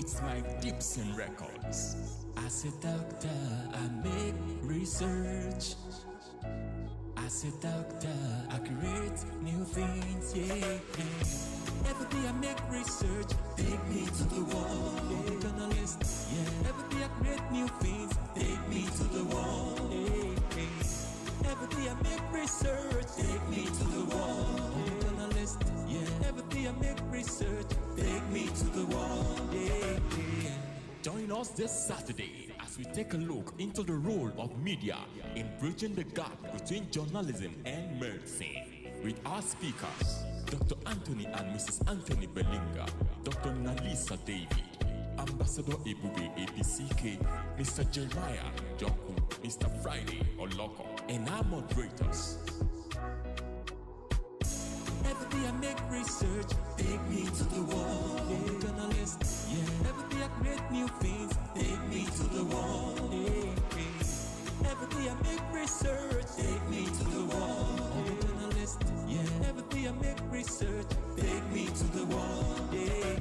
It's my tips and records. As a doctor, I make research. As a doctor, I create new things, yeah. Every day I make research, take me to the wall. Yeah, journalist, yeah. Every day I create new things, take me to the wall. Yeah. Every day I make research, take me to the wall. Yeah, journalist, yeah. Every day I make research, take me to the wall. Yeah. Join us this Saturday as we take a look into the role of media in bridging the gap between journalism and medicine. With our speakers, Dr. Anthony and Mrs. Anthony Belinga, Dr. Nalisa David, Ambassador Ebube APCK, Mr. Jeremiah Joku, Mr. Friday Oloko, and our moderators. Every day I make research, take me to the wall. Yeah, journalist, yeah. Every day I create new things, take me to the wall. Yeah. Every day I make research, take me to the wall. Yeah, journalist, yeah. Every day I make research, take me to the wall. Yeah.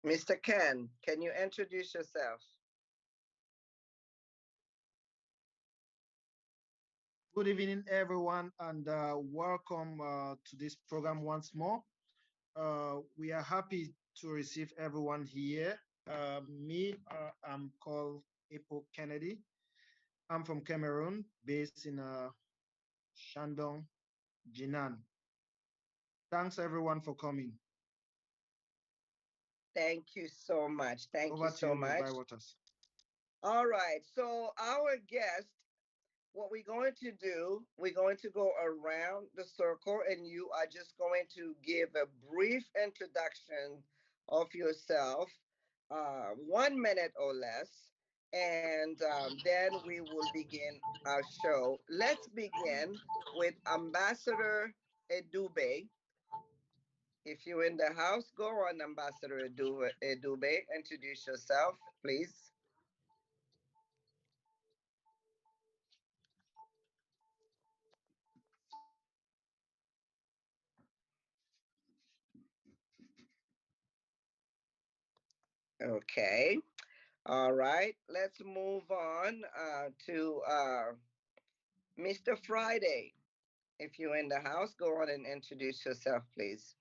Mr. Ken, can you introduce yourself? Good evening, everyone, and welcome to this program once more. We are happy to receive everyone here. I'm called Epo Kennedy. I'm from Cameroon, based in Shandong, Jinan. Thanks, everyone, for coming. Thank you so much. Thank you so much. Ms. Waters. All right. So our guest, what we're going to do, we're going to go around the circle and you are just going to give a brief introduction of yourself, 1 minute or less, and then we will begin our show. Let's begin with Ambassador Edube. If you're in the house, go on, Ambassador Edube. Introduce yourself, please. Okay. All right. Let's move on to Mr. Friday. If you're in the house, go on and introduce yourself, please.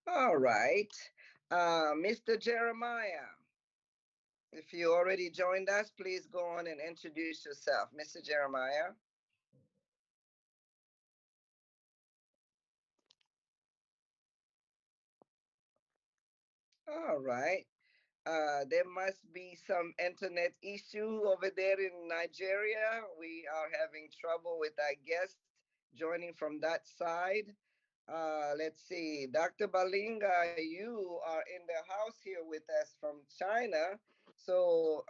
All right. Mr. Jeremiah, if you already joined us, please go on and introduce yourself. Mr. Jeremiah. All right. There must be some internet issue over there in Nigeria. We are having trouble with our guest joining from that side. Let's see, Dr. Balinga, you are in the house here with us from China. So,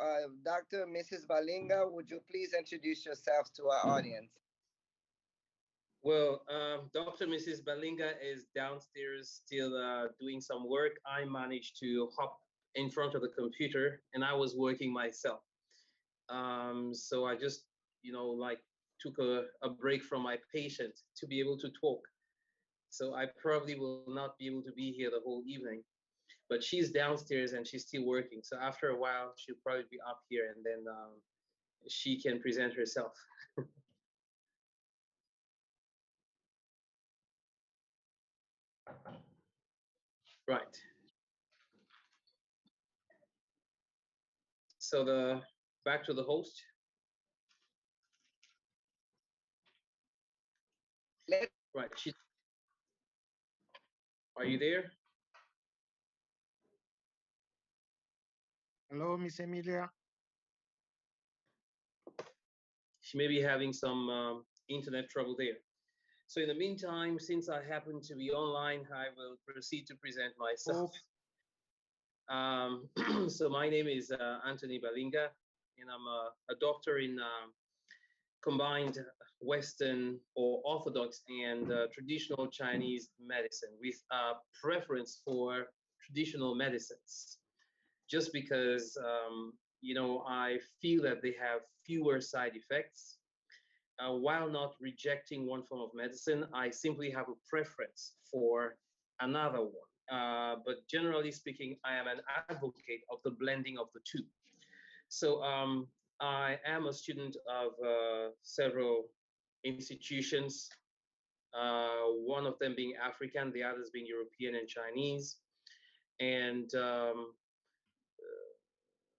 Dr. Mrs. Balinga, would you please introduce yourself to our audience? Well, Dr. Mrs. Balinga is downstairs still doing some work. I managed to hop in front of the computer and I was working myself. So I just, took a break from my patient to be able to talk. So I probably will not be able to be here the whole evening. but she's downstairs and she's still working. So after a while, she'll probably be up here, and then she can present herself. Right. So back to the host. Right. Are you there? Hello, Miss Emilia. She may be having some internet trouble there. So in the meantime, since I happen to be online, I will proceed to present myself. So my name is Anthony Balinga, and I'm a doctor in combined Western or Orthodox and traditional Chinese medicine, with a preference for traditional medicines, just because I feel that they have fewer side effects. While not rejecting one form of medicine, I simply have a preference for another one. But generally speaking, I am an advocate of the blending of the two. So I am a student of several institutions, one of them being African, the others being European and Chinese. And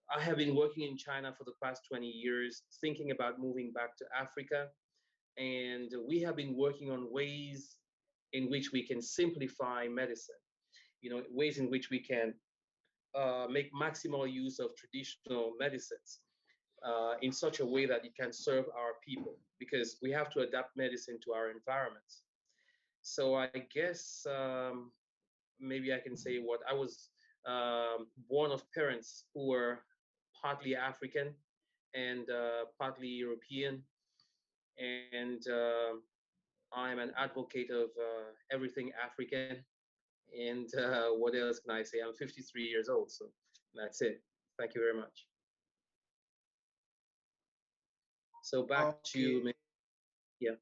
I have been working in China for the past 20 years, thinking about moving back to Africa. And we have been working on ways in which we can simplify medicine, ways in which we can make maximal use of traditional medicines in such a way that it can serve our people, because we have to adapt medicine to our environments. So I guess maybe I can say what I was born of parents who were partly African and partly European. And I'm an advocate of everything African. And what else can I say? I'm 53 years old, so that's it. Thank you very much. So back to, yeah.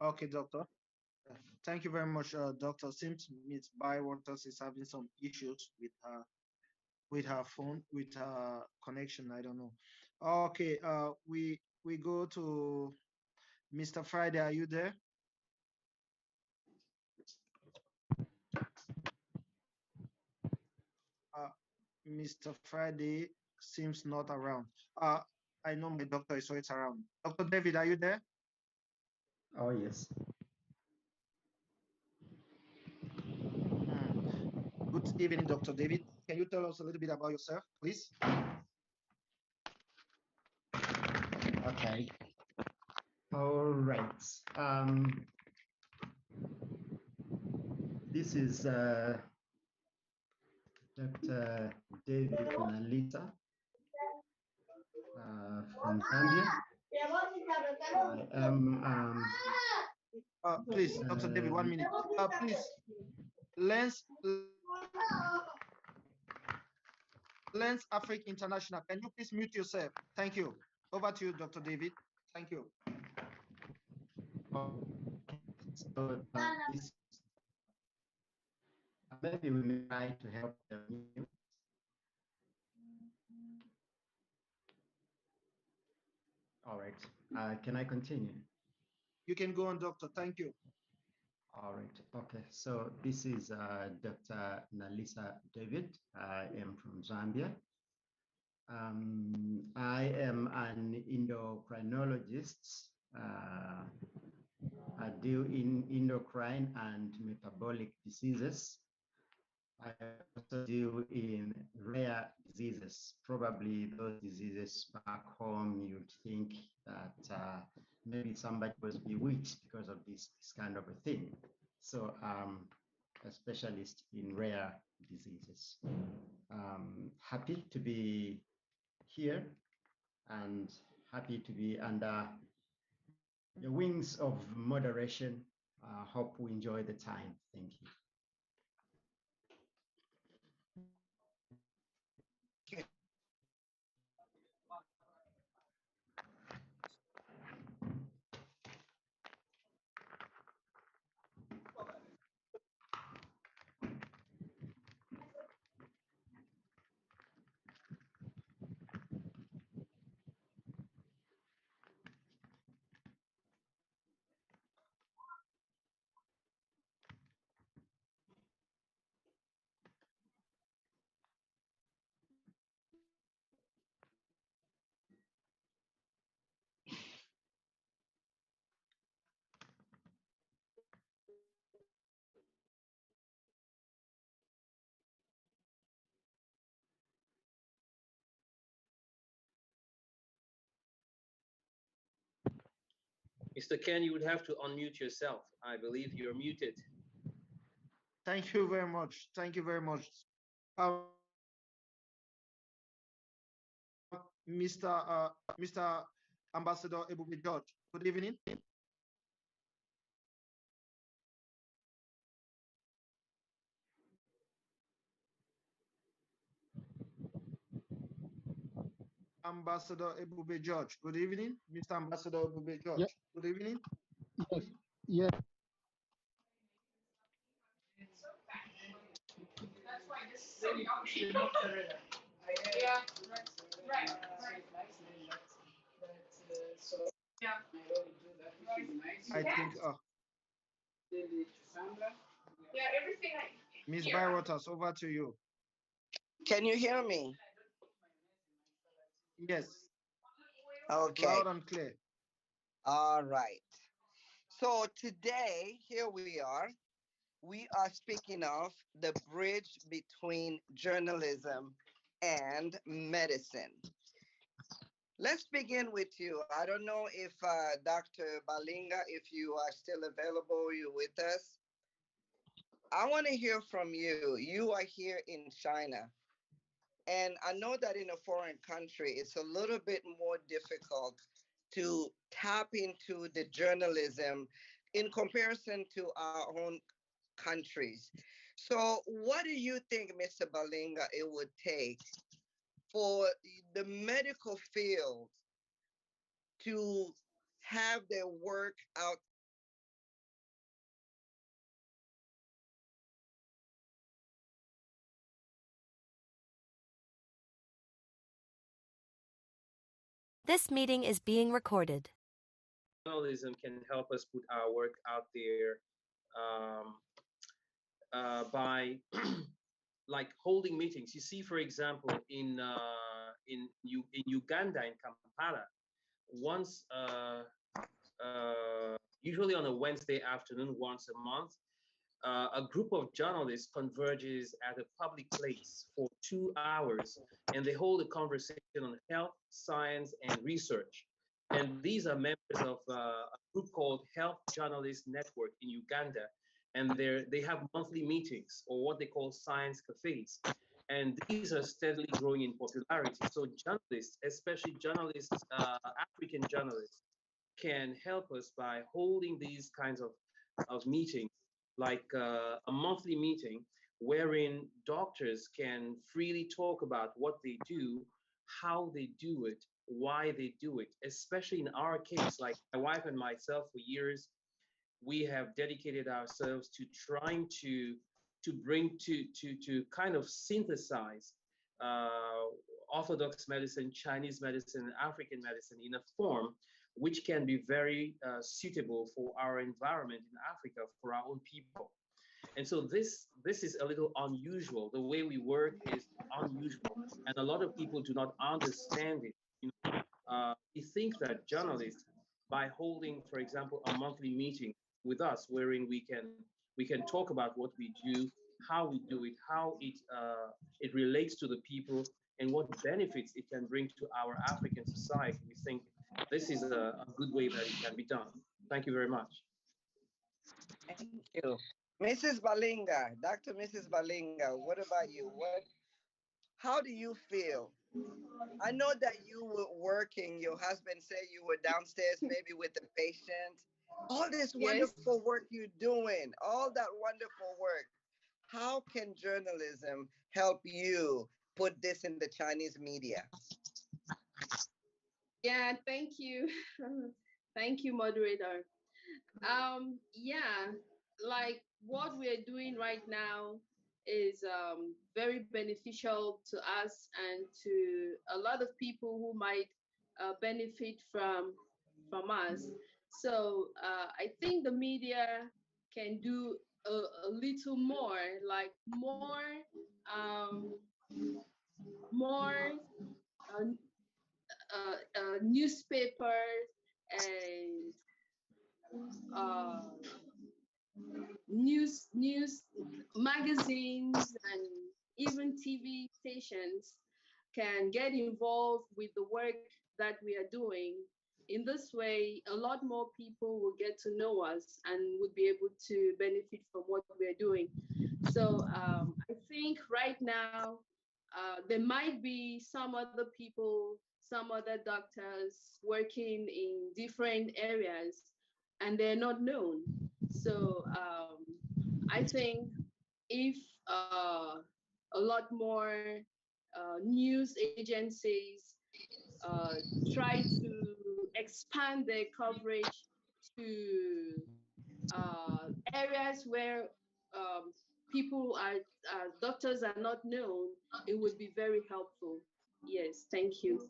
Okay, doctor. Thank you very much, doctor. Seems Miss Bywaters is having some issues with her phone, with her connection. I don't know. Okay, we go to Mr. Friday. Are you there? Mr. Friday seems not around. I know my doctor is always around. Dr. David, are you there? Oh, yes. Good evening, Dr. David. Can you tell us a little bit about yourself, please? Okay. All right. This is Dr. David Nalita from Zambia. I am. Please, Dr. David, 1 minute. Please, Lens Afrique International. Can you please mute yourself? Thank you. Over to you, Dr. David. Thank you. So maybe we may try to help you. All right. Can I continue? You can go on, doctor. Thank you. All right. Okay. So this is Dr. Nalisa David. I am from Zambia. I am an endocrinologist. I deal in endocrine and metabolic diseases. I also deal in rare diseases. Probably those diseases back home, you'd think that maybe somebody was bewitched because of this kind of a thing. So I'm a specialist in rare diseases. Happy to be here and happy to be under the wings of moderation. Hope we enjoy the time. Thank you. Mr. Ken, you would have to unmute yourself. I believe you're muted. Thank you very much. Thank you very much. Mr. Ambassador Ebube George, good evening. Ambassador Ebube George, good evening. Mr. Ambassador Ebube George, good evening. Yes, yes. I think, Ms. Byrotas, over to you. Can you hear me? Yes. Okay. Loud and clear. All right. So today, here we are. We are speaking of the bridge between journalism and medicine. Let's begin with you. I don't know if Dr. Balinga, if you are still available, you with us. I want to hear from you. You are here in China. And I know that in a foreign country, it's a little bit more difficult to tap into the journalism in comparison to our own countries. So, what do you think, Mr. Balinga, it would take for the medical field to have their work out This meeting is being recorded. Journalism can help us put our work out there by like holding meetings. You see, for example, in Uganda, in Kampala, once usually on a Wednesday afternoon, once a month, a group of journalists converges at a public place for 2 hours, and they hold a conversation on health, science, and research. And these are members of a group called Health Journalist Network in Uganda, and they have monthly meetings, or what they call science cafes. And these are steadily growing in popularity. So journalists, especially journalists, African journalists, can help us by holding these kinds of meetings, like a monthly meeting wherein doctors can freely talk about what they do, how they do it, why they do it. Especially in our case, like my wife and myself, for years, we have dedicated ourselves to trying to bring to kind of synthesize uh, orthodox medicine, Chinese medicine, and African medicine in a form which can be very suitable for our environment in Africa, for our own people. And so this is a little unusual. The way we work is unusual, and a lot of people do not understand it. We think that journalists, by holding, for example, a monthly meeting with us, wherein we can talk about what we do, how we do it, how it relates to the people, and what benefits it can bring to our African society. We think this is a good way that it can be done. Thank you very much. Thank you. Mrs. Balinga, Dr. Mrs. Balinga, what about you? How do you feel? I know that you were working, your husband said you were downstairs maybe with the patient. All this wonderful work you're doing, all that wonderful work. How can journalism help you put this in the Chinese media? Yeah, thank you. Thank you, moderator. Yeah, like what we're doing right now is very beneficial to us and to a lot of people who might benefit from us. So I think the media can do a little more, like um, more uh, newspapers and uh, news magazines and even TV stations can get involved with the work that we are doing In this way, a lot more people will get to know us and would be able to benefit from what we're doing. So I think right now, there might be some other people, some other doctors working in different areas, and they're not known. So I think if a lot more news agencies uh, try to expand their coverage to areas where um, people are, doctors are not known, it would be very helpful. Yes, thank you.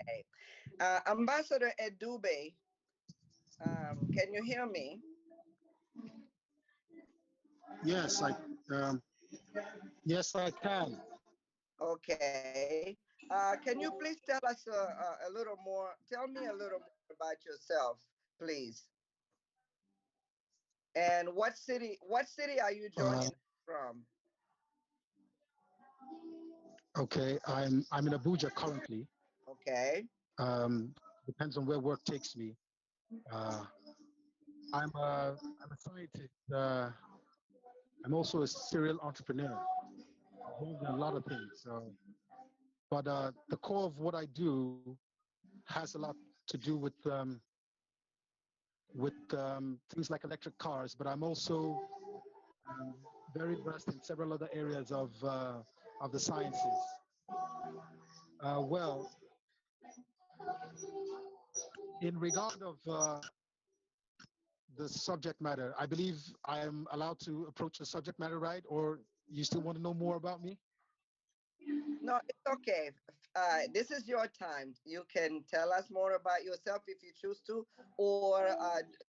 Okay. Ambassador Edube, can you hear me? Yes, um, yes, I can. Okay. Can you please tell us a little more? Tell me a little more about yourself, please. And what city are you Uh, joining from? okay, I'm in Abuja currently. Okay. Um, Depends on where work takes me. Uh, I'm a scientist. I'm also a serial entrepreneur, involved in a lot of things. But the core of what I do has a lot to do with things like electric cars. But I'm also um, very versed in several other areas of the sciences. Well, in regard of the subject matter, I believe I am allowed to approach the subject matter, right? Or you still want to know more about me? No, it's okay. This is your time. You can tell us more about yourself if you choose to, or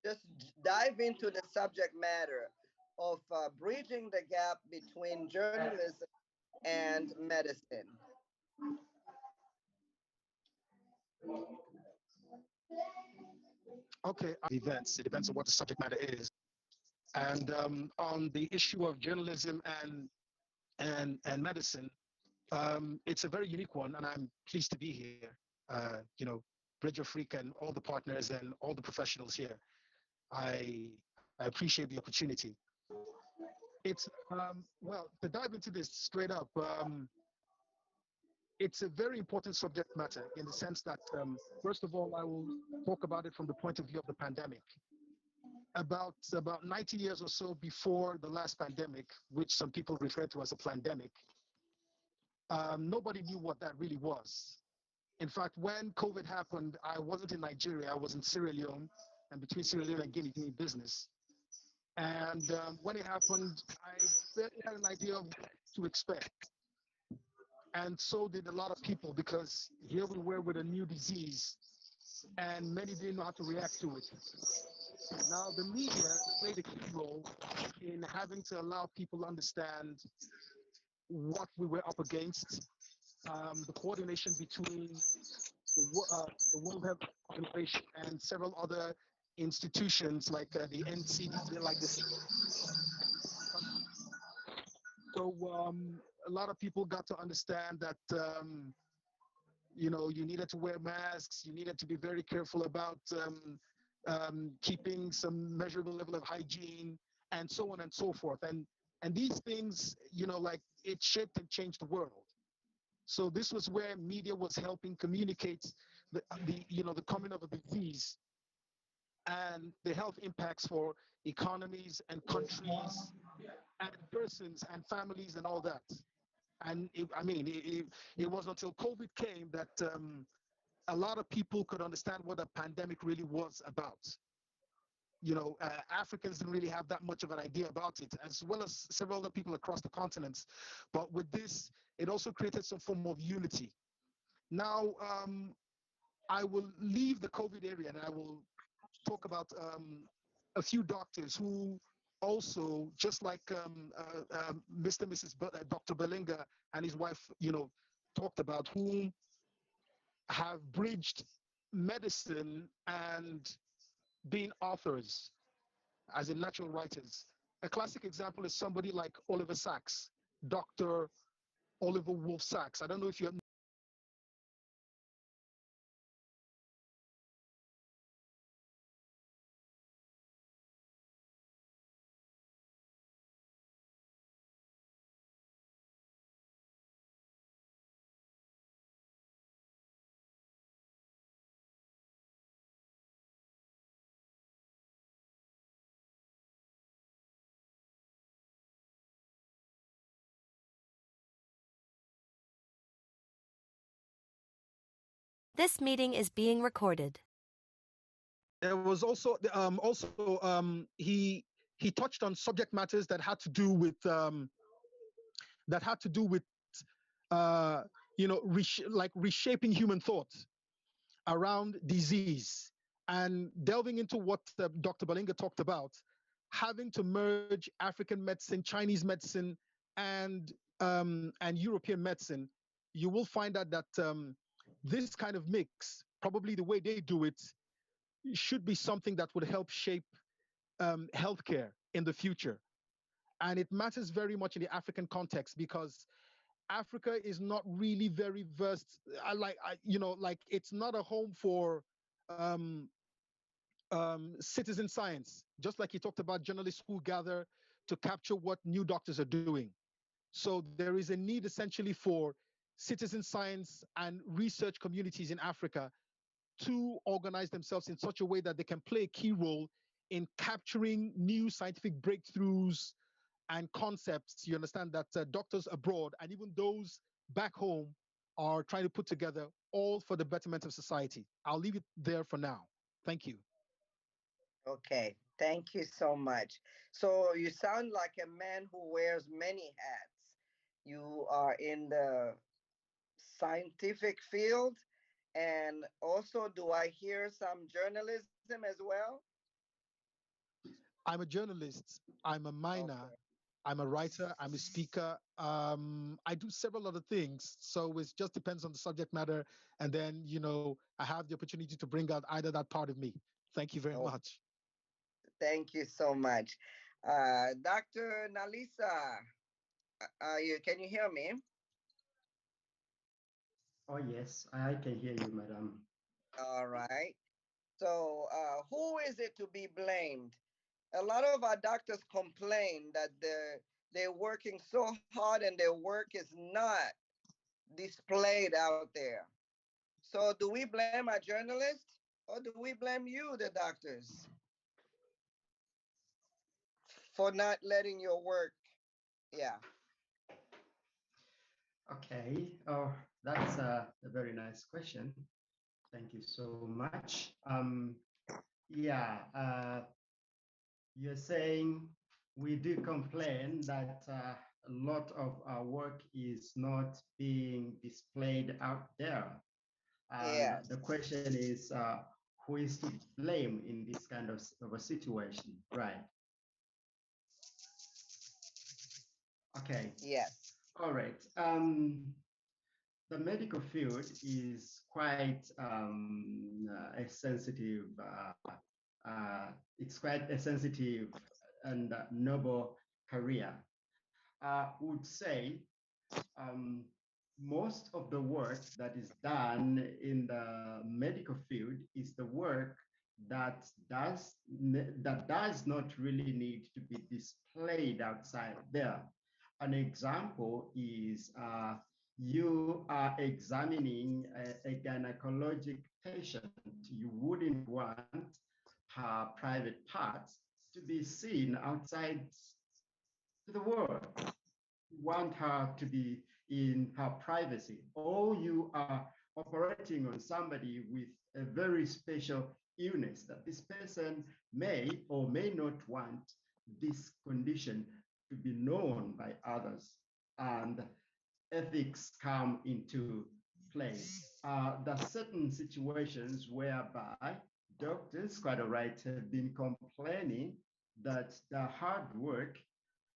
just dive into the subject matter of bridging the gap between journalism and medicine. Okay, events. It depends on what the subject matter is. And on the issue of journalism and medicine, it's a very unique one, and I'm pleased to be here. BridgeAfrique and all the partners and all the professionals here. I appreciate the opportunity. It's well, to dive into this straight up. It's a very important subject matter in the sense that, first of all, I will talk about it from the point of view of the pandemic. About 90 years or so before the last pandemic, which some people refer to as a pandemic, nobody knew what that really was. In fact, when COVID happened, I wasn't in Nigeria, I was in Sierra Leone, and between Sierra Leone and Guinea doing business. And when it happened, I barely had an idea of what to expect. And so did a lot of people, because here we were with a new disease, and many didn't know how to react to it. Now, the media played a key role in having to allow people understand what we were up against, the coordination between the World Health Organization and several other institutions like the NCD, like this. So a lot of people got to understand that you needed to wear masks, you needed to be very careful about keeping some measurable level of hygiene, and so on and so forth. And these things, like, it shaped and changed the world. So this was where media was helping communicate the coming of a disease and the health impacts for economies and countries and persons and families and all that. And it was until COVID came that a lot of people could understand what a pandemic really was about. Africans didn't really have that much of an idea about it, as well as several other people across the continents. But with this, it also created some form of unity. Now, I will leave the COVID area and I will talk about a few doctors who also, just like Mr. and Mrs. Dr. Belinga and his wife, talked about, whom have bridged medicine and being authors, as in natural writers. A classic example is somebody like Oliver Sacks, Dr. Oliver Wolf Sacks. I don't know if you This meeting is being recorded. There was also he touched on subject matters that had to do with reshaping human thought around disease, and delving into what Dr. Balinga talked about, having to merge African medicine, Chinese medicine, and European medicine. You will find out that this kind of mix, probably the way they do it, should be something that would help shape healthcare in the future. And it matters very much in the African context because Africa is not really very versed. It's not a home for citizen science. Just like he talked about, journalists who gather to capture what new doctors are doing. So there is a need essentially for citizen science and research communities in Africa to organize themselves in such a way that they can play a key role in capturing new scientific breakthroughs and concepts, you understand, that doctors abroad and even those back home are trying to put together, all for the betterment of society. I'll leave it there for now. Thank you. Okay, thank you so much. So you sound like a man who wears many hats. You are in the scientific field, and also, do I hear some journalism as well? I'm a journalist. I'm a miner. Okay. I'm a writer. I'm a speaker. I do several other things. So it just depends on the subject matter. And then, I have the opportunity to bring out either that part of me. Thank you very Oh, much. thank you so much. Dr. Nalisa, can you hear me? Oh, yes, I can hear you, madam. All right. So, who is it to be blamed? A lot of our doctors complain that they're working so hard and their work is not displayed out there. So, do we blame our journalists or do we blame you, the doctors, for not letting your work? Yeah. Okay, oh, that's a very nice question. Thank you so much. Yeah, you're saying we do complain that a lot of our work is not being displayed out there. And Yes. the question is, who is to blame in this kind of a situation, right? Okay, Yes. all right. The medical field is quite a sensitive, it's quite a sensitive and noble career. I would say most of the work that is done in the medical field is the work that does not really need to be displayed outside there. An example is you are examining a gynecologic patient. You wouldn't want her private parts to be seen outside to the world. You want her to be in her privacy, or you are operating on somebody with a very special illness that this person may or may not want this condition to be known by others. And ethics come into play. There are certain situations whereby doctors, quite all right, have been complaining that the hard work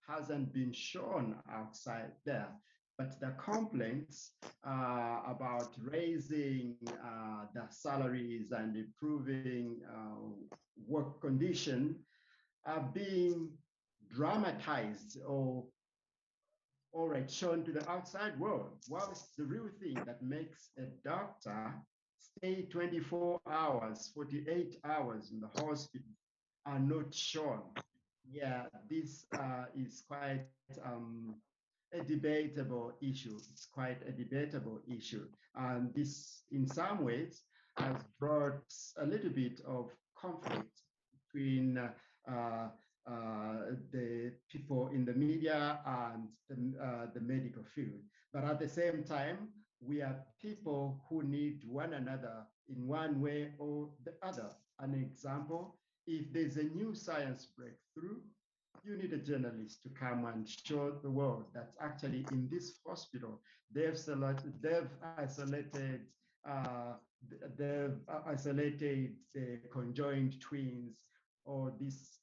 hasn't been shown outside there. But the complaints about raising the salaries and improving work condition are being dramatized or all right, shown to the outside world. Whilst the real thing that makes a doctor stay 24 hours, 48 hours in the hospital are not shown. Yeah, this is quite a debatable issue. It's quite a debatable issue. And this, in some ways, has brought a little bit of conflict between the people in the media and the medical field. But at the same time, we are people who need one another in one way or the other. An example, if there's a new science breakthrough, you need a journalist to come and show the world that actually in this hospital, they've isolated the conjoined twins, or this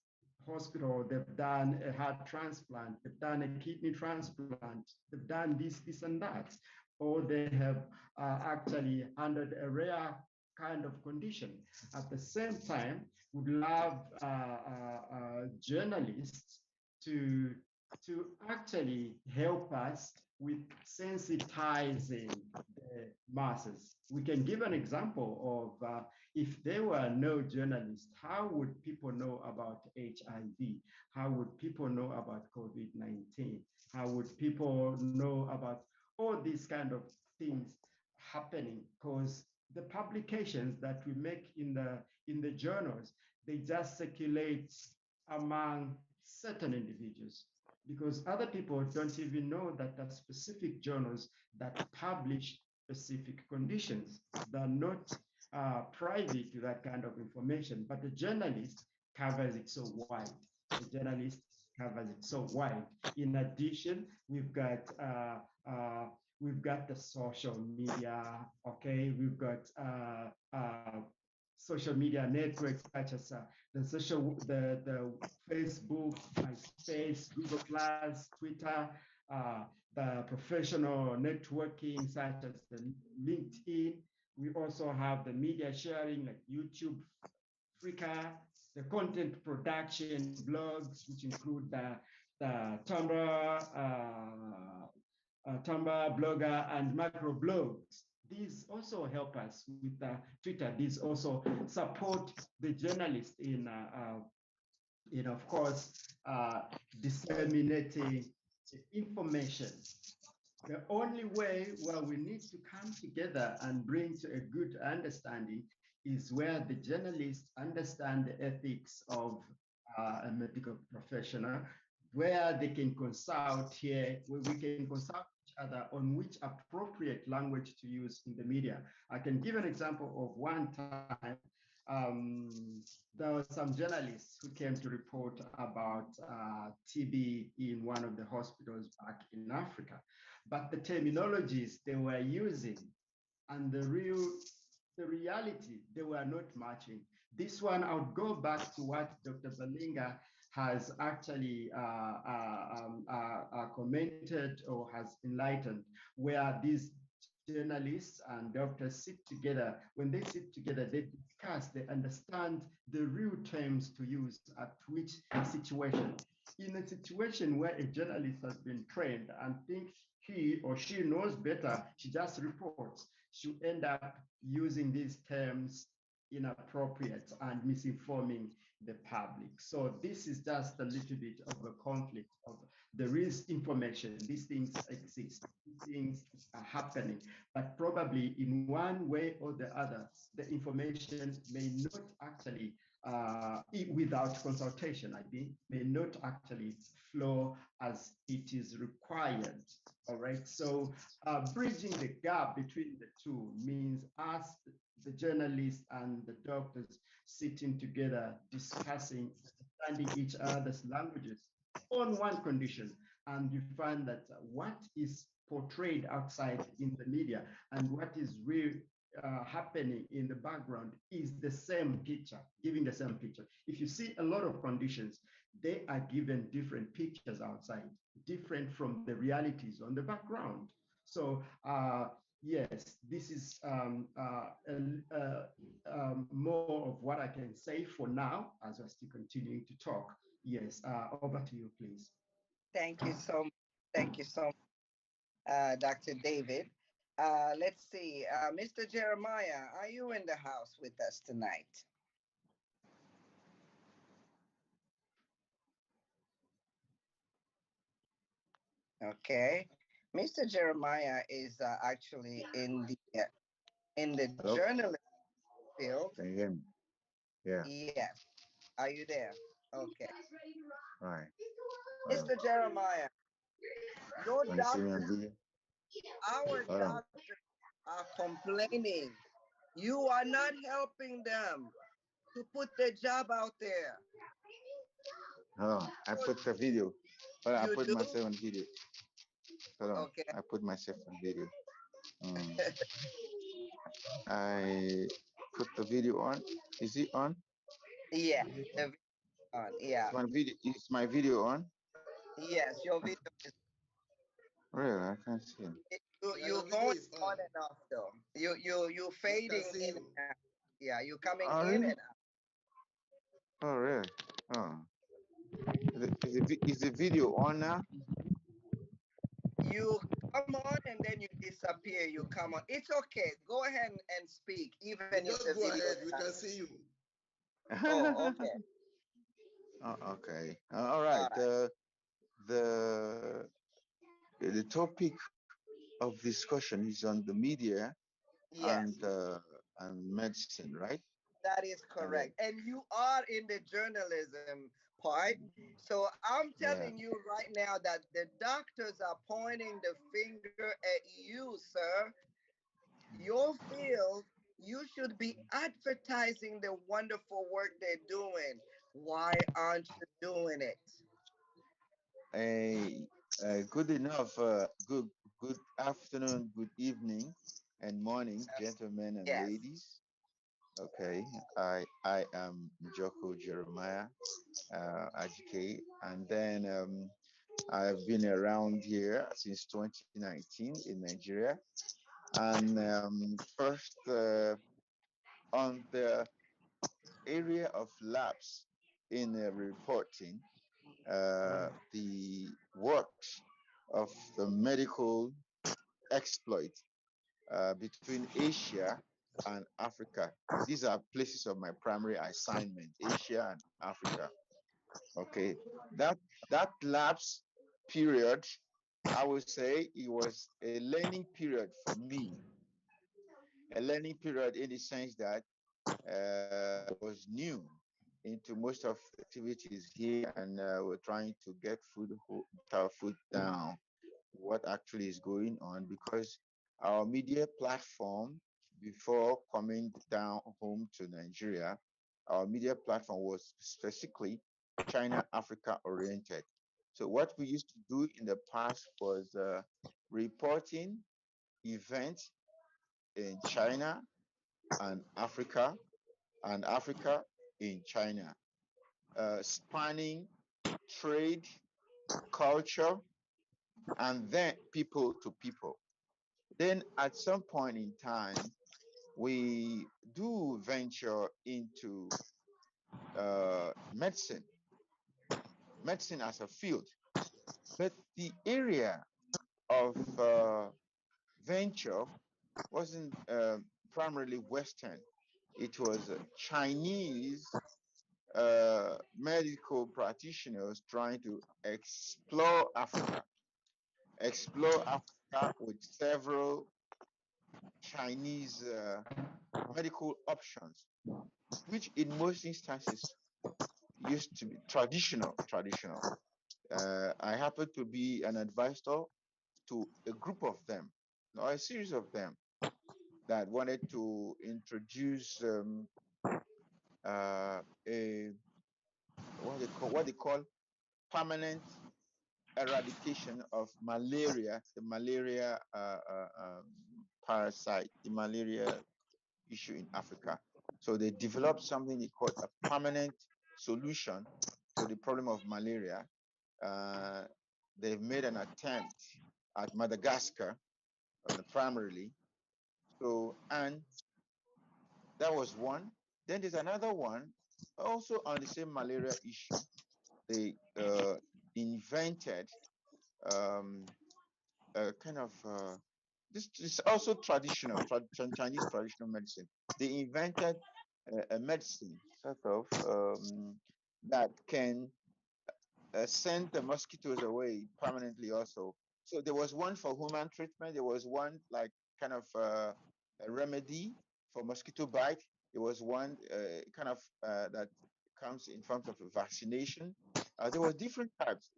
hospital, they've done a heart transplant, they've done a kidney transplant, they've done this and that, or they have actually handled a rare kind of condition. At the same time, would love journalists to actually help us with sensitizing the masses. We can give an example of if there were no journalists, how would people know about HIV? How would people know about COVID-19? How would people know about all these kind of things happening? Because the publications that we make in the journals, they just circulate among certain individuals, because other people don't even know that there are specific journals that publish specific conditions. They're not private to that kind of information, but the journalist covers it so wide. The journalist covers it so wide. In addition, we've got the social media. Okay, we've got social media networks such as the Facebook, MySpace, Google Plus, Twitter, the professional networking such as the LinkedIn. We also have the media sharing like YouTube, Flickr, the content production blogs, which include the Tumblr, Blogger, and macro blogs. These also help us with Twitter. These also support the journalists in of course, disseminating information. The only way where we need to come together and bring to a good understanding is where the journalists understand the ethics of a medical professional, where they can consult here, where we can consult each other on which appropriate language to use in the media. I can give an example of one time. There were some journalists who came to report about TB in one of the hospitals back in Africa, but the terminologies they were using and the reality, they were not matching. This one, I would go back to what Dr. Balinga has actually commented or has enlightened, where these journalists and doctors sit together. When they sit together, they discuss, they understand the real terms to use at which situation. In a situation where a journalist has been trained and thinks he or she knows better, she just reports, she'll end up using these terms inappropriate and misinforming the public. So this is just a little bit of a conflict of there is information, these things exist, these things are happening, but probably in one way or the other, the information may not actually, without consultation, I think, may not actually flow as it is required. All right, so bridging the gap between the two means us, the journalists and the doctors, sitting together, discussing, understanding each other's languages on one condition. And you find that what is portrayed outside in the media and what is really happening in the background is the same picture, giving the same picture. If you see a lot of conditions, they are given different pictures outside, different from the realities on the background. So yes, this is more of what I can say for now as we're still continuing to talk. Yes, over to you, please. Thank you so much. Thank you so much, Dr. David. Let's see. Mr. Jeremiah, are you in the house with us tonight? Okay. Mr. Jeremiah is actually in the Hello? journalism field. Can you hear me? Yeah. Yes. Are you there? Okay. Right. Mr. Jeremiah, your Can you see me on doctor, video? our Hold on. doctor are complaining. You are not helping them to put their job out there. Oh, I put the video. Well, I You put do? myself on video. Hold on. Okay. I put myself on video. Mm. I put the video on. Is it on? Yeah, the video on. Yeah. Is my video on? Yes, your video is Really? I can't see it. you're going on and off though. You fading in and out. Yeah, you coming Oh, in really? and out. Oh, really? Oh. Is the video on now? You come on and then you disappear. You come on. It's okay. Go ahead and speak, even if the Just go video ahead. is We not. can see you. Oh, okay. Oh, okay. All right. All right. The topic of discussion is on the media Yes, and medicine, right? that is And then, correct. And you are in the journalism part. So I'm yeah. telling you right now that the doctors are pointing the finger at you, sir. Your field, you should be advertising the wonderful work they're doing. Why aren't you doing it? Good enough. Good afternoon, good evening, and morning, gentlemen and Yes. ladies. Okay, I am Joko Jeremiah, Ajike, and then I've been around here since 2019 in Nigeria, and first on the area of labs in reporting the works of the medical exploit between Asia and Africa. These are places of my primary assignment, Asia and Africa. Okay, that that lapse period, I would say it was a learning period for me. A learning period in the sense that I was new into most of the activities here, and we're trying to get our foot down. What actually is going on, because our media platform before coming down home to Nigeria, our media platform was specifically China Africa oriented. So what we used to do in the past was reporting events in China and Africa in China, spanning trade, culture, and then people to people. Then at some point in time, we do venture into medicine, medicine as a field. But the area of venture wasn't primarily Western. It was Chinese medical practitioners trying to explore Africa with several Chinese medical options, which in most instances used to be traditional. I happen to be an advisor to a group of them, or a series of them, that wanted to introduce a what they call permanent eradication of malaria, the malaria parasite, the malaria issue in Africa. So they developed something they called a permanent solution to the problem of malaria. Uh, they've made an attempt at Madagascar, primarily. So, and that was one. Then there's another one, also on the same malaria issue. They invented um, a kind of this is also Chinese traditional medicine. They invented a medicine sort of that can send the mosquitoes away permanently also. So there was one for human treatment. There was one like kind of a remedy for mosquito bite. There was one kind of that comes in forms of a vaccination. There were different types.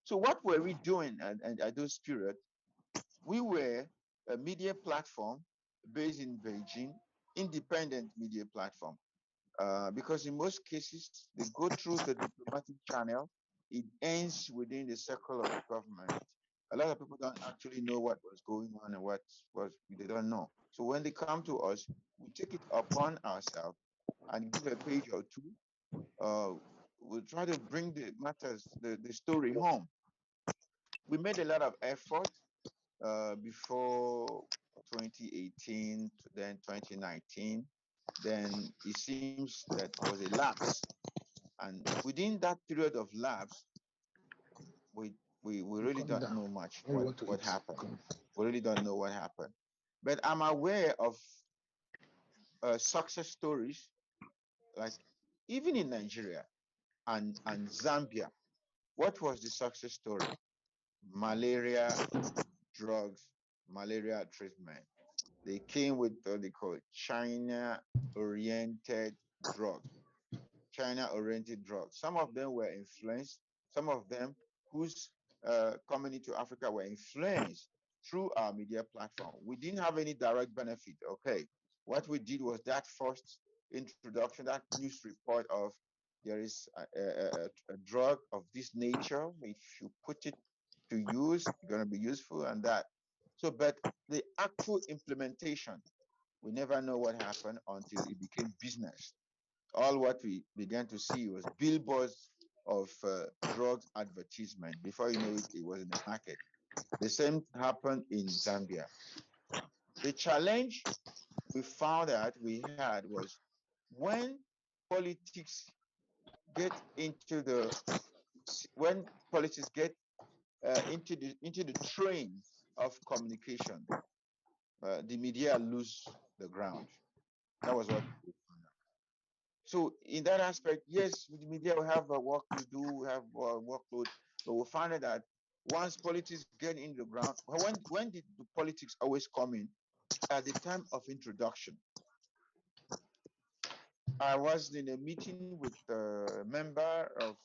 So what were we doing at those periods? We were a media platform based in Beijing, independent media platform. Because in most cases, they go through the diplomatic channel, it ends within the circle of government. A lot of people don't actually know what was going on and what was they don't know. So when they come to us, we take it upon ourselves and give a page or two. We'll try to bring the matters, the story home. We made a lot of effort before 2018, then 2019. Then it seems that there was a lapse. And within that period of lapse, we we really Calm don't down. know much What you want to what eat? happened. Come. We really don't know what happened. But I'm aware of success stories, like even in Nigeria and Zambia. What was the success story? Malaria drugs, malaria treatment. They came with what they call China-oriented drugs. China-oriented drugs. Some of them were influenced. Some of them whose coming into Africa were influenced through our media platform. We didn't have any direct benefit. Okay, what we did was that first introduction, that news report of there is a drug of this nature. If you put it to use, it's going to be useful and that. So, but the actual implementation, we never know what happened until it became business. All what we began to see was billboards of drugs advertisement. Before you know it, it was in the market. The same happened in Zambia. The challenge we found out we had was when politics get into the when politics get into the train of communication, the media lose the ground. That was what we found out. So in that aspect, yes, with the media we have work to do, we have workload, but we found out that once politics get in the ground, when did the politics always come in? At the time of introduction. I was in a meeting with a member of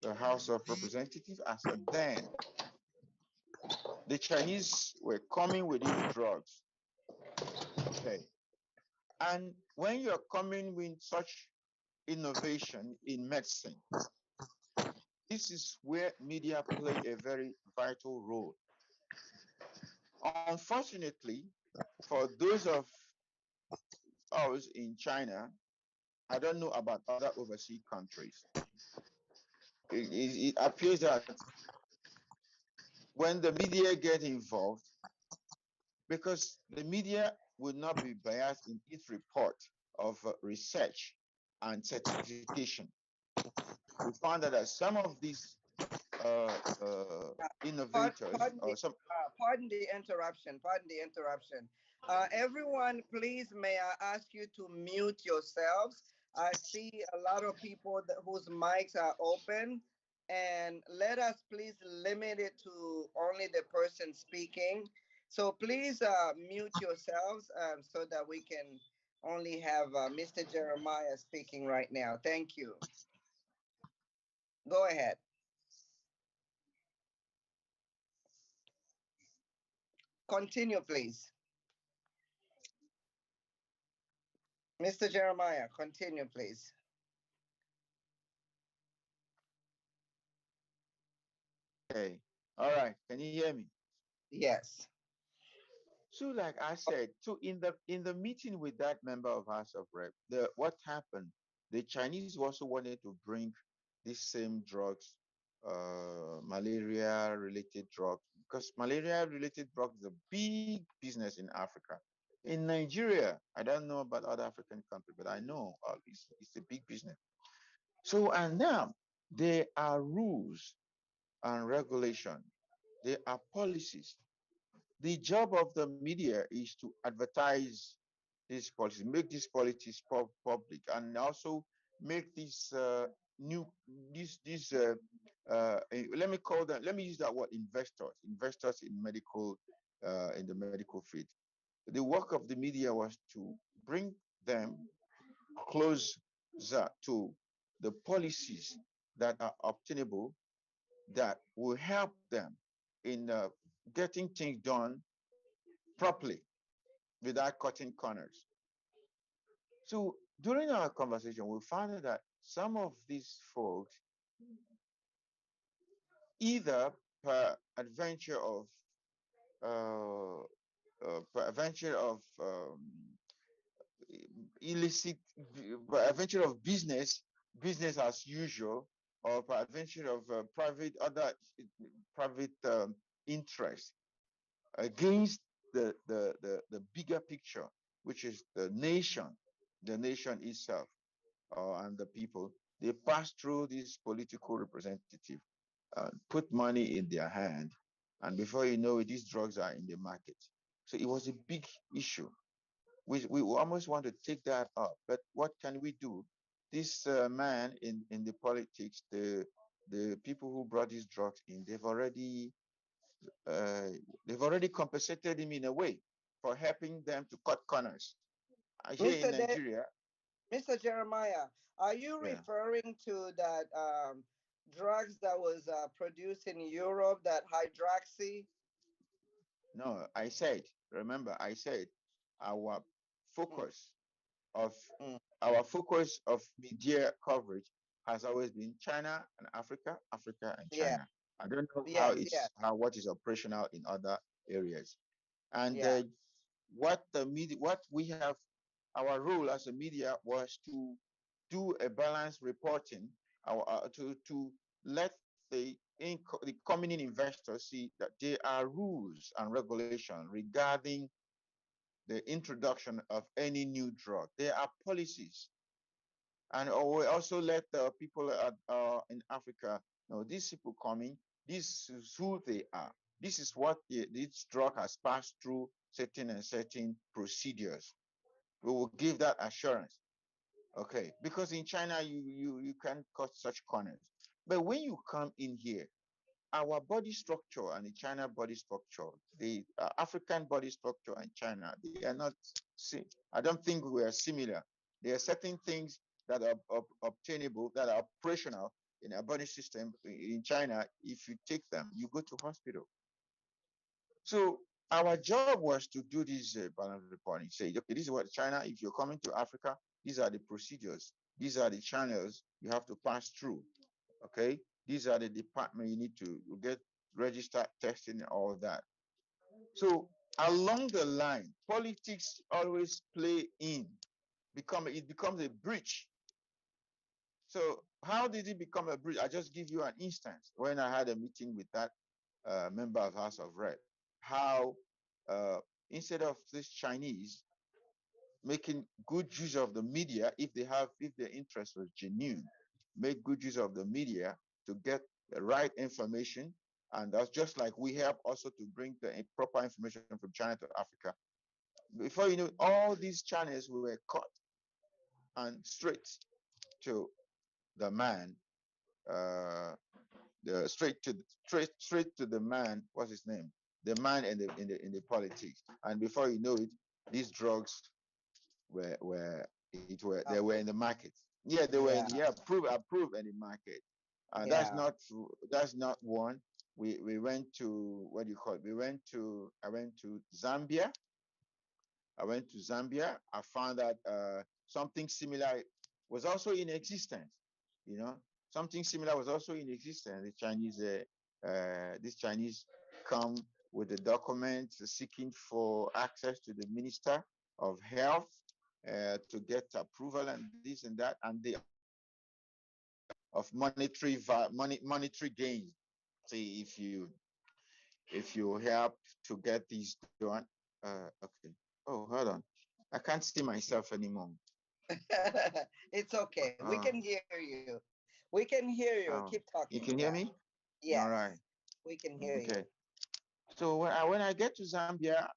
the House of Representatives. I said, then the Chinese were coming within the drugs. Okay. And when you're coming with such innovation in medicine, this is where media play a very vital role. Unfortunately, for those of us in China, I don't know about other overseas countries. It appears that when the media get involved, because the media will not be biased in its report of research and certification. We found that some of these innovators, or some pardon the interruption. Pardon the interruption. Everyone, please, may I ask you to mute yourselves? I see a lot of people whose mics are open, and let us please limit it to only the person speaking. So please mute yourselves so that we can only have Mr. Jeremiah speaking right now. Thank you. Go ahead. Continue, please. Mr. Jeremiah, continue, please. okay, all right, can you hear me? Yes. So, like I said, so in the meeting with that member of House of Rep, the what happened? The Chinese also wanted to bring these same drugs, malaria-related drugs, because malaria-related drugs is a big business in Africa. In Nigeria, I don't know about other African countries, but I know it's a big business. So, and now there are rules and regulation. There are policies. The job of the media is to advertise these policies, make these policies public, and also make these new these let me call them, let me use that word, investors in the medical field. The work of the media was to bring them closer to the policies that are obtainable, that will help them in getting things done properly without cutting corners. So during our conversation, we found out that some of these folks, either per adventure of uh, adventure of illicit, adventure of business as usual, or adventure of private other private interest against the bigger picture, which is the nation itself, and the people. They pass through this political representative, put money in their hand, and before you know it, these drugs are in the market. So it was a big issue. We almost want to take that up, but what can we do? This man in the politics, the people who brought these drugs in, uh, they've already compensated him in a way for helping them to cut corners. Here in Mr. De- Nigeria, Mr. Jeremiah, are you yeah, referring to that drugs that was produced in Europe, that hydroxy? no, remember, I said our Mm, focus of mm. our focus of media coverage has always been China and Africa, Africa and Yeah. China. I don't know Yes. Yes. what is operational in other areas. And Yeah. what we have, our role as a media was to do a balanced reporting, to let the coming in investors see that there are rules and regulations regarding the introduction of any new drug. There are policies, and we also let the people in Africa know these people coming. This is who they are. This is what this drug has passed through certain procedures. We will give that assurance. Okay, because in China you can't cut such corners. But when you come in here, our body structure and the China body structure, the African body structure and China, they are not. I don't think we are similar. There are certain things that are obtainable, that are operational in our body system. In China, if you take them, you go to hospital. So our job was to do this balance reporting. Say, okay, this is what China. If you're coming to Africa, these are the procedures. These are the channels you have to pass through. Okay, these are the department you need to get registered, testing, and all that. So along the line, politics always play in. It becomes a bridge. So how did it become a bridge? I just give you an instance when I had a meeting with that member of House of Rep. How uh, instead of this Chinese making good use of the media, if their interest was genuine, make good use of the media to get the right information. And that's just like we help also to bring the proper information from China to Africa. Before you know, all these channels were cut and to the man, uh, the straight to the man. What's his name? The man in the politics. And before you know it, these drugs they were in the market. Yeah, they were Yeah. approved in the market. Yeah. That's not one. We went to, what do you call it? I went to Zambia. I found that something similar was also in existence. You know, something similar was also in existence. These Chinese come with the documents seeking for access to the Minister of Health to get approval and this and that, and they of monetary gains. See, if you help to get these done, okay. Oh, hold on. I can't see myself anymore. It's okay. We Uh, can hear you. We can hear you. Keep talking. you can Yeah. hear me? Yes. All right. We can hear you. Okay. So when I get to Zambia,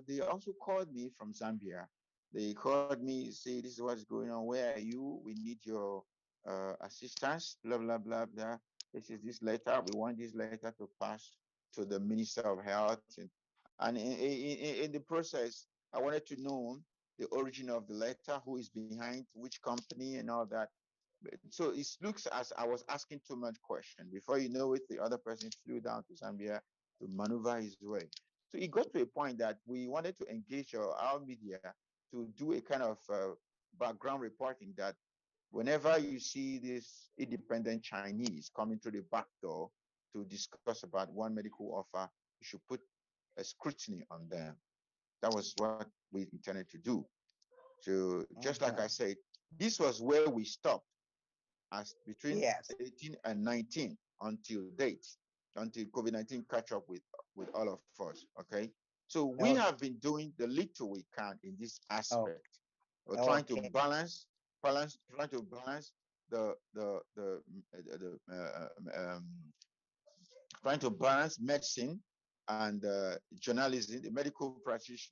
they also called me from Zambia. They called me, say, this is what's going on. Where are you? We need your assistance. Blah blah blah blah. This is this letter. We want this letter to pass to the Minister of Health, and in the process, I wanted to know the origin of the letter, who is behind, which company, and all that. So it looks as I was asking too much question. Before you know it, the other person flew down to Zambia to maneuver his way. So it got to a point that we wanted to engage our media to do a kind of background reporting that whenever you see this independent Chinese coming through the back door to discuss about one medical offer, you should put a scrutiny on them. That was what we intended to do. So just like I said, this was where we stopped as between 18 and 19 until date, until COVID-19 catch up with all of us. Okay. So we have been doing the little we can in this aspect. We're trying to balance, trying to balance trying to balance medicine and journalism, the medical practice,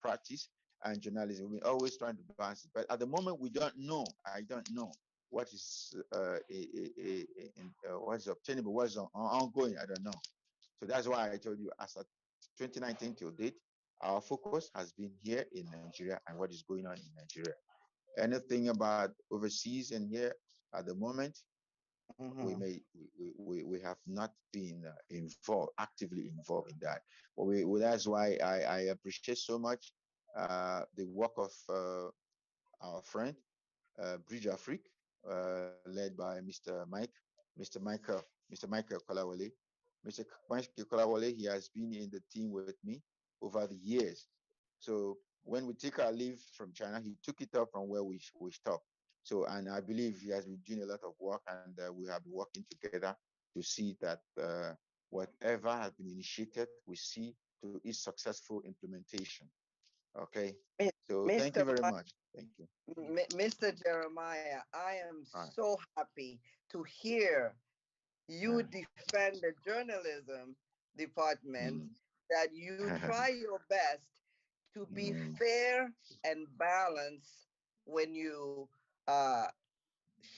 practice and journalism. We're always trying to balance it, but at the moment we don't know. I don't know what is what's obtainable, what's ongoing. I don't know. So that's why I told you, as of 2019 till date, our focus has been here in Nigeria and what is going on in Nigeria. Anything about overseas and here at the moment, we have not been actively involved in that. But that's why I appreciate so much the work of our friend BridgeAfrique, led by Mr. Michael Kolawole. Mr. Michael Kolawole, he has been in the team with me over the years. So when we take our leave from China, he took it up from where we stopped. So, and I believe he has been doing a lot of work, and we have been working together to see that whatever has been initiated, we see to its successful implementation. Okay. So thank you very much. Thank you. Mr. Jeremiah, I am so happy to hear you defend the journalism department, that you try your best to be fair and balanced when you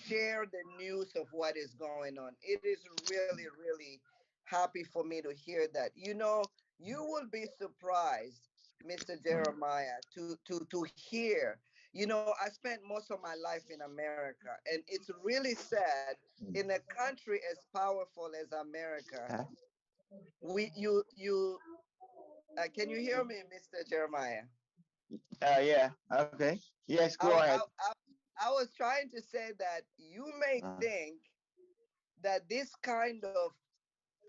share the news of what is going on. It is really, really happy for me to hear that. You know, you will be surprised, Mr. Jeremiah, to hear. You know, I spent most of my life in America, and it's really sad in a country as powerful as America. Can you hear me, Mr. Jeremiah? Yeah. Okay. Yes. Go ahead. I was trying to say that you may think that this kind of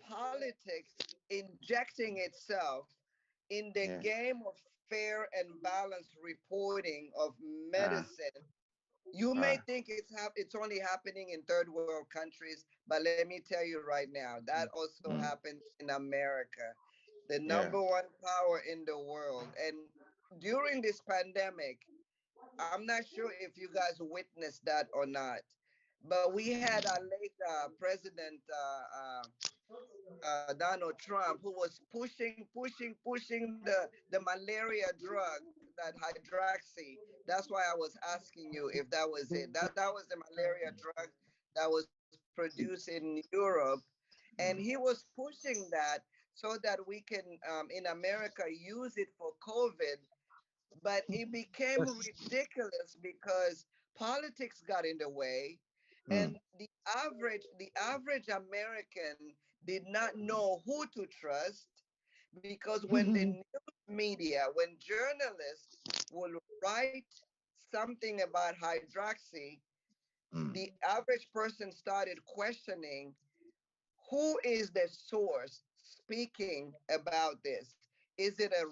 politics injecting itself in the game of fair and balanced reporting of medicine, you may think it's only happening in third world countries, but let me tell you right now, that also happens in America, the number one power in the world. And during this pandemic, I'm not sure if you guys witnessed that or not, but we had our late President Donald Trump, who was pushing the malaria drug, that hydroxy. That's why I was asking you if that was it. That was the malaria drug that was produced in Europe, and he was pushing that so that we can in America use it for COVID. But it became ridiculous because politics got in the way, and the average American did not know who to trust, because when the news media, when journalists will write something about hydroxy, the average person started questioning who is the source speaking about this. Is it a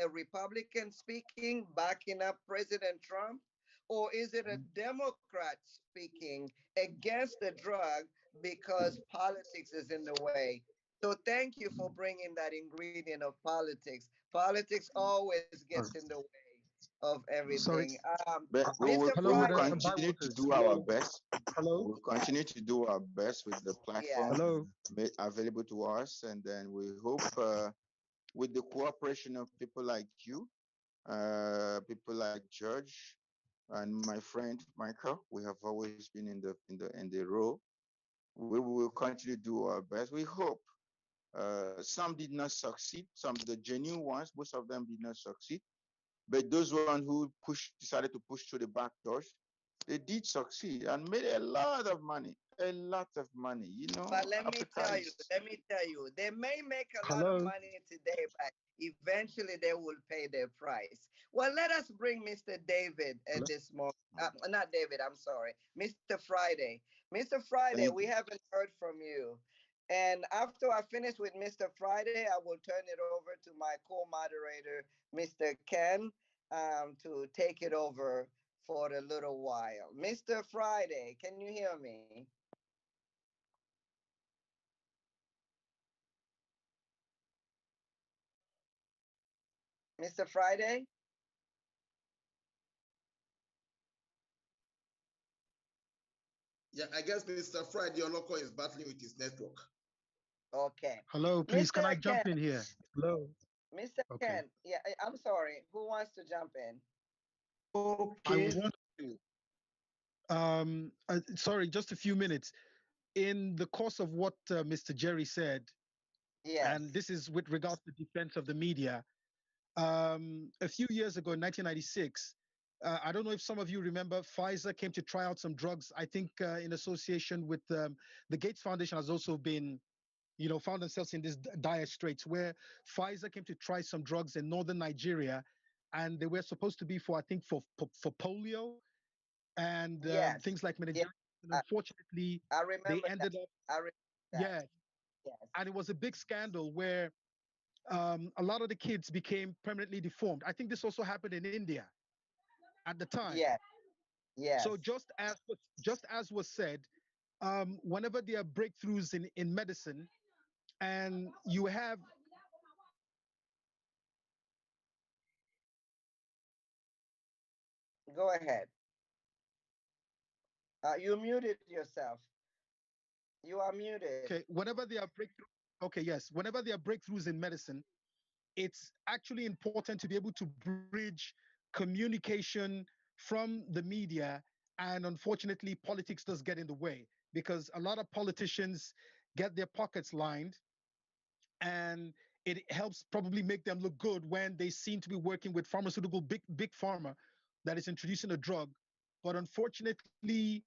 Republican speaking, backing up President Trump? Or is it a Democrat speaking against the drug because politics is in the way? So thank you for bringing that ingredient of politics. Politics always gets in the way of everything. But we will continue to do our best. We'll continue to do our best with the platform available to us, and then we hope with the cooperation of people like you, people like George and my friend Michael, we have always been in the role. We will continue to do our best. We hope. Some did not succeed. Some of the genuine ones, most of them did not succeed. But those ones who decided to push through the back doors, They did succeed and made a lot of money. A lot of money. You know, But let me Africa tell you, is. they may make a lot of Hello. money today, but eventually they will pay their price. Well, let us bring Mr. David at Hello. this moment. Not David, I'm sorry, Mr. Friday. Mr. Friday, Thank we you. haven't heard from you. And after I finish with Mr. Friday, I will turn it over to my co-moderator, Mr. Ken, to take it over for a little while. Mr. Friday, can you hear me? Mr. Friday? Yeah, I guess Mr. Friday Oloko is battling with his network. Okay. Hello, please. Can Mr. I Ken, jump in here? Hello. Mr. Okay. Ken, yeah, I'm sorry. Who wants to jump in? I Okay. want to. Sorry, just a few minutes. In the course of what Mr. Jerry said, Yes. and this is with regards to defense of the media, a few years ago in 1996, I don't know if some of you remember, Pfizer came to try out some drugs. I think in association with the Gates Foundation has also been, found themselves in this dire straits where Pfizer came to try some drugs in northern Nigeria, and they were supposed to be for, I think, for polio and Yes. things like Yeah. meningitis. And I, unfortunately, I they remember that. ended up, I remember that. yeah, Yes. and it was a big scandal where a lot of the kids became permanently deformed. I think this also happened in India at the time. Yes. Yes. So just as was said, whenever there are breakthroughs in medicine, and you have Go ahead. You muted yourself. You are muted. okay, whenever there are breakthroughs, okay, yes, whenever there are breakthroughs in medicine, it's actually important to be able to bridge communication from the media. And unfortunately, politics does get in the way because a lot of politicians get their pockets lined, and it helps probably make them look good when they seem to be working with pharmaceutical big pharma that is introducing a drug. But unfortunately,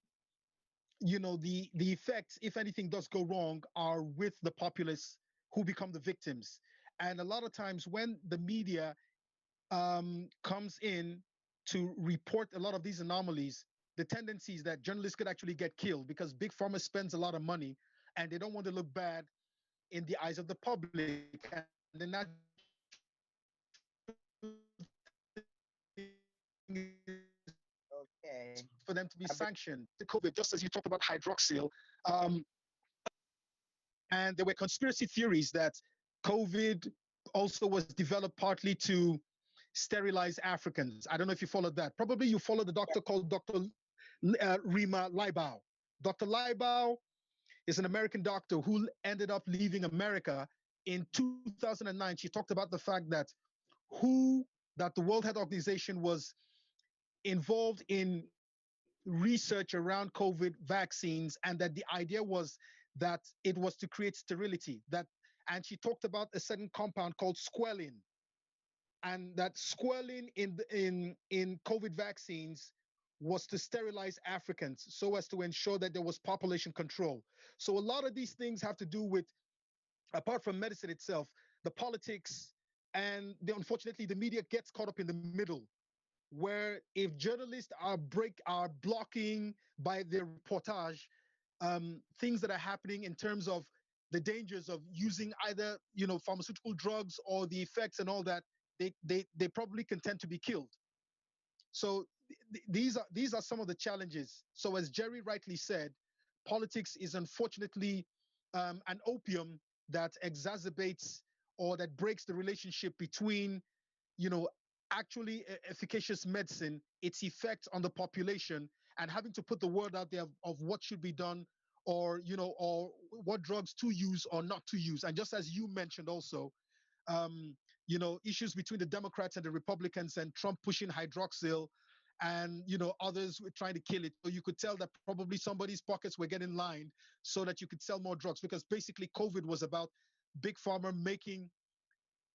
the effects, if anything does go wrong, are with the populace who become the victims. And a lot of times when the media comes in to report a lot of these anomalies, the tendency is that journalists could actually get killed because big pharma spends a lot of money and they don't want to look bad in the eyes of the public. And the natural thing is Okay. for them to be I be- sanctioned. The COVID, just as you talked about hydroxyl, um, and there were conspiracy theories that COVID also was developed partly to sterilize Africans. I don't know if you followed that. Probably you followed the doctor called Dr. Rima Leibau. Dr. Leibau is an American doctor who ended up leaving America in 2009. She talked about the fact that the World Health Organization was involved in research around COVID vaccines, and that the idea was that it was to create sterility. And she talked about a certain compound called squalene, and that squalene in COVID vaccines was to sterilize Africans so as to ensure that there was population control. So a lot of these things have to do with, apart from medicine itself, the politics, and unfortunately the media gets caught up in the middle, where if journalists are blocking by their reportage things that are happening in terms of the dangers of using either pharmaceutical drugs or the effects and all that, they probably can tend to be killed. So these are some of the challenges. So as Jerry rightly said, politics is unfortunately an opium that exacerbates or that breaks the relationship between you know, actually efficacious medicine, its effect on the population, and having to put the word out there of what should be done, or what drugs to use or not to use. And just as you mentioned also, issues between the Democrats and the Republicans, and Trump pushing hydroxyl, and others were trying to kill it. So you could tell that probably somebody's pockets were getting lined so that you could sell more drugs, because basically COVID was about big pharma making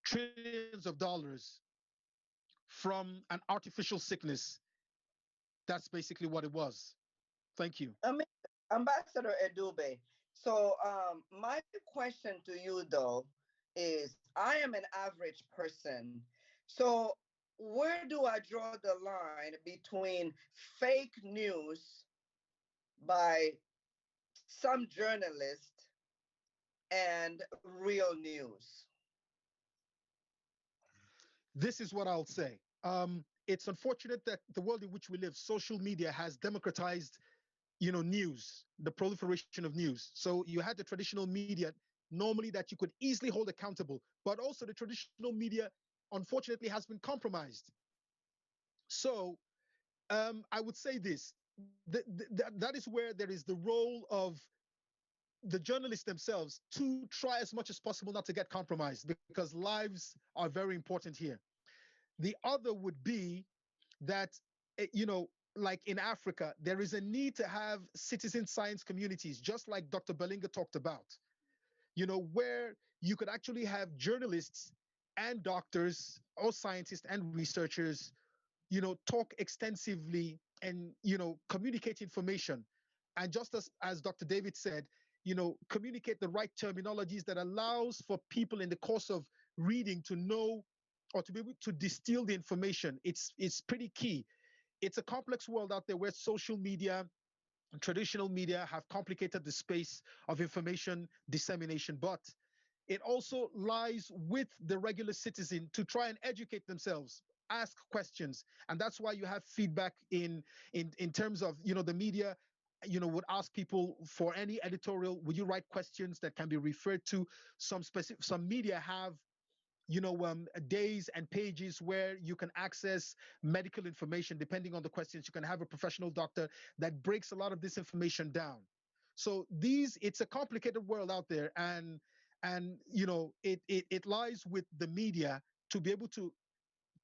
trillions of dollars from an artificial sickness That's basically what it was. Thank you. Ambassador Edube. So my question to you though is I am an average person. So where do I draw the line between fake news by some journalists and real news? This is what I'll say. It's unfortunate that the world in which we live, social media has democratized, news, the proliferation of news. So you had the traditional media normally that you could easily hold accountable, but also the traditional media, unfortunately, has been compromised. So I would say this: that is where there is the role of the journalists themselves to try as much as possible not to get compromised because lives are very important here. The other would be that, like in Africa, there is a need to have citizen science communities, just like Dr. Belinga talked about, where you could actually have journalists and doctors or scientists and researchers, talk extensively and, communicate information. And just as Dr. David said, communicate the right terminologies that allows for people in the course of reading to know or to be able to distill the information. It's pretty key. It's a complex world out there where social media and traditional media have complicated the space of information dissemination, but it also lies with the regular citizen to try and educate themselves, ask questions, and that's why you have feedback in terms of the media. Would ask people for any editorial. Would you write questions that can be referred to? Some media have days and pages where you can access medical information depending on the questions. You can have a professional doctor that breaks a lot of this information down. So it's a complicated world out there, and it lies with the media to be able to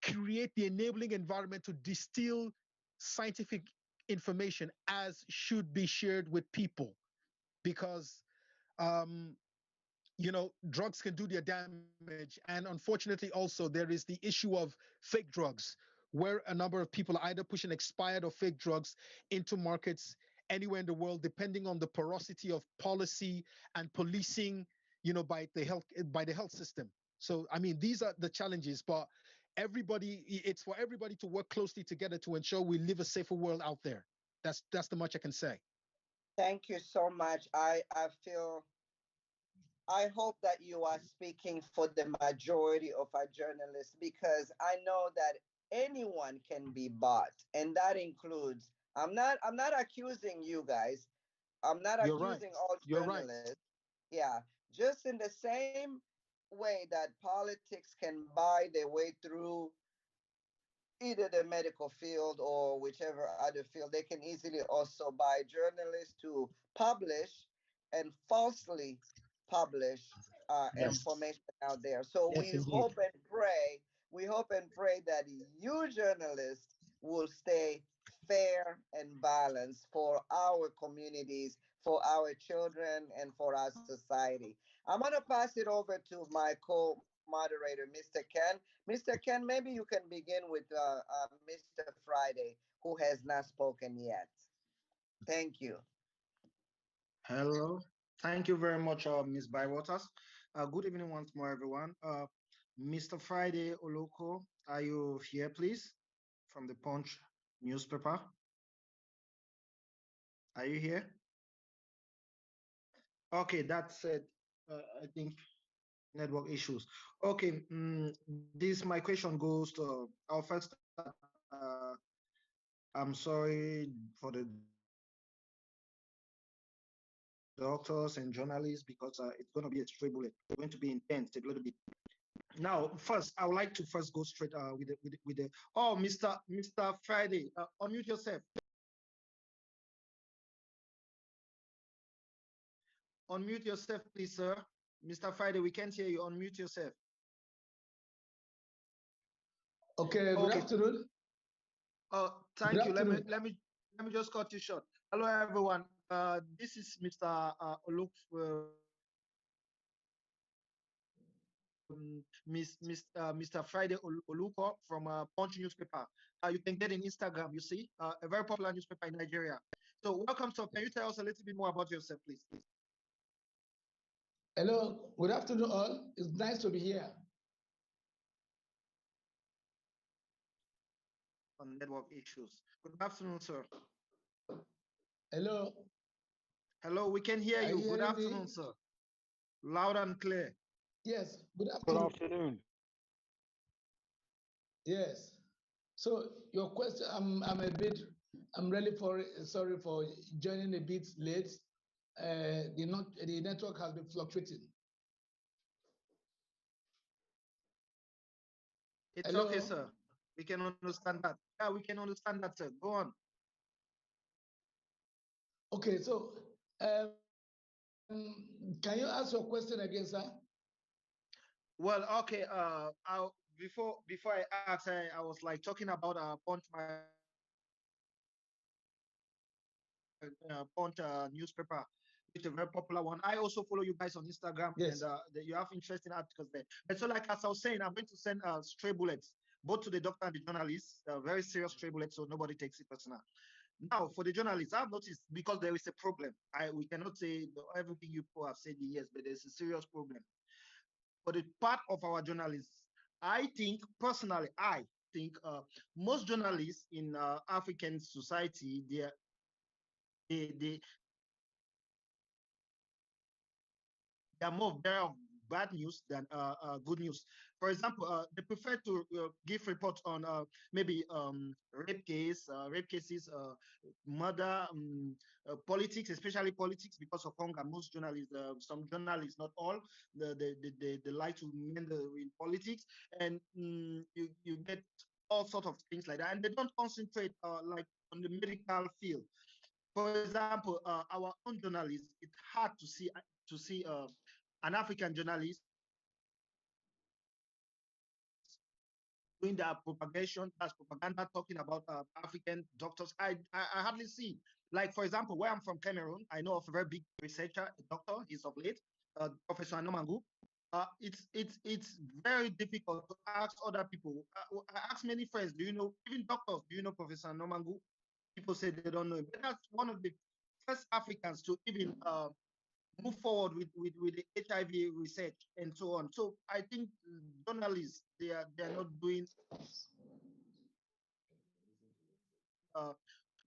create the enabling environment to distill scientific information as should be shared with people, because drugs can do their damage. And unfortunately, also, there is the issue of fake drugs, where a number of people are either pushing expired or fake drugs into markets anywhere in the world, depending on the porosity of policy and policing, by the health system. So, I mean, these are the challenges, but it's for everybody to work closely together to ensure we live a safer world out there. That's the much I can say. Thank you so much. I hope that you are speaking for the majority of our journalists because I know that anyone can be bought, and that includes. I'm not accusing you guys. I'm not You're right. accusing all You're right. journalists. Yeah, just in the same way that politics can buy their way through either the medical field or whichever other field, they can easily also buy journalists to publish and falsely publish Yes. information out there. So Yes, indeed. we hope and pray that you journalists will stay fair and balanced for our communities, for our children, and for our society. I'm going to pass it over to my co-moderator, Mr. Ken. Mr. Ken, maybe you can begin with Mr. Friday, who has not spoken yet. Thank you. Hello. Thank you very much, Ms. Bywaters. Good evening once more, everyone. Mr. Friday Oloko, are you here, please? From the Punch newspaper. Are you here? Okay, that's it. I think network issues. Okay, this my question goes to our first. I'm sorry for the doctors and journalists because it's going to be a straight bullet. It's going to be intense a little bit. Now, first, I would like to first go straight with the. Oh, Mr. Friday, unmute yourself. Unmute yourself, please, sir. Mr. Friday, we can't hear you. Unmute yourself. Okay, good afternoon. Thank you. Let me just cut you short. Hello, everyone. This is Mr. Oluk Mr. Friday Oluko from Punch newspaper. You can get in Instagram, you see, a very popular newspaper in Nigeria. So welcome, sir. Can you tell us a little bit more about yourself, please? Hello, good afternoon all. It's nice to be here. On network issues. Good afternoon, sir. Hello. Hello, we can hear you. Good afternoon, me? sir. Loud and clear. Yes, good afternoon. Good afternoon. Yes. So your question, I'm really sorry for joining a bit late. The network has been fluctuating. It's Hello? okay, sir. We can understand that. Yeah, we can understand that, sir. Go on. Okay, so can you ask your question again, sir? Well, okay. Before I asked, I was like talking about Punch newspaper, which is a very popular one. I also follow you guys on Instagram, yes. And you have interesting articles there. And so, like as I was saying, I'm going to send stray bullets both to the doctor and the journalists, very serious stray bullets, so nobody takes it personal. Now, for the journalists, I've noticed because there is a problem. We cannot say everything you people have said yes, but there's a serious problem. For the part of our journalists, I think personally, most journalists in African society, they are more aware of bad news than good news. For example, they prefer to give reports on maybe rape cases, murder, politics, especially politics because of hunger. Most journalists, some journalists, not all, they like to meander in politics, and you get all sorts of things like that, and they don't concentrate like on the medical field. For example, our own journalists, it's hard to see an African journalist doing that propagation, that's propaganda, talking about African doctors. I hardly see. Like, for example, where I'm from, Cameroon, I know of a very big researcher, a doctor, he's of late, Professor Anomangu. It's very difficult to ask other people. I ask many friends, do you know, even doctors, do you know Professor Anomangu? People say they don't know him. But that's one of the first Africans to even move forward with the HIV research and so on. So I think journalists, they are not doing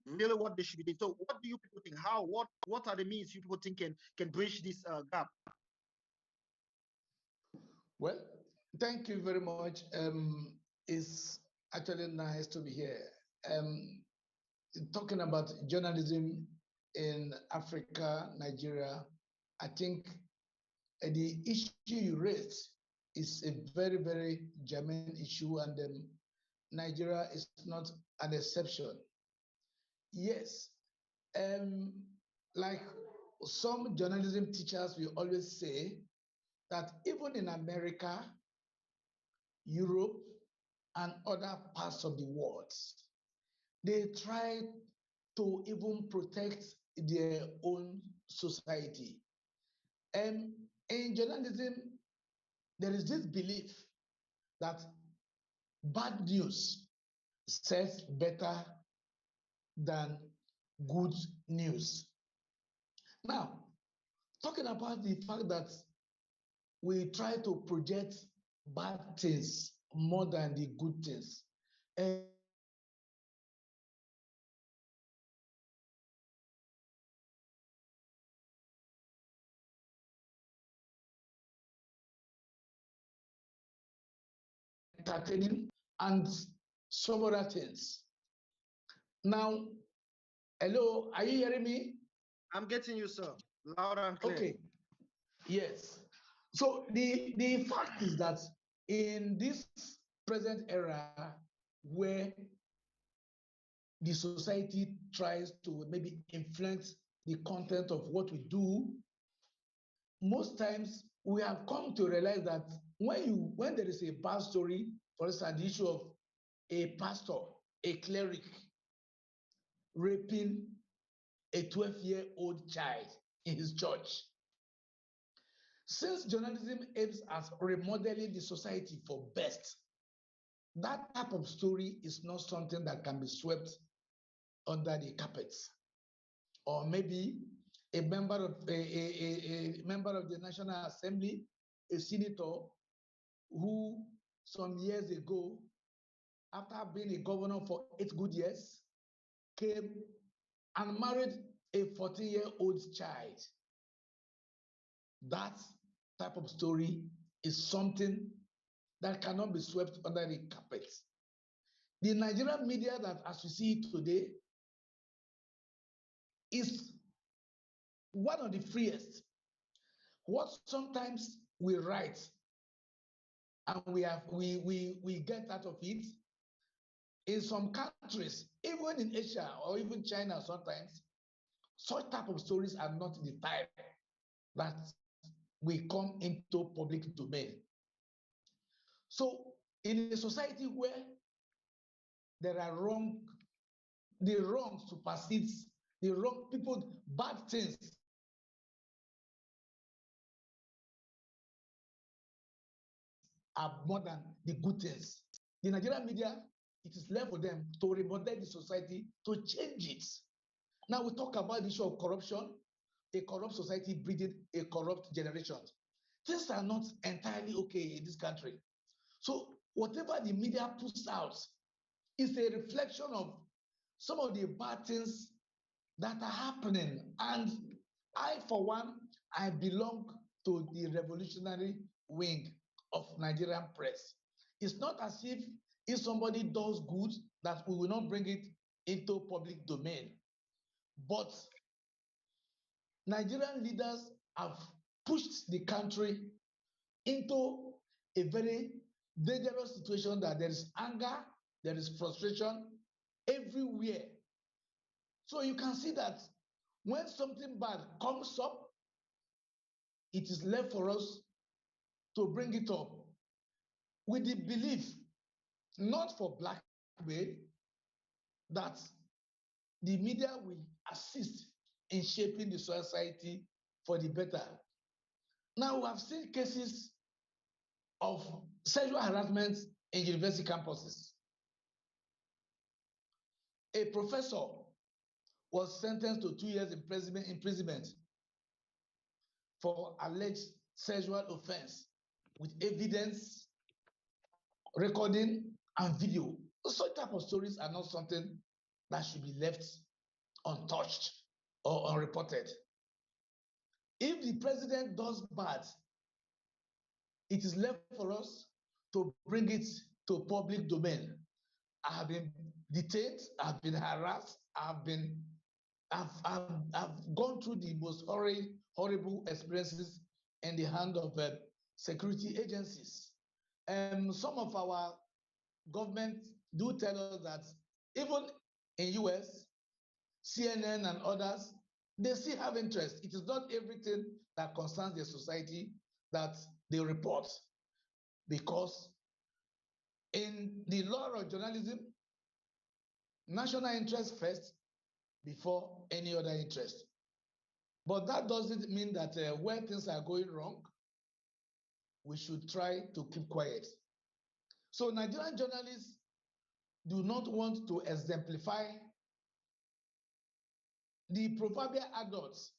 really what they should be doing. So what do you people think? What are the means you people think can bridge this gap? Well, thank you very much. It's actually nice to be here. Talking about journalism in Africa, Nigeria, I think the issue you raised is a very, very germane issue, and Nigeria is not an exception. Yes, like some journalism teachers will always say that even in America, Europe, and other parts of the world, they try to even protect their own society. And in journalism, there is this belief that bad news sells better than good news. Now, talking about the fact that we try to project bad things more than the good things. Entertaining and some other things. Now, hello, are you hearing me? I'm getting you, sir. Loud and clear. Okay. Yes. So the fact is that in this present era where the society tries to maybe influence the content of what we do, most times we have come to realize that when there is a bad story, for instance, the issue of a pastor, a cleric raping a 12-year-old child in his church, Since journalism aims at remodeling the society for best, that type of story is not something that can be swept under the carpet. Or maybe a member of a member of the National Assembly, a senator who some years ago, after being a governor for 8 good years, came and married a 14-year-old child. That type of story is something that cannot be swept under the carpet. The Nigerian media that as we see it today is one of the freest. What sometimes we write and we get out of it, in some countries, even in Asia or even China sometimes, such type of stories are not the type that will come into public domain. So in a society where there are the wrong supersedes the wrong people, bad things are more than the good things. The Nigerian media, it is left for them to remodel the society, to change it. Now we talk about the issue of corruption, a corrupt society breeding a corrupt generation. Things are not entirely okay in this country. So whatever the media puts out is a reflection of some of the bad things that are happening. And I, for one, I belong to the revolutionary wing of Nigerian press. It's not as if somebody does good that we will not bring it into public domain. But Nigerian leaders have pushed the country into a very dangerous situation that there is anger, there is frustration everywhere. So you can see that when something bad comes up, it is left for us to bring it up with the belief, not for blackmail, that the media will assist in shaping the society for the better. Now, we have seen cases of sexual harassment in university campuses. A professor was sentenced to 2 years imprisonment for alleged sexual offense with evidence, recording, and video. Such type of stories are not something that should be left untouched or unreported. If the president does bad, it is left for us to bring it to public domain. I have been detained, I've been harassed, I've gone through the most horrible experiences in the hand of security agencies. Some of our government do tell us that even in US, CNN and others, they still have interest. It is not everything that concerns the society that they report, because in the law of journalism, national interest first before any other interest. But that doesn't mean that when things are going wrong, we should try to keep quiet. So Nigerian journalists do not want to exemplify the proverbial adults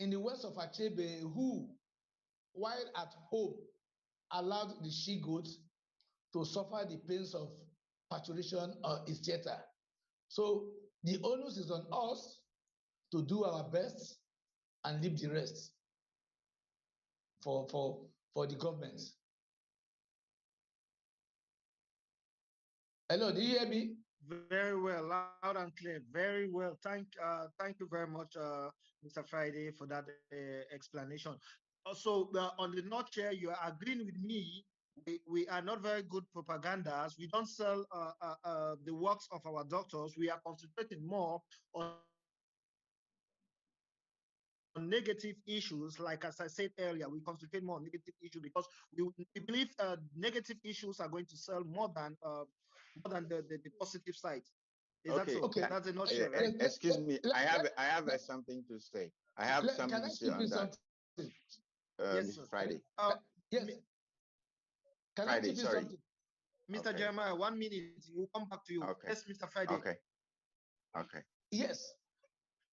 in the west of Achebe who, while at home, allowed the she-goats to suffer the pains of parturition or theater. So the onus is on us to do our best and leave the rest for the government. Hello, do you hear me? Very well, loud and clear. Very well. Thank you very much, Mr. Friday, for that explanation. Also, on the nutshell, you are agreeing with me. We are not very good propagandas. We don't sell the works of our doctors. We are concentrating more on negative issues. Like as I said earlier, we concentrate more on negative issues because we believe negative issues are going to sell more than the positive side. Is that so? Okay. That's a nutshell, right? Excuse me. I have something to say. I have something to say on that. Yes, sir. Friday. Yes. Can I Friday, give you sorry. something? Mr. Okay. Jeremiah, 1 minute. We'll come back to you. Okay. Yes, Mr. Friday. Okay. Okay. Yes.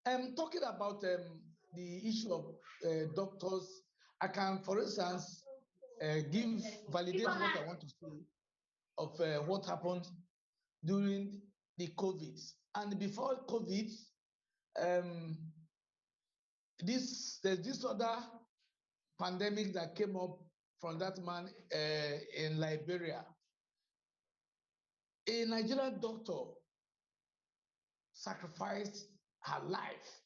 Talking about the issue of doctors, I can, for instance, validate what I want to say of what happened during the COVID. And before COVID, there's this other pandemic that came up from that man in Liberia. A Nigerian doctor sacrificed her life.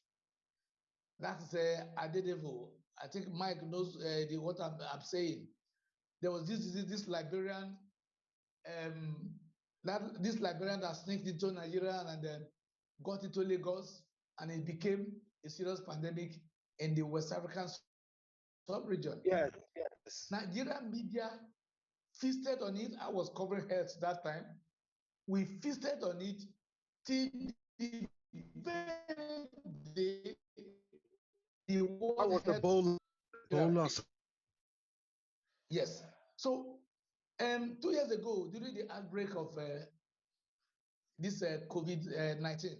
That's Adedevo. I think Mike knows what I'm saying. There was this Liberian, this Liberian that sneaked into Nigeria and then got into Lagos, and it became a serious pandemic in the West African sub-region. Yes. Nigerian media feasted on it. I was covering health that time. We feasted on it till the very day the World was the Health bonus. Yes. So 2 years ago, during the outbreak of this COVID-19,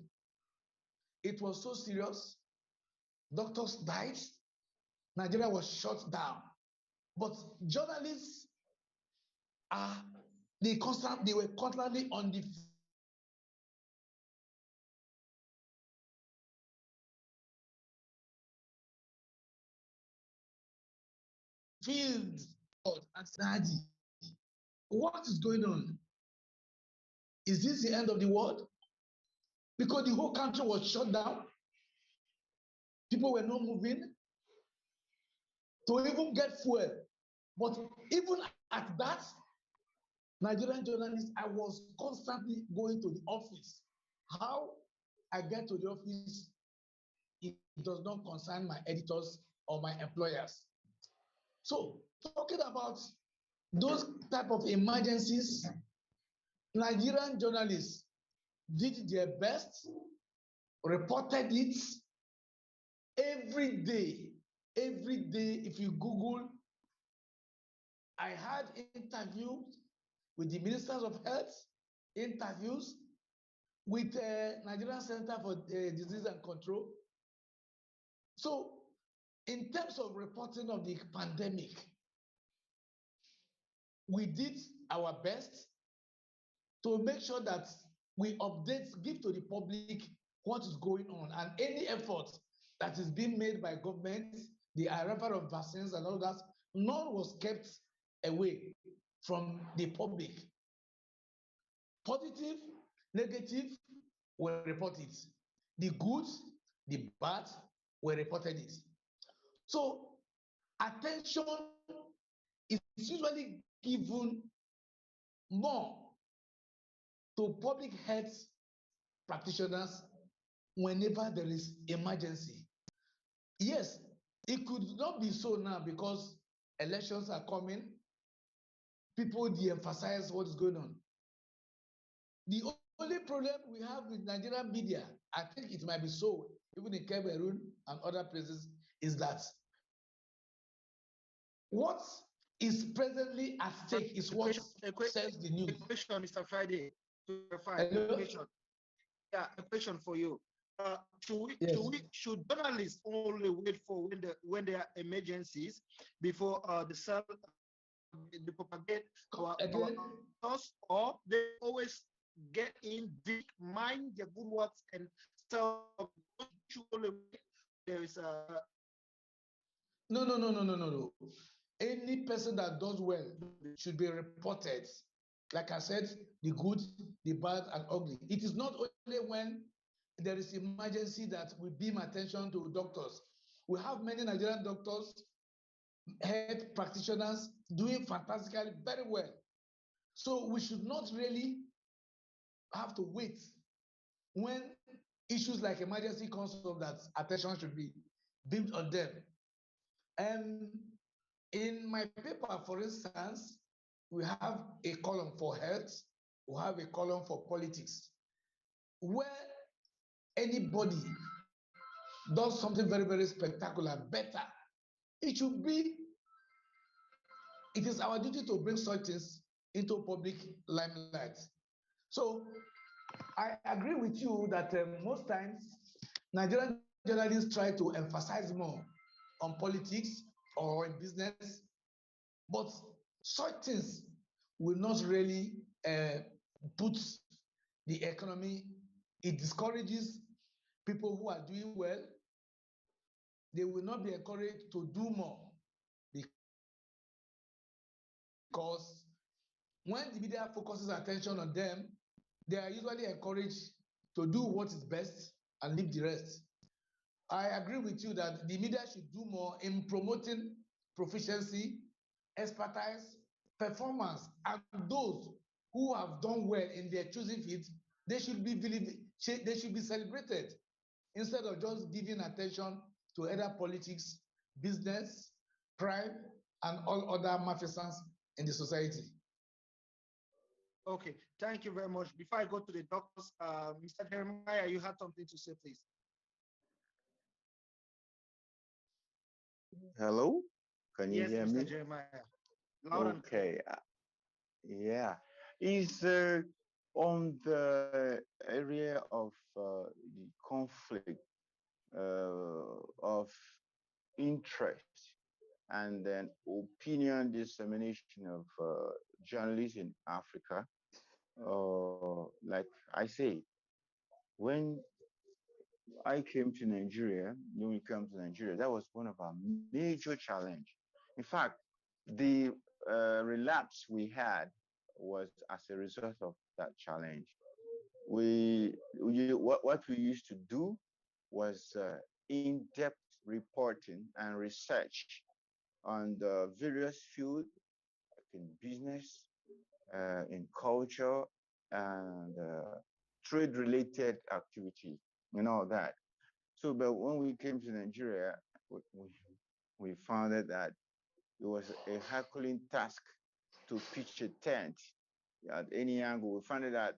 it was so serious. Doctors died. Nigeria was shut down. But journalists they were constantly on the field and study. What is going on? Is this the end of the world? Because the whole country was shut down. People were not moving to even get fuel. But even at that, Nigerian journalists, I was constantly going to the office. How I get to the office, it does not concern my editors or my employers. So, talking about those type of emergencies, Nigerian journalists did their best, reported it every day. Every day, if you Google, I had interviews with the ministers of health, interviews with Nigerian Center for Disease and Control. So, in terms of reporting of the pandemic, we did our best to make sure that we give to the public what is going on, and any effort that is being made by government, the arrival of vaccines and all that, none was kept away from the public. Positive, negative were reported. The good, the bad were reported it. So attention is usually given more to public health practitioners whenever there is emergency. Yes, it could not be so now because elections are coming. People de-emphasize what is going on. The only problem we have with Nigerian media, I think it might be so, even in Cameroon and other places, is that what is presently at stake is what sells the news. A question, Mr. Friday, to verify. Yeah, a question for you. Should journalists only wait for when there are emergencies before the propagate our thoughts, or they always get in deep, mind their good works and stuff? There is a No. Any person that does well should be reported. Like I said, the good, the bad, and ugly. It is not only when there is emergency that we beam attention to doctors. We have many Nigerian doctors, health practitioners doing fantastically very well. So we should not really have to wait when issues like emergency comes up that attention should be beamed on them. In my paper, for instance, we have a column for health, we have a column for politics, where anybody does something very, very spectacular, better, it should be it is our duty to bring such things into public limelight. So I agree with you that most times Nigerian journalists try to emphasize more on politics or in business, but such things will not really put the economy. It discourages people who are doing well. They will not be encouraged to do more because when the media focuses attention on them, they are usually encouraged to do what is best and leave the rest. I agree with you that the media should do more in promoting proficiency, expertise, performance, and those who have done well in their choosing fields, they should be celebrated instead of just giving attention to either politics, business, crime, and all other malfeasance in the society. Okay, thank you very much. Before I go to the doctors, Mr. Jeremiah, you had something to say, please. Hello, can you Yes, hear Mr. me? Jeremiah. Loud and clear. Okay, yeah. Is on the area of the conflict of interest and then opinion dissemination of journalists in Africa. Like I say, when I came to Nigeria, when we came to Nigeria, that was one of our major challenge. In fact, the relapse we had was as a result of that challenge. What we used to do was in-depth reporting and research on the various fields like in business, in culture, and trade-related activity and all that. So, but when we came to Nigeria, we found that it was a Herculean task to pitch a tent at any angle. We found that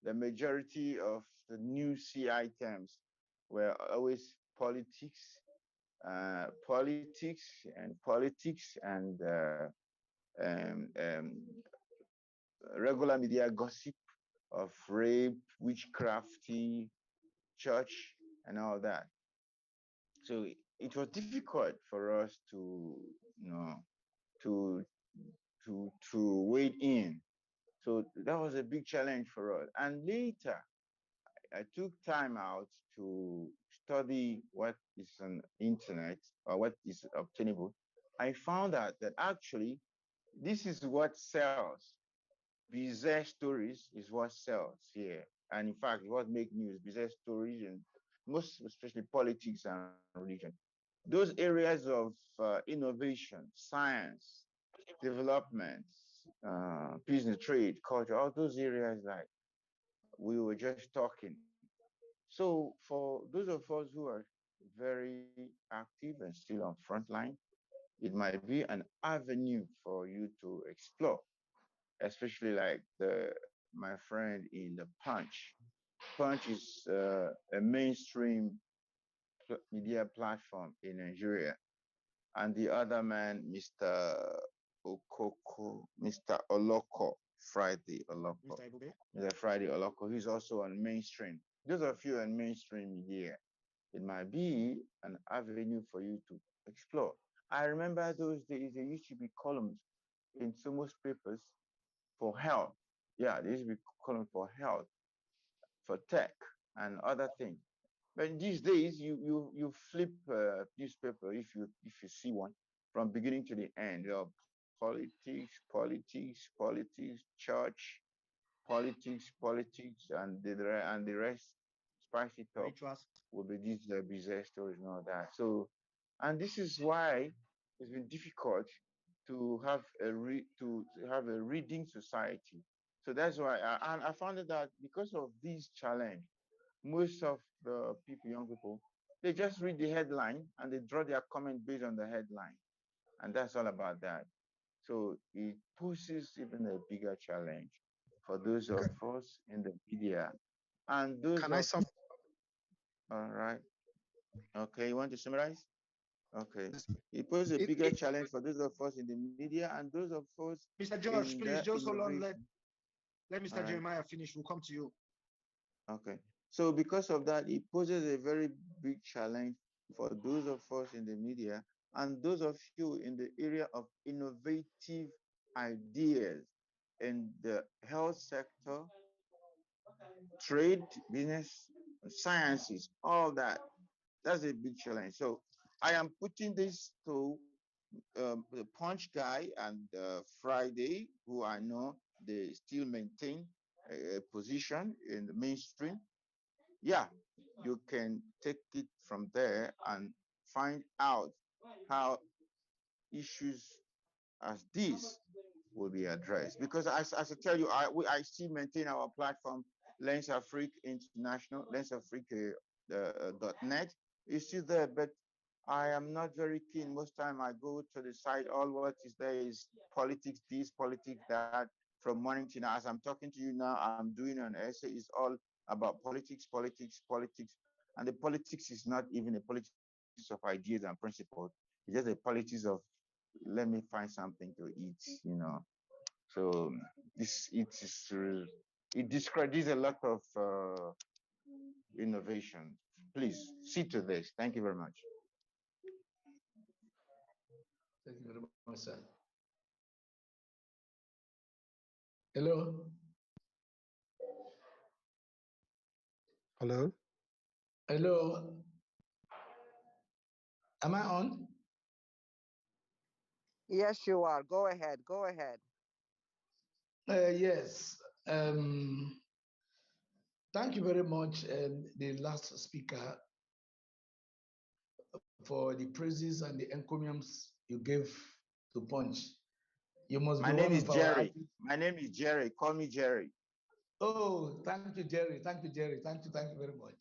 the majority of the new C items were always politics and regular media gossip of rape, witchcrafty, church, and all that. So it was difficult for us to, you know, to to wade in. So that was a big challenge for us. And later, I took time out to study what is on internet or what is obtainable. I found out that actually this is what sells. Bizarre stories is what sells here. And in fact, what make news, bizarre stories and most especially politics and religion. Those areas of innovation, science, development, business, trade, culture, all those areas like we were just talking. So for those of us who are very active and still on front line, it might be an avenue for you to explore, especially like my friend in the Punch. Punch is a mainstream media platform in Nigeria, and the other man, Mr. Mr. Oloko, Friday Oloko, Mr. Ibube? Mr. Friday Oloko, he's also on mainstream. Those of you on mainstream media, it might be an avenue for you to explore. I remember those days there used to be columns in so most papers for health. Yeah, there used to be columns for health, for tech, and other things. But these days, you flip newspaper if you see one from beginning to the end. You know, politics, church, politics, and the rest. Spice it up Rituals. will be these bizarre stories and all that. So, and this is why it's been difficult to have a reading society. So that's why, and I found that because of this challenge, most of the people, young people, they just read the headline and they draw their comment based on the headline, and that's all about that. So it poses even a bigger challenge for those of us in the media and those Can I of sum? all right. Okay, you want to summarize? Okay. It poses a bigger challenge for those of us in the media and those of us Mr. George, in please the just hold on. innovation. Let Mr. All right. Jeremiah finish. We'll come to you. Okay. So because of that, it poses a very big challenge for those of us in the media and those of you in the area of innovative ideas in the health sector, trade, business, sciences, all that. That's a big challenge. So I am putting this to the Punch guy and Friday, who I know they still maintain a position in the mainstream. Yeah, you can take it from there and find out how issues as this will be addressed. Because as I tell you, I still maintain our platform, Lens Afrique International, lensafrique.net. It's still there, but I am not very keen. Most time I go to the site, all what is there is politics, this, politics, that, from morning to now. As I'm talking to you now, I'm doing an essay. It's all about politics, politics, politics. And the politics is not even a politics of ideas and principles. It's just a politics of let me find something to eat. So it discredits a lot of innovation. Please see to this. Thank you very much. Thank you very much, sir. Hello. Hello. Hello. Am I on? Yes, you are. Go ahead. Go ahead. Yes. Thank you very much, the last speaker, for the praises and the encomiums you gave to Punch. You must My be name one is of our. Jerry. My name is Jerry. Call me Jerry. Oh, thank you, Jerry. Thank you, Jerry. Thank you very much.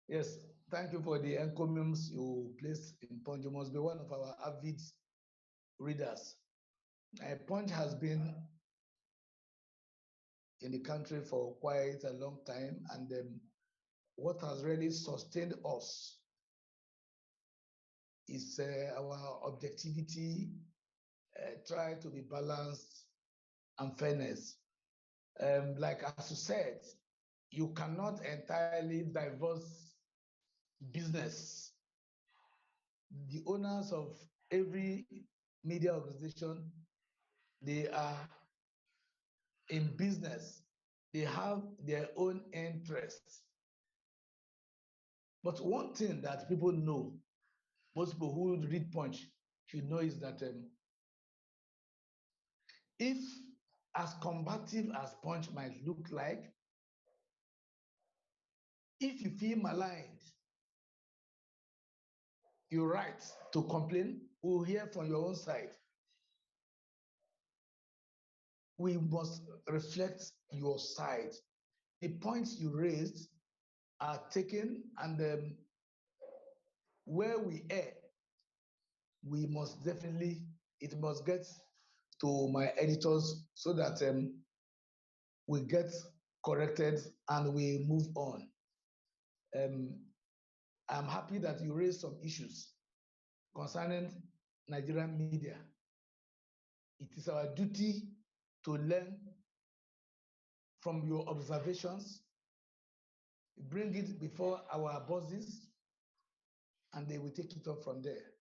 Yes, thank you for the encomiums you placed in Punch. You must be one of our avid readers. Punch has been in the country for quite a long time, and what has really sustained us is our objectivity, try to be balanced and fairness. Like as you said, you cannot entirely divorce business. The owners of every media organization, they are in business. They have their own interests. But one thing that people know, most people who read Punch should know, is that if, as combative as Punch might look like, if you feel maligned, you're right to complain. We'll hear from your own side. We must reflect your side. The points you raised are taken, and where we err, we must definitely, it must get to my editors so that we get corrected and we move on. I'm happy that you raised some issues concerning Nigerian media. It is our duty to learn from your observations, bring it before our bosses, and they will take it up from there.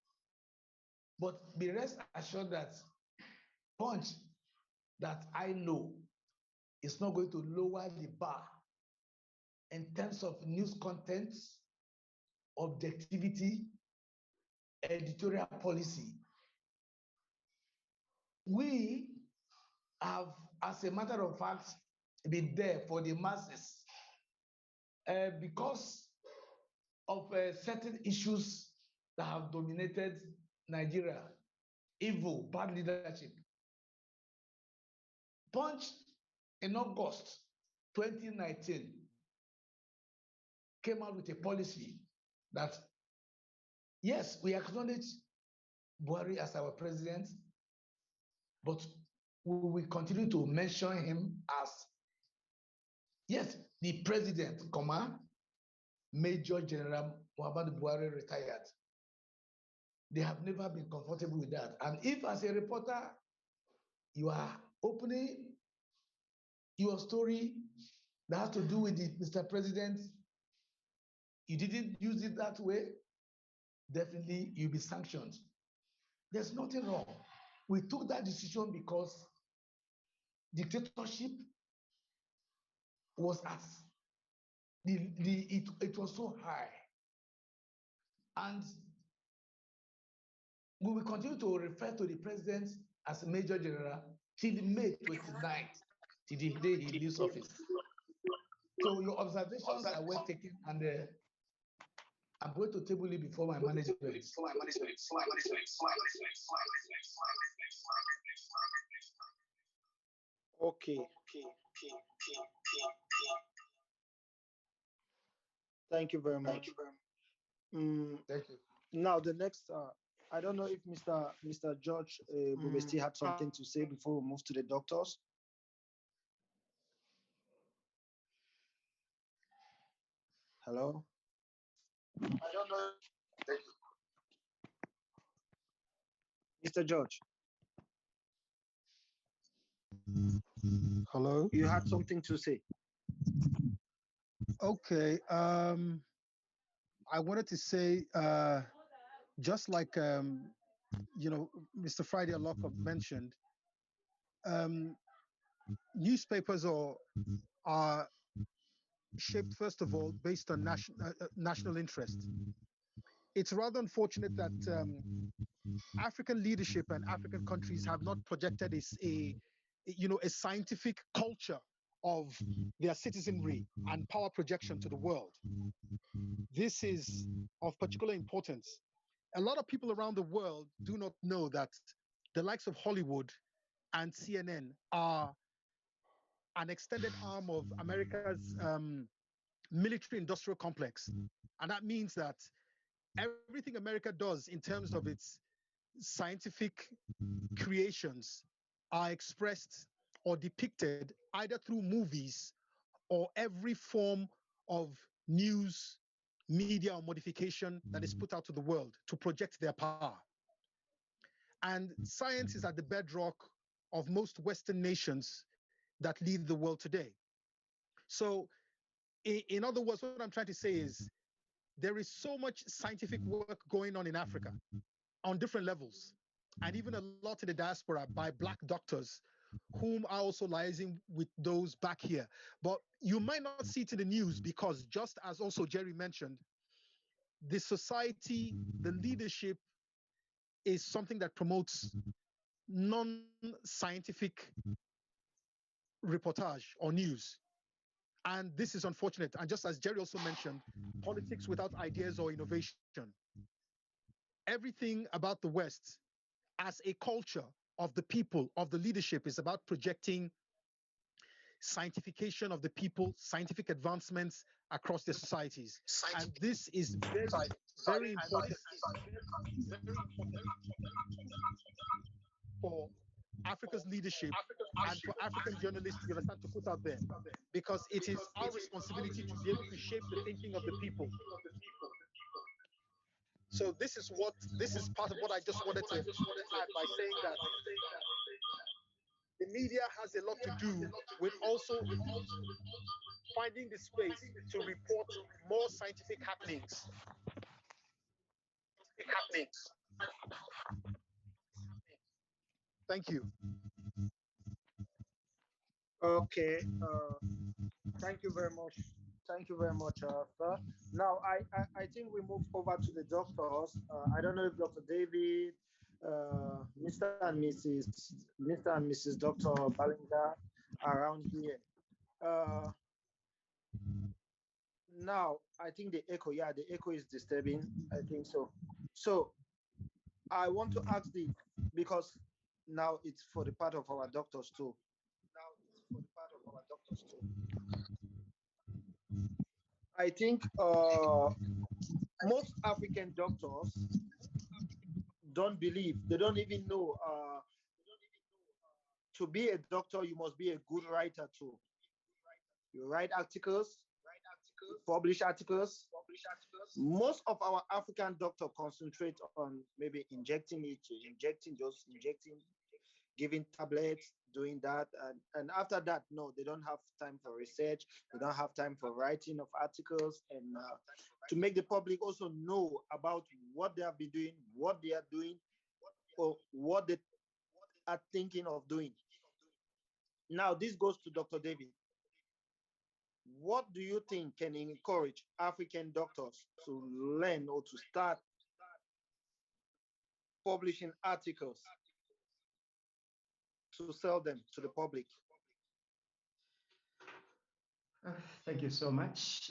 But be rest assured that Punch that I know is not going to lower the bar in terms of news contents, objectivity, editorial policy. We have, as a matter of fact, been there for the masses because of certain issues that have dominated Nigeria: evil, bad leadership. Punch in August 2019 came out with a policy that, yes, we acknowledge Buhari as our president, but we will continue to mention him as, yes, the president, Major General Muhammadu Buhari retired. they have never been comfortable with that. And if, as a reporter, you are opening your story that has to do with the Mr. President, you didn't use it that way, definitely you'll be sanctioned. There's nothing wrong. We took that decision because dictatorship was at it was so high. And we will continue to refer to the president as a major general till May 29th, till the day he leaves office. So your observations are well taken, and I'm going to table it before my management. Okay. Thank you very much. Thank you. Now the next, I don't know if Mr. George Bubesti had something to say before we move to the doctors. Hello. I don't know. Mr. George. Hello. You had something to say. Okay. I wanted to say, just like Mr. Friday Alokov mentioned, newspapers are shaped first of all based on national interest. It's rather unfortunate that African leadership and African countries have not projected a scientific culture of their citizenry and power projection to the world. This is of particular importance. A lot of people around the world do not know that the likes of Hollywood and CNN are an extended arm of America's military industrial complex. And that means that everything America does in terms of its scientific creations are expressed or depicted either through movies or every form of news, media, or modification that is put out to the world to project their power. And science is at the bedrock of most Western nations that lead the world today. So, in other words, what I'm trying to say is there is so much scientific work going on in Africa on different levels, and even a lot in the diaspora by Black doctors whom are also liaising with those back here. But you might not see it in the news because, just as also Jerry mentioned, the society, the leadership is something that promotes non-scientific reportage or news. And this is unfortunate. And just as Jerry also mentioned, politics without ideas or innovation. Everything about the West as a culture of the people, of the leadership, is about projecting scientification of the people, scientific advancements across their societies. And this is very, very important for Africa's leadership and for African journalists to understand to put out there, because it is our responsibility to be able to shape the thinking of the people. So this is part of what I just wanted to add by saying that the media has a lot to do with also finding the space to report more scientific happenings. Thank you. Okay. Thank you very much. Thank you very much, sir. Now, I think we move over to the doctors. I don't know if Dr. David, Mr. and Mrs. Dr. Balinga are around here. Now, I think the echo is disturbing. I think so. So, I want to ask because now it's for the part of our doctors too. I think most African doctors don't believe, they don't even know to be a doctor, you must be a good writer too. You write articles, publish articles. Most of our African doctors concentrate on maybe injecting, giving tablets, doing that. And after that, no, they don't have time for research. They don't have time for writing of articles and to make the public also know about what they have been doing, what they are doing, or what they are thinking of doing. Now, this goes to Dr. David. What do you think can encourage African doctors to learn or to start publishing articles to sell them to the public? Thank you so much,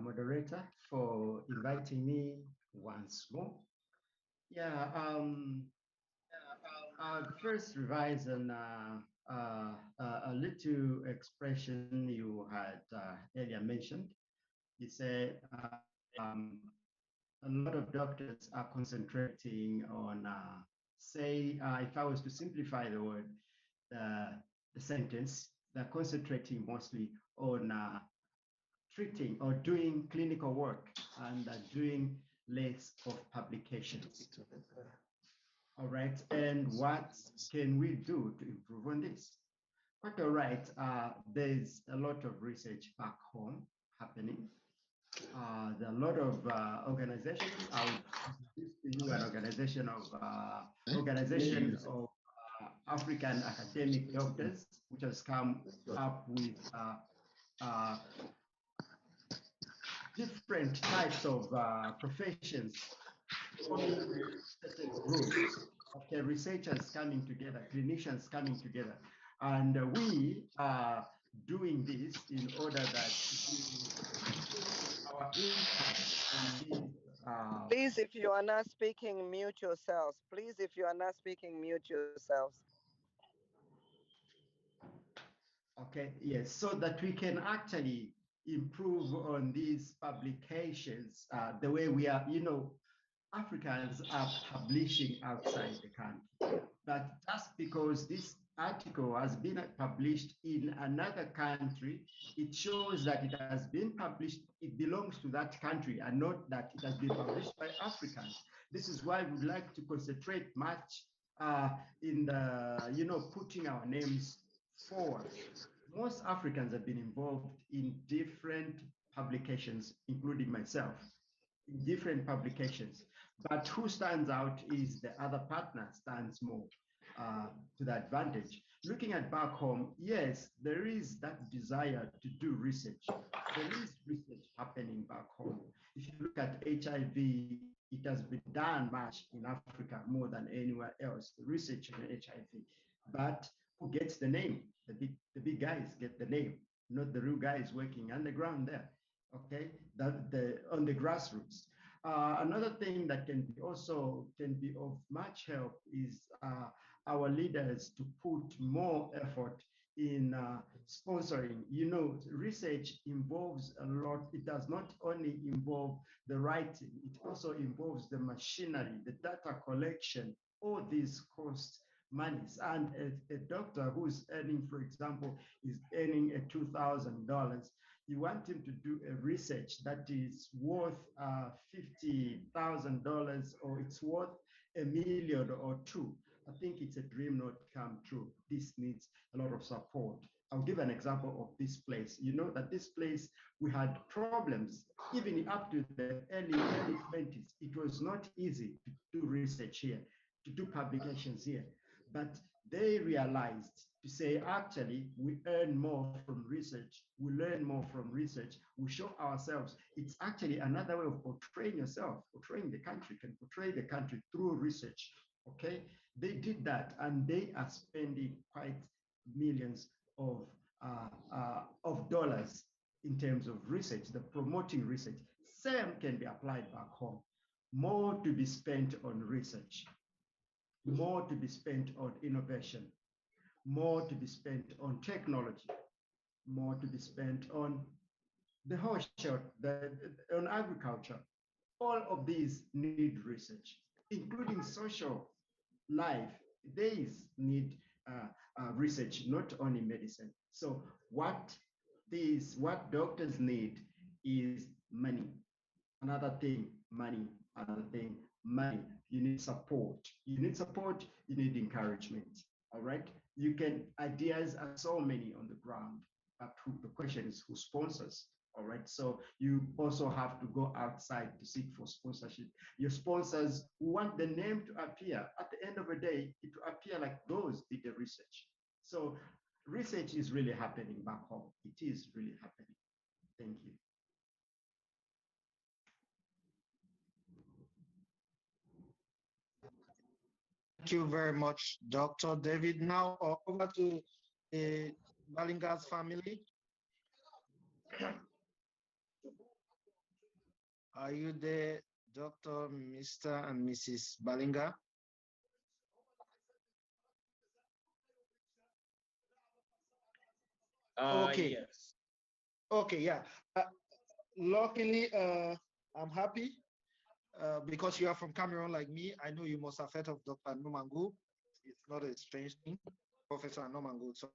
moderator, for inviting me once more. Yeah, I'll first revise on a little expression you had earlier mentioned. You said a lot of doctors are concentrating on, say, if I was to simplify the word, the sentence, they're concentrating mostly on treating or doing clinical work and doing less of publications. All right, and what can we do to improve on this? Quite all right, there's a lot of research back home happening. There are a lot of organizations. I'll introduce to you an organization of African academic doctors, which has come up with different types of professions forming certain groups. Okay, researchers coming together, clinicians coming together, and we are doing this in order that our impact on Please, if you are not speaking, mute yourselves. Please, if you are not speaking, mute yourselves. Okay, yes, so that we can actually improve on these publications the way we are, Africans are publishing outside the country. But just because this article has been published in another country, it shows that it has been published, it belongs to that country and not that it has been published by Africans. This is why we'd like to concentrate much in the, putting our names forward. Most Africans have been involved in different publications, including myself, in different publications. But who stands out is the other partner stands more to the advantage. Looking at back home, yes, there is that desire to do research. There is research happening back home. If you look at HIV, it has been done much in Africa more than anywhere else, the research on HIV. But who gets the name? The big guys get the name, not the real guys working underground there. Okay, on the grassroots. Another thing that can be of much help is our leaders to put more effort in sponsoring. Research involves a lot. It does not only involve the writing, it also involves the machinery, the data collection. All these costs monies. And a doctor who's earning, for example, is earning $2,000. You want him to do a research that is worth $50,000 or it's worth $1 million or two. I think it's a dream not come true. This needs a lot of support. I'll give an example of this place. You know that this place, we had problems even up to the early 20s. It was not easy to do research here, to do publications here. But they realized to say, actually, we earn more from research, we learn more from research, we show ourselves. It's actually another way of portraying yourself, portraying the country, can portray the country through research, okay? They did that, and they are spending quite millions of dollars in terms of research, the promoting research. Same can be applied back home. More to be spent on research, more to be spent on innovation, more to be spent on technology, more to be spent on the whole shot, on agriculture. All of these need research, including social life. These need research, not only medicine. So what doctors need is money. Another thing, money. Another thing, money. You need support. You need support. You need encouragement. All right. You can, ideas are so many on the ground, but the question is who sponsors? All right. So you also have to go outside to seek for sponsorship. Your sponsors want the name to appear. At the end of the day, it will appear like those did the research. So research is really happening back home. It is really happening. Thank you. Thank you very much, Dr. David. Now over to the Balinga's family. Are you there, Dr. Mr. and Mrs. Balinga? Okay. Yes. Okay, yeah. Luckily, I'm happy because you are from Cameroon like me. I know you must have heard of Dr. Nomangu. It's not a strange thing. Professor Nomangu, sorry.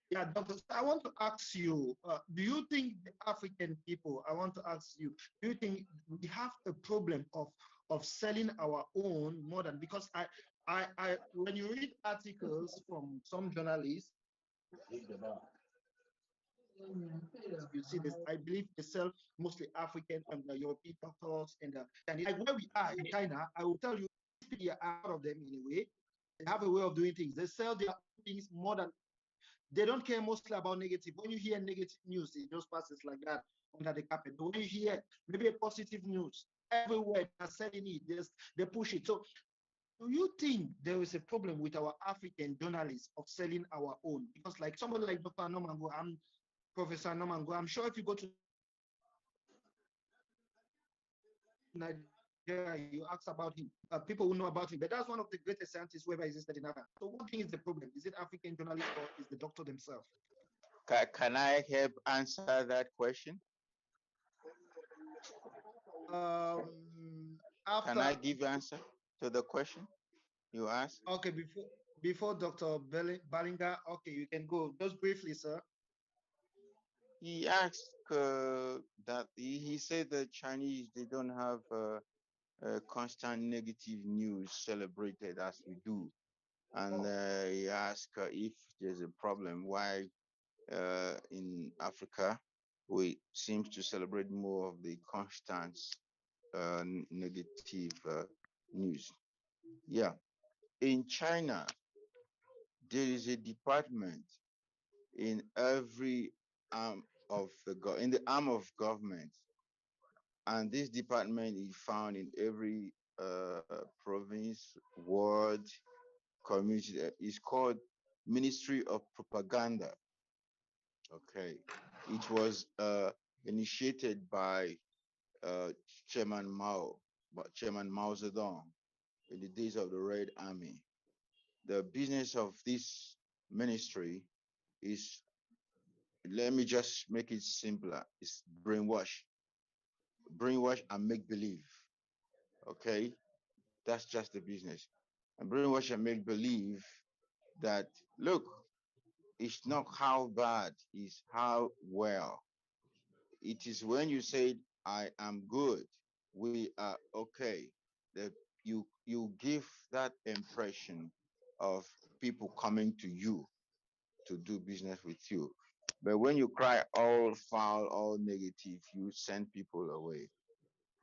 Yeah, Doctor, I want to ask you, do you think the African people, I want to ask you, do you think we have a problem of selling our own more than, because when you read articles from some journalists, you see this, I believe they sell mostly African and European doctors and like where we are in China, I will tell you, people are out of them in a way. They have a way of doing things. They sell their things more than, they don't care mostly about negative. When you hear negative news, it just passes like that under the carpet. But when you hear maybe a positive news, everywhere they're selling it, they push it. So do you think there is a problem with our African journalists of selling our own? Because like somebody like Dr. Nomango, I'm Professor Nomango, I'm sure if you go to Nigeria, you ask about him, people will know about him. But that's one of the greatest scientists who ever existed in Africa. So what do you think is the problem? Is it African journalists or is the doctor themselves? Can I help answer that question? After, can I give answer to the question you asked? Okay, before Dr. Balinga, okay, you can go. Just briefly, sir. He asked that he said the Chinese, they don't have constant negative news celebrated as we do. And he asked if there's a problem, why in Africa we seem to celebrate more of the constant negative news. Yeah, in China, there is a department in every arm of in the arm of government, and this department is found in every province, ward, community. It's called Ministry of Propaganda. Okay, it was initiated by Chairman Mao Zedong in the days of the Red Army. The business of this ministry is, let me just make it simpler, it's brainwash and make believe. Okay, that's just the business. And brainwash and make believe that, look, it's not how bad, it's how well. It is when you say, I am good, we are okay, that you give that impression of people coming to you to do business with you. But when you cry all foul, all negative, you send people away.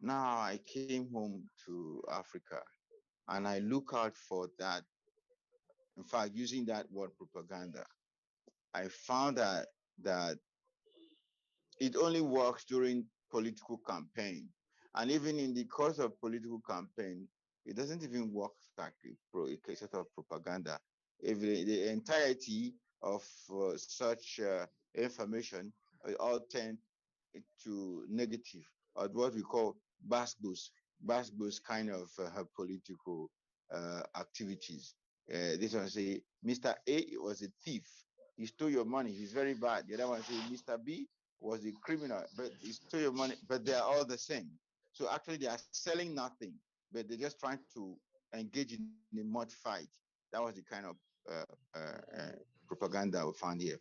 Now I came home to Africa and I look out for that. In fact, using that word propaganda, I found that it only works during political campaign. And even in the course of political campaign, it doesn't even work like a sort of propaganda. If the entirety of such information all tend to negative, or what we call basbos kind of political activities. This one say, Mr. A was a thief. He stole your money. He's very bad. The other one say, Mr. B was a criminal, but he stole your money. But they are all the same. So actually, they are selling nothing, but they're just trying to engage in a mud fight. That was the kind of propaganda we found here.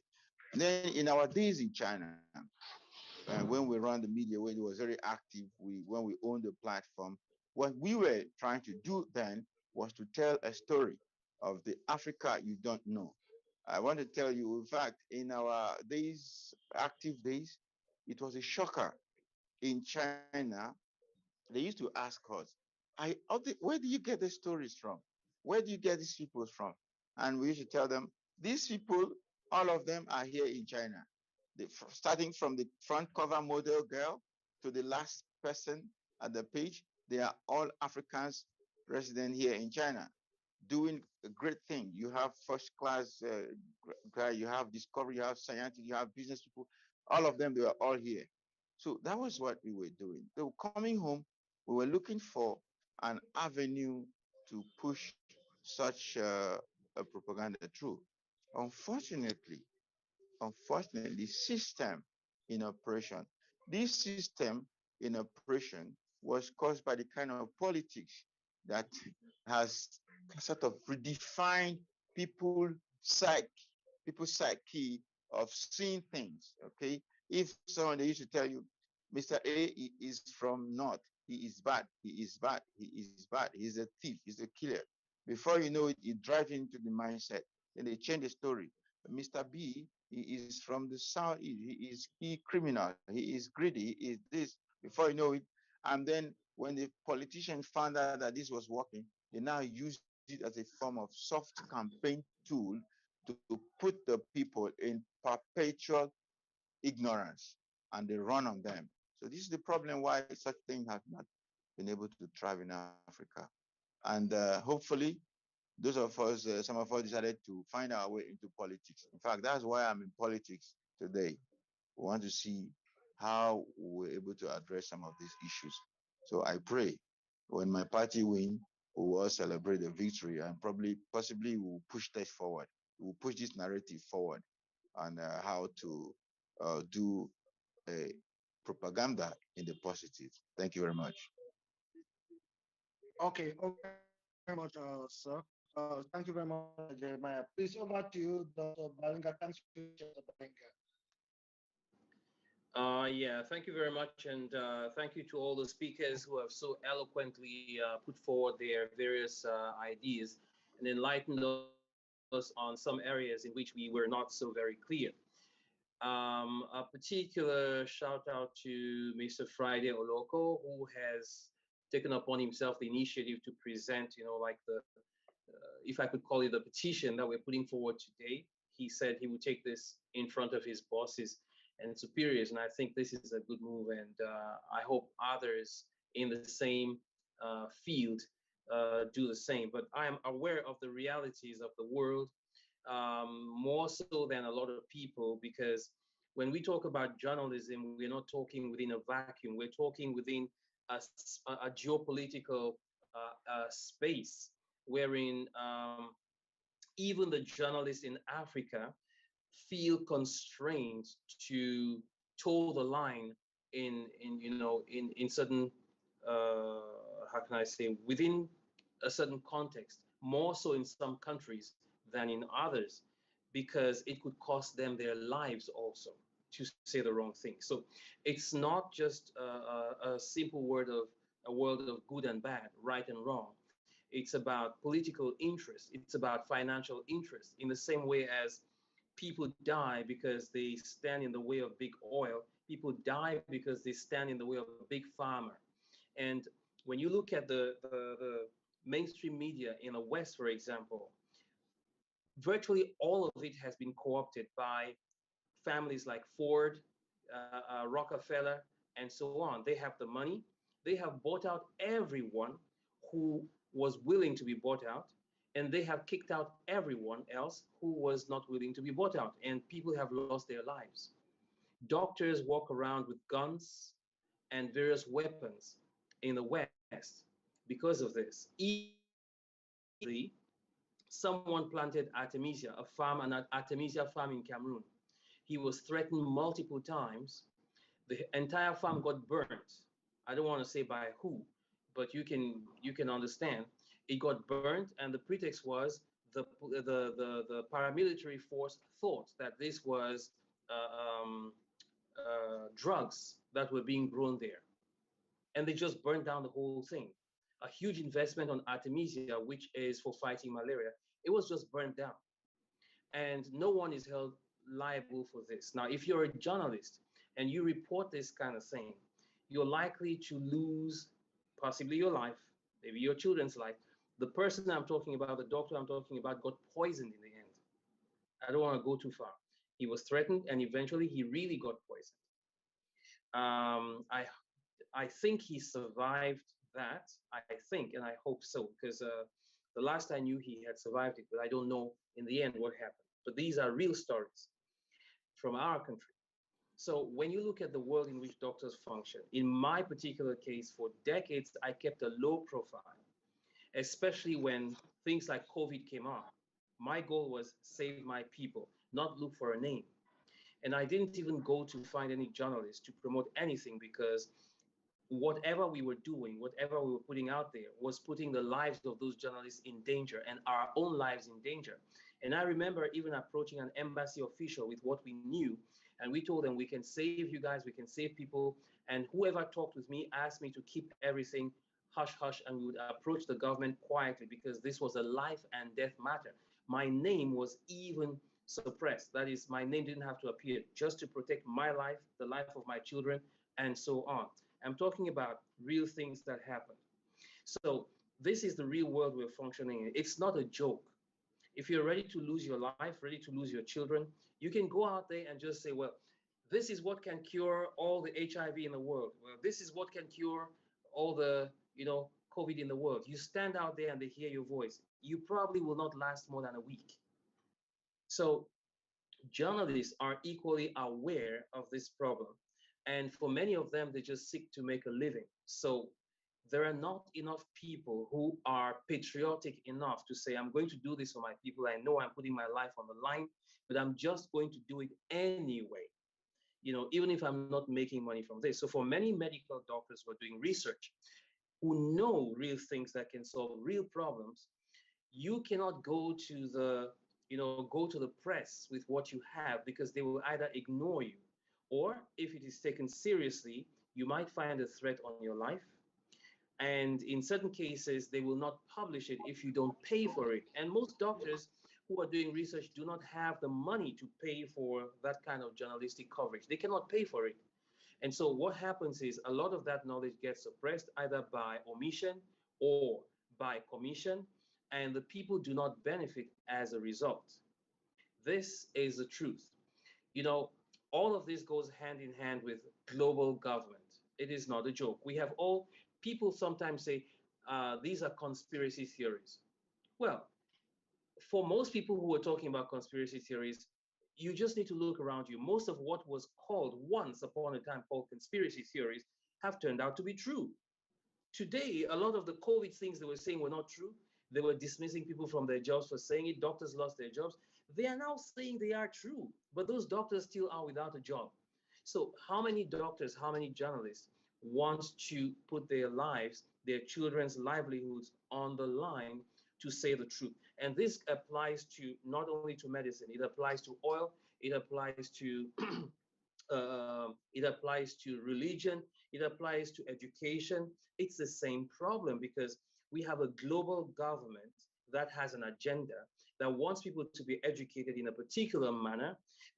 And then in our days in China, And when we run the media, when it was very active, when we owned the platform, what we were trying to do then was to tell a story of the Africa you don't know. I want to tell you, in fact, in our days, active days, it was a shocker in China. They used to ask us, where do you get the stories from? Where do you get these people from? And we used to tell them, these people, all of them are here in China. Starting from the front cover model girl to the last person at the page, they are all Africans resident here in China, doing a great thing. You have first class guy, you have discovery, you have scientists, you have business people. All of them, they were all here. So that was what we were doing. They were coming home. We were looking for an avenue to push such a propaganda through. Unfortunately, unfortunately, system in operation. This system in operation was caused by the kind of politics that has sort of redefined people psyche, people's psyche of seeing things. Okay, if someone they used to tell you, Mr. A is from North, he is bad, he is bad, he is bad, he's a thief, he's a killer. Before you know it, it drives into the mindset. Then they change the story. Mr. B, he is from the south. He criminal. He is greedy. He is this. Before you know it, and then when the politicians found out that this was working, they now use it as a form of soft campaign tool to put the people in perpetual ignorance, and they run on them. So this is the problem why such things have not been able to thrive in Africa. And hopefully those of us, some of us decided to find our way into politics. In fact, that's why I'm in politics today. We want to see how we're able to address some of these issues. So I pray when my party win, we will all celebrate the victory and possibly we'll push this forward. We'll push this narrative forward on how to do a propaganda in the positive. Thank you very much. Okay, okay, thank you very much, sir. Thank you very much, Jeremiah. Please over to you, Dr. Balinga. Thanks for your share, Dr. Balinga. Yeah, thank you very much, and thank you to all the speakers who have so eloquently put forward their various ideas and enlightened us on some areas in which we were not so very clear. A particular shout out to Mr. Friday Oloko, who has taken upon himself the initiative to present, like if I could call it the petition that we're putting forward today. He said he would take this in front of his bosses and superiors, and I think this is a good move, and I hope others in the same field do the same. But I am aware of the realities of the world more so than a lot of people, because when we talk about journalism, we're not talking within a vacuum. We're talking within a geopolitical space wherein even the journalists in Africa feel constrained to toe the line in certain how can I say, within a certain context, more so in some countries than in others, because it could cost them their lives also to say the wrong thing. So it's not just a simple a world of good and bad, right and wrong. It's about political interest. It's about financial interest. In the same way as people die because they stand in the way of big oil, people die because they stand in the way of a big farmer. And when you look at the mainstream media in the West, for example, virtually all of it has been co-opted by families like Ford, Rockefeller, and so on. They have the money. They have bought out everyone who was willing to be bought out, and they have kicked out everyone else who was not willing to be bought out, and people have lost their lives. Doctors walk around with guns and various weapons in the West because of this. Someone planted Artemisia, an Artemisia farm in Cameroon. He was threatened multiple times. The entire farm got burnt. I don't want to say by who, but you can understand. It got burnt, and the pretext was the paramilitary force thought that this was uh, um, drugs that were being grown there, and they just burned down the whole thing. A huge investment on artemisia, which is for fighting malaria, it was just burned down, and no one is held liable for this. Now, if you're a journalist and you report this kind of thing, you're likely to lose possibly your life, maybe your children's life. The person I'm talking about, the doctor I'm talking about, got poisoned in the end. I don't want to go too far. He was threatened, and eventually he really got poisoned. I think he survived that. I think, and I hope so, because the last I knew he had survived it, but I don't know in the end what happened. But these are real stories from our country. So when you look at the world in which doctors function, in my particular case, for decades, I kept a low profile, especially when things like COVID came on. My goal was save my people, not look for a name. And I didn't even go to find any journalists to promote anything, because whatever we were doing, whatever we were putting out there, was putting the lives of those journalists in danger and our own lives in danger. And I remember even approaching an embassy official with what we knew, and we told them, we can save you guys, we can save people. And whoever talked with me asked me to keep everything hush hush, and we would approach the government quietly, because this was a life and death matter. My name was even suppressed. That is, my name didn't have to appear, just to protect my life, the life of my children, and so on. I'm talking about real things that happened. So this is the real world we're functioning in. It's not a joke. If you're ready to lose your life, ready to lose your children, you can go out there and just say, well, this is what can cure all the HIV in the world. Well, this is what can cure all the, COVID in the world. You stand out there and they hear your voice. You probably will not last more than a week. So journalists are equally aware of this problem. And for many of them, they just seek to make a living. So there are not enough people who are patriotic enough to say, I'm going to do this for my people. I know I'm putting my life on the line, but I'm just going to do it anyway, even if I'm not making money from this. So for many medical doctors who are doing research, who know real things that can solve real problems, you cannot go to the press with what you have, because they will either ignore you, or if it is taken seriously, you might find a threat on your life. And in certain cases, they will not publish it if you don't pay for it. And most doctors who are doing research do not have the money to pay for that kind of journalistic coverage. They cannot pay for it. And so what happens is a lot of that knowledge gets suppressed either by omission or by commission, and the people do not benefit as a result. This is the truth. All of this goes hand in hand with global government. It is not a joke. People sometimes say, these are conspiracy theories. Well, for most people who are talking about conspiracy theories, you just need to look around you. Most of what was called once upon a time called conspiracy theories have turned out to be true. Today, a lot of the COVID things they were saying were not true. They were dismissing people from their jobs for saying it. Doctors lost their jobs. They are now saying they are true, but those doctors still are without a job. So how many doctors, how many journalists want to put their lives, their children's livelihoods on the line to say the truth? And this applies to not only to medicine, it applies to oil, it applies to it applies to religion, it applies to education. It's the same problem, because we have a global government that has an agenda, that wants people to be educated in a particular manner,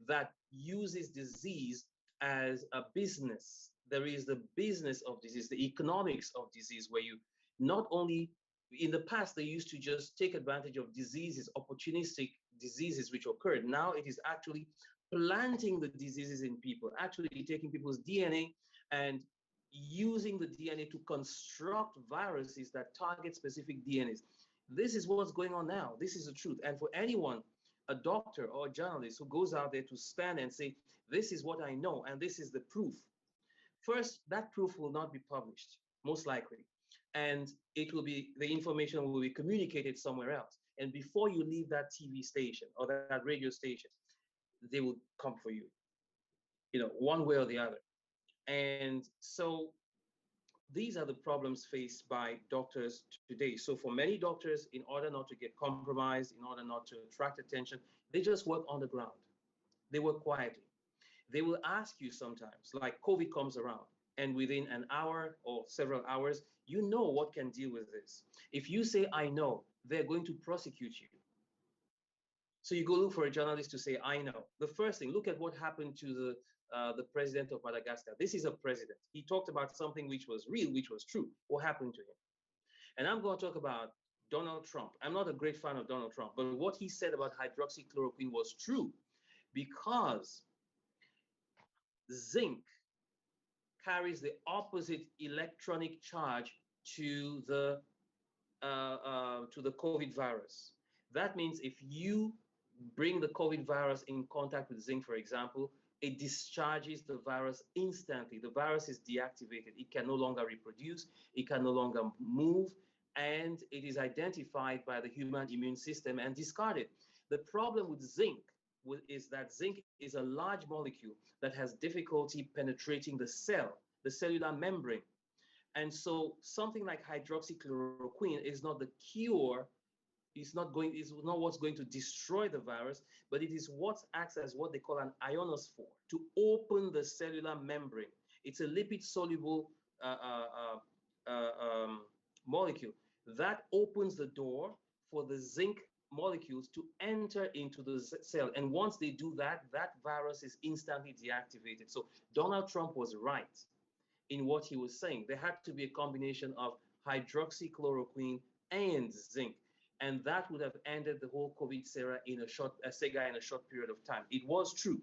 that uses disease as a business. There is the business of disease, the economics of disease, where you not only, in the past, they used to just take advantage of diseases, opportunistic diseases which occurred. Now it is actually planting the diseases in people, actually taking people's DNA and using the DNA to construct viruses that target specific DNAs. This is what's going on now. This is the truth. And for anyone, a doctor or a journalist who goes out there to stand and say, this is what I know, and this is the proof. First, that proof will not be published, most likely. And the information will be communicated somewhere else. And before you leave that TV station or that radio station, they will come for you, one way or the other. And so these are the problems faced by doctors today. So for many doctors, in order not to get compromised, in order not to attract attention, they just work on the ground. They work quietly. They will ask you sometimes, like COVID comes around, and within an hour or several hours, you know what can deal with this. If you say, I know, they're going to prosecute you. So you go look for a journalist to say, I know. The first thing, look at what happened to the president of Madagascar. This is a president. He talked about something which was real, which was true. What happened to him? And I'm going to talk about Donald Trump. I'm not a great fan of Donald Trump, but what he said about hydroxychloroquine was true because zinc carries the opposite electronic charge to the COVID virus. That means if you bring the COVID virus in contact with zinc, for example, it discharges the virus instantly. The virus is deactivated. It can no longer reproduce. It can no longer move. And it is identified by the human immune system and discarded. The problem with zinc is that zinc is a large molecule that has difficulty penetrating the cell, the cellular membrane. And so something like hydroxychloroquine is not the cure, is not what's going to destroy the virus, but it is what acts as what they call an ionosphere to open the cellular membrane. It's a lipid soluble molecule that opens the door for the zinc molecules to enter into the cell. And once they do that, that virus is instantly deactivated. So Donald Trump was right in what he was saying. There had to be a combination of hydroxychloroquine and zinc. And that would have ended the whole COVID saga in a short period of time. It was true.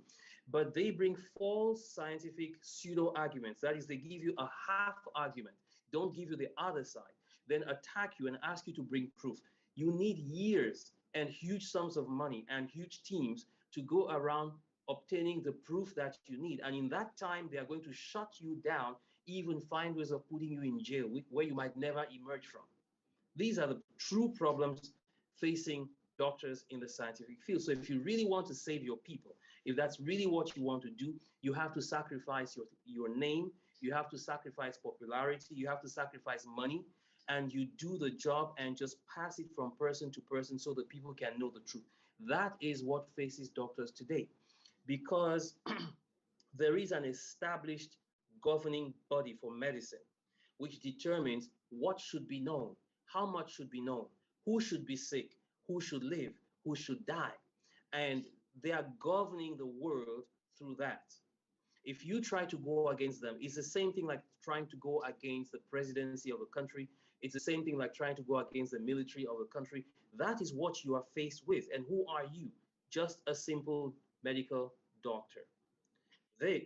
But they bring false scientific pseudo arguments. That is, they give you a half argument, don't give you the other side, then attack you and ask you to bring proof. You need years and huge sums of money and huge teams to go around obtaining the proof that you need. And in that time, they are going to shut you down, even find ways of putting you in jail where you might never emerge from. These are the true problems facing doctors in the scientific field. So if you really want to save your people, if that's really what you want to do, you have to sacrifice your name, you have to sacrifice popularity, you have to sacrifice money, and you do the job and just pass it from person to person so that people can know the truth. That is what faces doctors today, because there is an established governing body for medicine which determines what should be known, how much should be known, who should be sick, who should live, who should die. And they are governing the world through that. If you try to go against them, it's the same thing like trying to go against the presidency of a country. It's the same thing like trying to go against the military of a country. That is what you are faced with. And who are you? Just a simple medical doctor.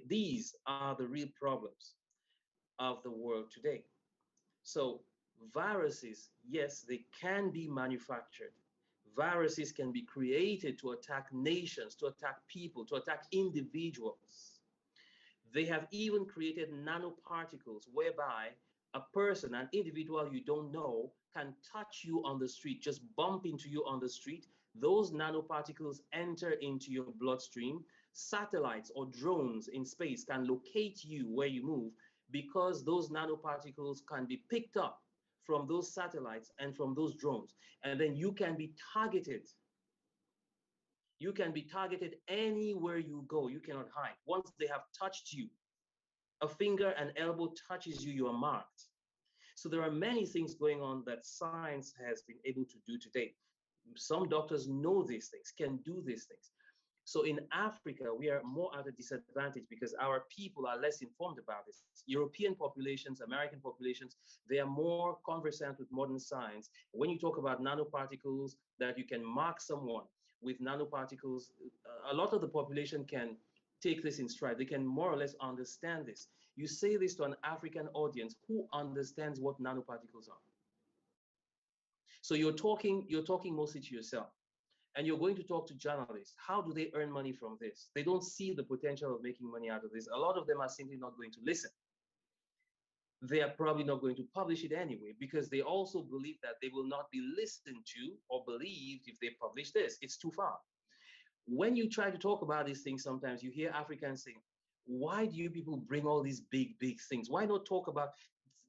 These are the real problems of the world today. So viruses, yes, they can be manufactured. Viruses can be created to attack nations, to attack people, to attack individuals. They have even created nanoparticles whereby a person, an individual you don't know, can touch you on the street, just bump into you on the street. Those nanoparticles enter into your bloodstream. Satellites or drones in space can locate you where you move because those nanoparticles can be picked up from those satellites and from those drones. And then you can be targeted. You can be targeted anywhere you go. You cannot hide. Once they have touched you, a finger and elbow touches you, you are marked. So there are many things going on that science has been able to do today. Some doctors know these things, can do these things. So in Africa, we are more at a disadvantage because our people are less informed about this. European populations, American populations, they are more conversant with modern science. When you talk about nanoparticles, that you can mark someone with nanoparticles, a lot of the population can take this in stride. They can more or less understand this. You say this to an African audience, who understands what nanoparticles are? So you're talking mostly to yourself. And you're going to talk to journalists. How do they earn money from this? They don't see the potential of making money out of this. A lot of them are simply not going to listen. They are probably not going to publish it anyway because they also believe that they will not be listened to or believed if they publish this. It's too far. When you try to talk about these things, sometimes you hear Africans saying, why do you people bring all these big things? Why not talk about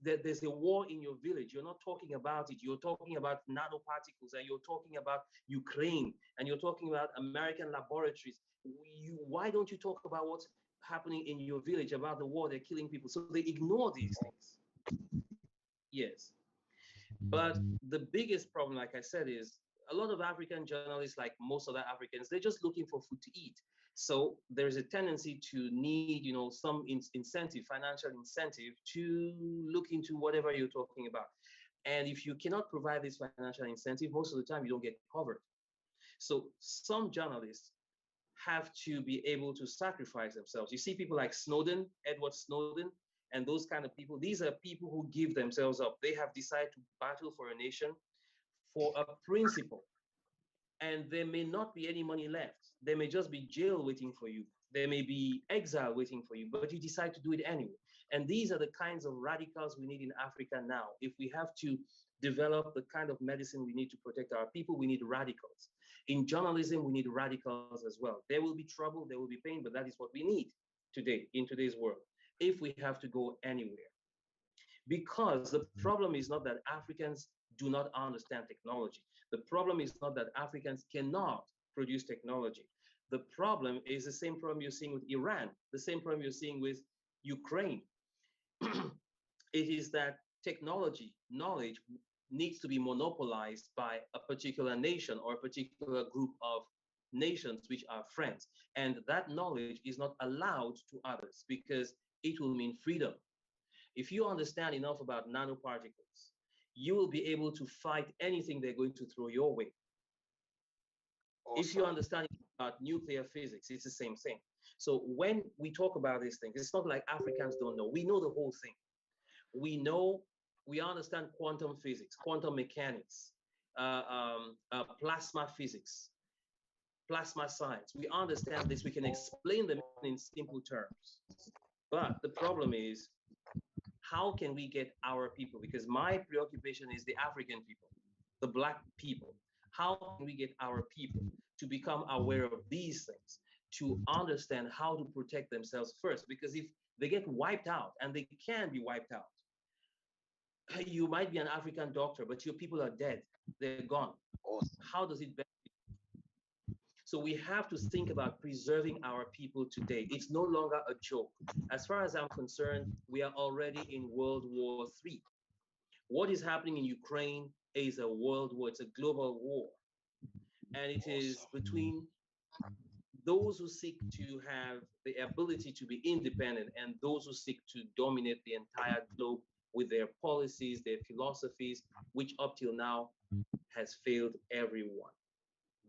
that there's a war in your village? You're not talking about it. You're talking about nanoparticles, and you're talking about Ukraine, and you're talking about American laboratories. Why don't you talk about what happening in your village about the war, they're killing people. So they ignore these things. Yes. But the biggest problem, like I said, is a lot of African journalists, like most other Africans, they're just looking for food to eat. So there's a tendency to need, some incentive, financial incentive to look into whatever you're talking about. And if you cannot provide this financial incentive, most of the time you don't get covered. So some journalists have to be able to sacrifice themselves. You see people like Snowden, Edward Snowden, and those kind of people. These are people who give themselves up. They have decided to battle for a nation, for a principle. And there may not be any money left. There may just be jail waiting for you. There may be exile waiting for you, but you decide to do it anyway. And these are the kinds of radicals we need in Africa now. If we have to develop the kind of medicine we need to protect our people, we need radicals. In journalism, we need radicals as well. There will be trouble, there will be pain, but that is what we need today, in today's world, if we have to go anywhere. Because the problem is not that Africans do not understand technology. The problem is not that Africans cannot produce technology. The problem is the same problem you're seeing with Iran, the same problem you're seeing with Ukraine. It is that technology, knowledge needs to be monopolized by a particular nation or a particular group of nations which are friends. And that knowledge is not allowed to others because it will mean freedom. If you understand enough about nanoparticles, you will be able to fight anything they're going to throw your way. Awesome. If you understand about nuclear physics, it's the same thing. So when we talk about these things, it's not like Africans don't know. We know the whole thing. We understand quantum physics, quantum mechanics, plasma physics, plasma science. We understand this. We can explain them in simple terms. But the problem is, how can we get our people? Because my preoccupation is the African people, the Black people. How can we get our people to become aware of these things, to understand how to protect themselves first? Because if they get wiped out, and they can be wiped out, you might be an African doctor, but your people are dead. They're gone. How does it benefit? So we have to think about preserving our people today. It's no longer a joke. As far as I'm concerned, we are already in World War III. What is happening in Ukraine is a world war. It's a global war. And it is between those who seek to have the ability to be independent and those who seek to dominate the entire globe with their policies, their philosophies, which up till now has failed everyone.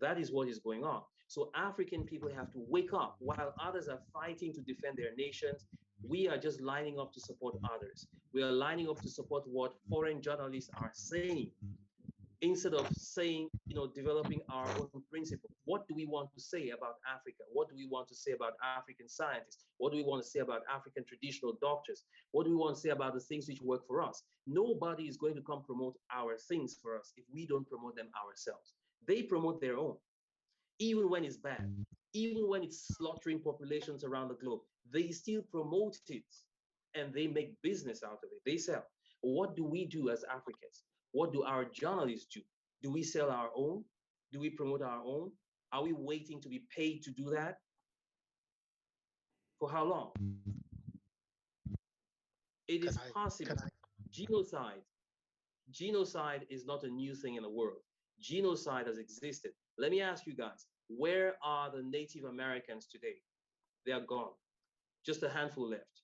That is what is going on. So African people have to wake up. While others are fighting to defend their nations, we are just lining up to support others. We are lining up to support what foreign journalists are saying, instead of saying, developing our own principles. What do we want to say about Africa? What do we want to say about African scientists? What do we want to say about African traditional doctors? What do we want to say about the things which work for us? Nobody is going to come promote our things for us if we don't promote them ourselves. They promote their own, even when it's bad, even when it's slaughtering populations around the globe. They still promote it, and they make business out of it. They sell. What do we do as Africans? What do our journalists do? Do we sell our own? Do we promote our own? Are we waiting to be paid to do that? For how long? It is possible. Genocide is not a new thing in the world. Genocide has existed. Let me ask you guys, where are the Native Americans today? They are gone. Just a handful left.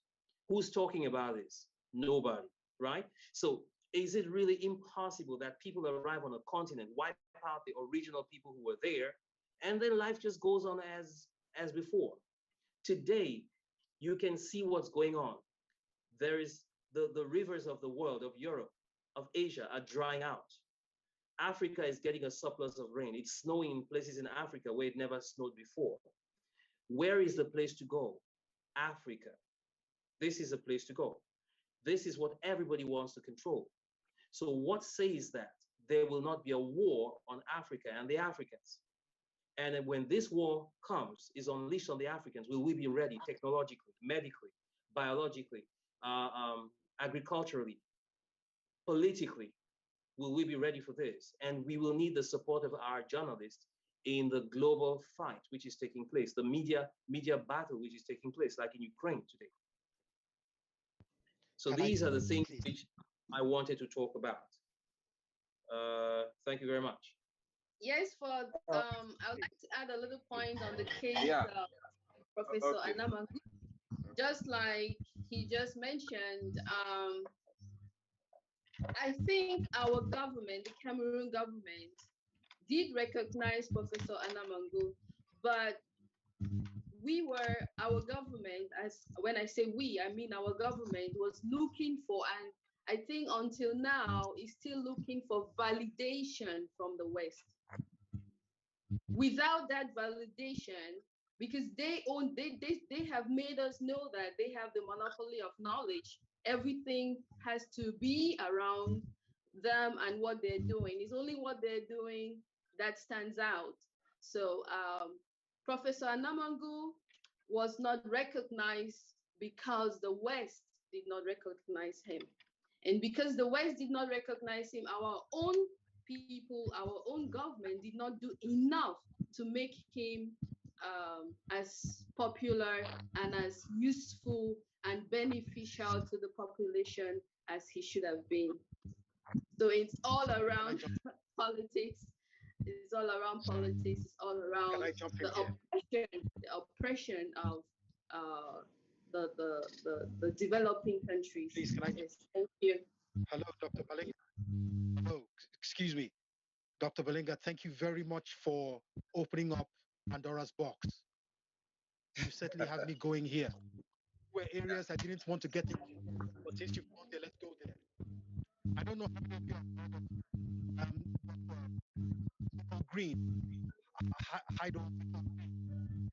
Who's talking about this? Nobody, right? So is it really impossible that people arrive on a continent, wipe out the original people who were there, and then life just goes on as before? Today, you can see what's going on. There is the rivers of the world, of Europe, of Asia are drying out. Africa is getting a surplus of rain. It's snowing in places in Africa where it never snowed before. Where is the place to go? Africa. This is a place to go. This is what everybody wants to control. So what says that there will not be a war on Africa and the Africans? And then when this war comes, is unleashed on the Africans, will we be ready technologically, medically, biologically, agriculturally, politically? Will we be ready for this? And we will need the support of our journalists in the global fight which is taking place, the media battle which is taking place, like in Ukraine today. So these are the things which I wanted to talk about. Thank you very much. Yes, I would like to add a little point on the case of Professor Anamangu. Just like he just mentioned, I think our government, the Cameroon government, did recognize Professor Anamangu, but our government, as when I say we, I mean our government was looking for, and I think until now is still looking for validation from the West. Without that validation, because they have made us know that they have the monopoly of knowledge. Everything has to be around them and what they're doing. It's only what they're doing that stands out. So Professor Anamangu was not recognized because the West did not recognize him. And because the West did not recognize him, our own people, our own government did not do enough to make him as popular and as useful and beneficial to the population as he should have been. So it's all around politics. It's all around politics. It's all around the oppression of the developing countries. Please, can I? Yes, thank you. Hello, Dr. Balinga. Oh, excuse me. Dr. Balinga, thank you very much for opening up Pandora's box. You certainly have me going here. Were areas I didn't want to get into, but since you've gone there, let's go there. I don't know how many of you have heard of Green.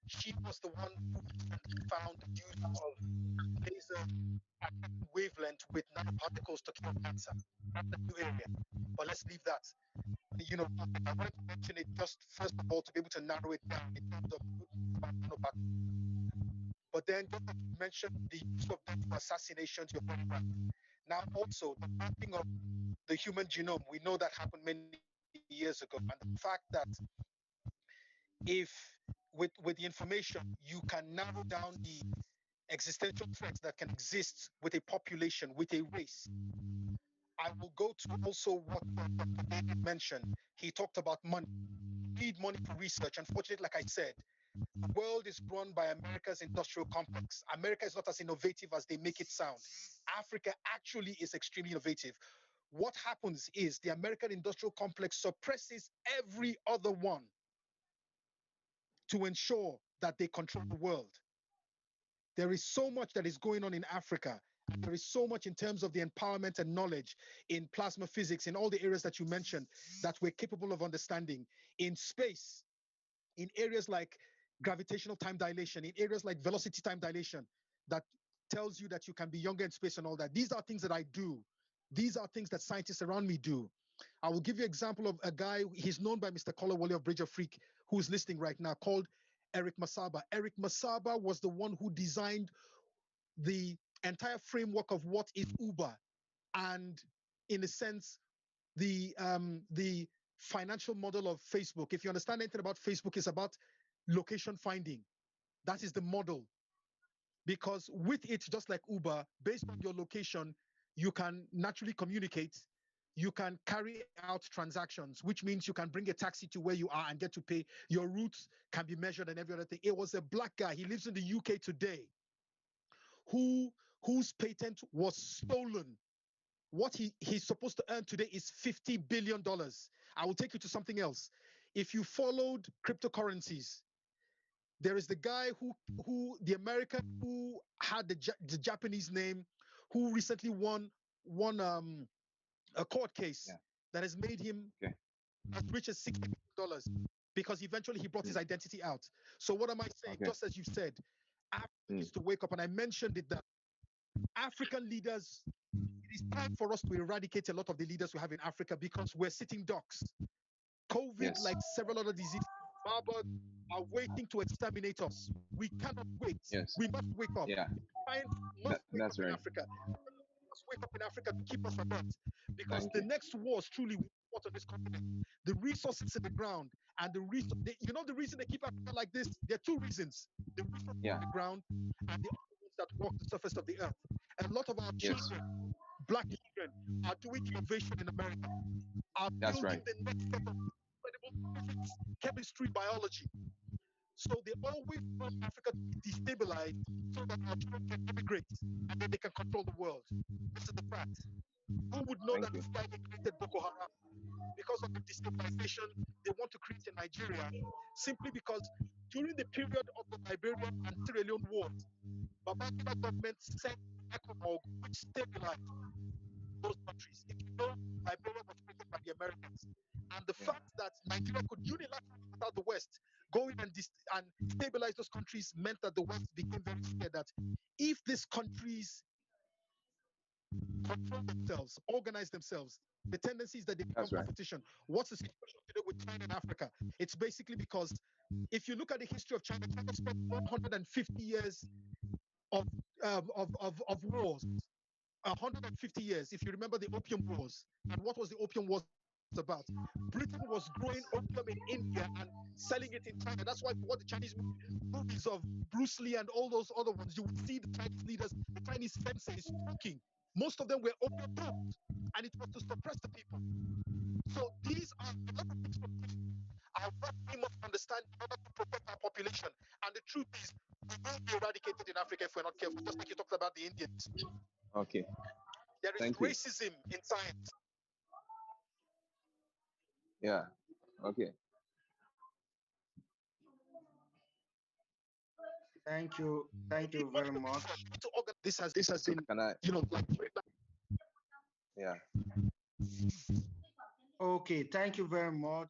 She was the one who found the use of laser wavelength with nanoparticles to cure cancer. That's a new area, but let's leave that. You know, I wanted to mention it just first of all to be able to narrow it down in terms of nanoparticles. But then just to mention the use of them for assassinations, you're very right. Now also the mapping of the human genome, we know that happened many years ago, and the fact that if with the information you can narrow down the existential threats that can exist with a population, with a race. I will go to also what Dr. David mentioned. He talked about money. We need money for research. Unfortunately, like I said, the world is run by America's industrial complex. America is not as innovative as they make it sound. Africa actually is extremely innovative. What happens is the American industrial complex suppresses every other one to ensure that they control the world. There is so much that is going on in Africa. And there is so much in terms of the empowerment and knowledge in plasma physics, in all the areas that you mentioned, that we're capable of understanding. In space, in areas like gravitational time dilation, in areas like velocity time dilation, that tells you that you can be younger in space and all that. These are things that I do. These are things that scientists around me do. I will give you an example of a guy, he's known by Mr. Kolawole of BridgeAfrique, who's listening right now, called Eric Masaba. Eric Masaba was the one who designed the entire framework of what is Uber, and in a sense, the financial model of Facebook. If you understand anything about Facebook, it's about location finding. That is the model. Because with it, just like Uber, based on your location, you can naturally communicate. You can carry out transactions, which means you can bring a taxi to where you are and get to pay. Your routes can be measured and every other thing. It was a black guy. He lives in the UK today, whose patent was stolen. What he's supposed to earn today is $50 billion. I will take you to something else. If you followed cryptocurrencies, there is the guy who the American who had the Japanese name, who recently won a court case that has made him as rich as $60 billion, because eventually he brought his identity out. So what am I saying? Just as you said, Africa needs to wake up, and I mentioned it that African leaders, it is time for us to eradicate a lot of the leaders we have in Africa, because we're sitting ducks. COVID, like several other diseases, Marburg, are waiting to exterminate us. We cannot wait. We must wake up. That's right. In Africa. We must wake up in Africa to keep us from that. Because the next wars truly will be spot on this continent. The resources in the ground and the resource. The reason they keep Africa like this? There are two reasons: the resources in the ground and the other ones that walk the surface of the earth. And a lot of our children, black children, are doing innovation in America, are building the next set of incredible physics, chemistry, biology. So they always want Africa to be destabilized so that our children can immigrate and then they can control the world. This is the fact. Who would know that this guy they created Boko Haram? Because of the destabilization they want to create in Nigeria, simply because during the period of the Liberian and Sierra Leone wars, Babangida government sent ECOMOG, which stabilized those countries. If you know, Liberia was created by the Americans. And the fact that Nigeria could unilaterally, without the West, go in and stabilize those countries meant that the West became very scared that if these countries control themselves, organize themselves, the tendency is that they become competition. What's the situation today with China and Africa? It's basically because if you look at the history of China, China spent 150 years of wars. 150 years, if you remember the Opium Wars. And what was the Opium Wars about? Britain was growing opium in India and selling it in China. That's why what the Chinese movies of Bruce Lee and all those other ones, you would see the Chinese leaders, the Chinese senseis talking. Most of them were opium doped, and it was to suppress the people. So these are a lot of things are what we must understand in order to protect our population. And the truth is, we will be eradicated in Africa if we're not careful, just like you talked about the Indians. Okay. There is racism in science. Yeah. Okay. Thank you. Thank you very much. This has been, Yeah. Okay, thank you very much.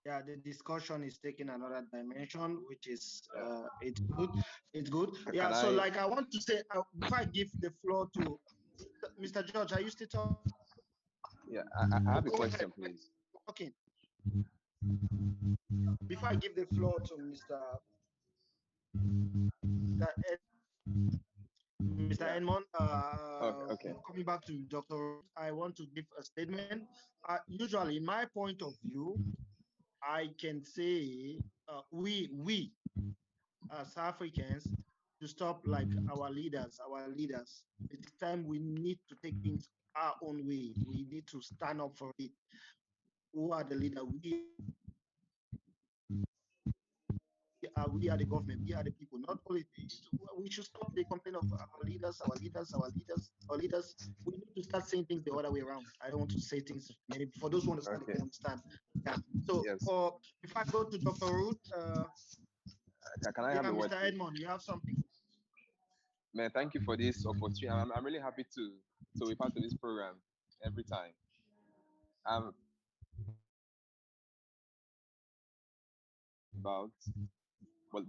Yeah, the discussion is taking another dimension, which is it's good. It's good. Yeah. So, like, I want to say before I give the floor to Mr. George, are you still talking? Yeah, I have a question, please. Okay. Before I give the floor to Mr. Edmond, okay. Coming back to Dr. I want to give a statement. Usually, in my point of view, I can say we as Africans to stop like our leaders. It's time we need to take things our own way. We need to stand up for it. Who are the leaders? We are the government. We are the people. Not only we should stop the complaint of our leaders. We need to start saying things the other way around. I don't want to say things maybe for those who understand, they can understand. Yeah. So if I go to Dr. Ruth, can I have a word? Mr. Edmond, you have something. Man, thank you for this opportunity. I'm really happy to be part of this program every time.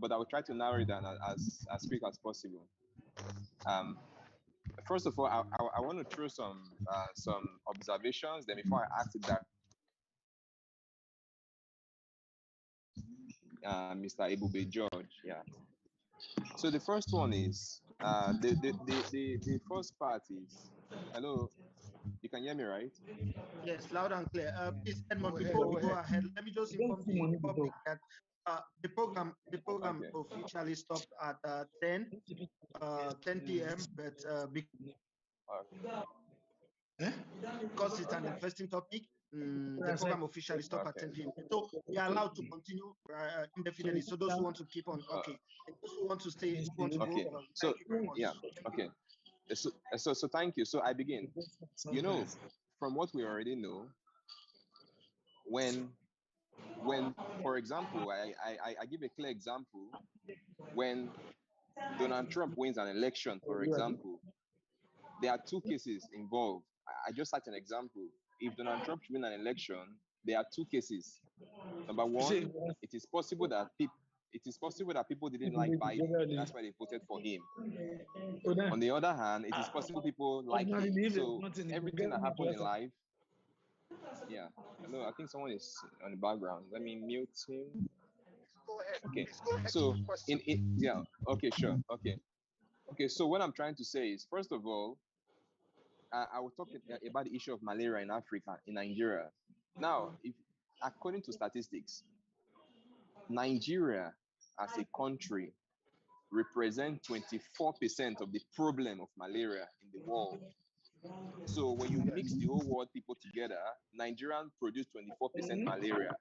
But I will try to narrow it down as quick as possible. First of all, I want to throw some observations. Then before I ask it that, Mr. Ebube George, yeah. So the first one is the first part is, hello, you can hear me, right? Yes, loud and clear. Please, Edmond, before we go ahead, let me just inform the public that the program officially stopped at 10 p.m. But because it's an interesting topic, the program officially stopped at 10 p.m. So we are allowed to continue indefinitely. So those who want to keep on, okay. And those who want to stay, who want to go, so thank you very much. Yeah, okay. So thank you. So I begin. You know, from what we already know, when for example, I give a clear example. When Donald Trump wins an election, for example, there are two cases involved. I just cite an example. If Donald Trump wins an election, there are two cases. Number one, it is possible that people didn't like Biden. That's why they voted for him. On the other hand, it is possible people like him. So everything that happened in life. Yeah. Hello, I think someone is on the background. Let me mute him. Go ahead. Okay. So okay, sure. Okay. So what I'm trying to say is, first of all, I will talk about the issue of malaria in Africa, in Nigeria. Now, if according to statistics, Nigeria as a country represent 24% of the problem of malaria in the world. So when you mix the whole world people together, Nigerians produce 24% malaria.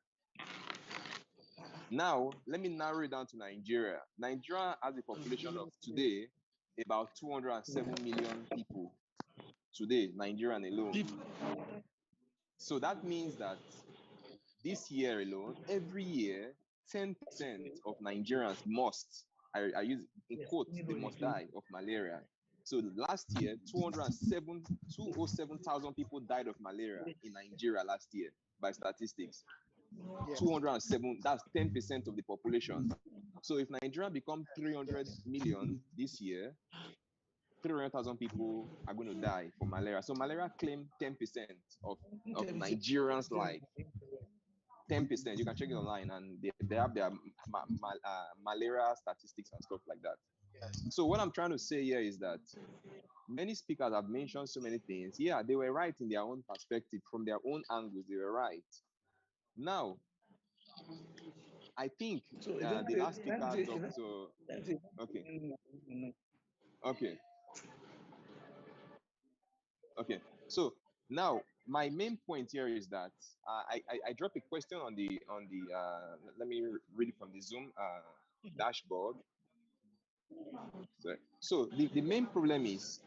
Now, let me narrow it down to Nigeria. Nigeria has a population of today about 207 million people. Today, Nigerian alone. So that means that this year alone, every year, 10% of Nigerians must, I use in quotes, they must die of malaria. So last year, 207,000 people died of malaria in Nigeria last year by statistics. 207, that's 10% of the population. So if Nigeria become 300 million this year, 300,000 people are going to die from malaria. So malaria claim 10% of Nigerians' life. 10%. You can check it online, and they have their malaria statistics and stuff like that. So what I'm trying to say here is that many speakers have mentioned so many things. Yeah, they were right in their own perspective, from their own angles. They were right. Now, I think the last speaker, Dr. Okay. So now my main point here is that I dropped a question on the let me read it from the Zoom dashboard. So the main problem is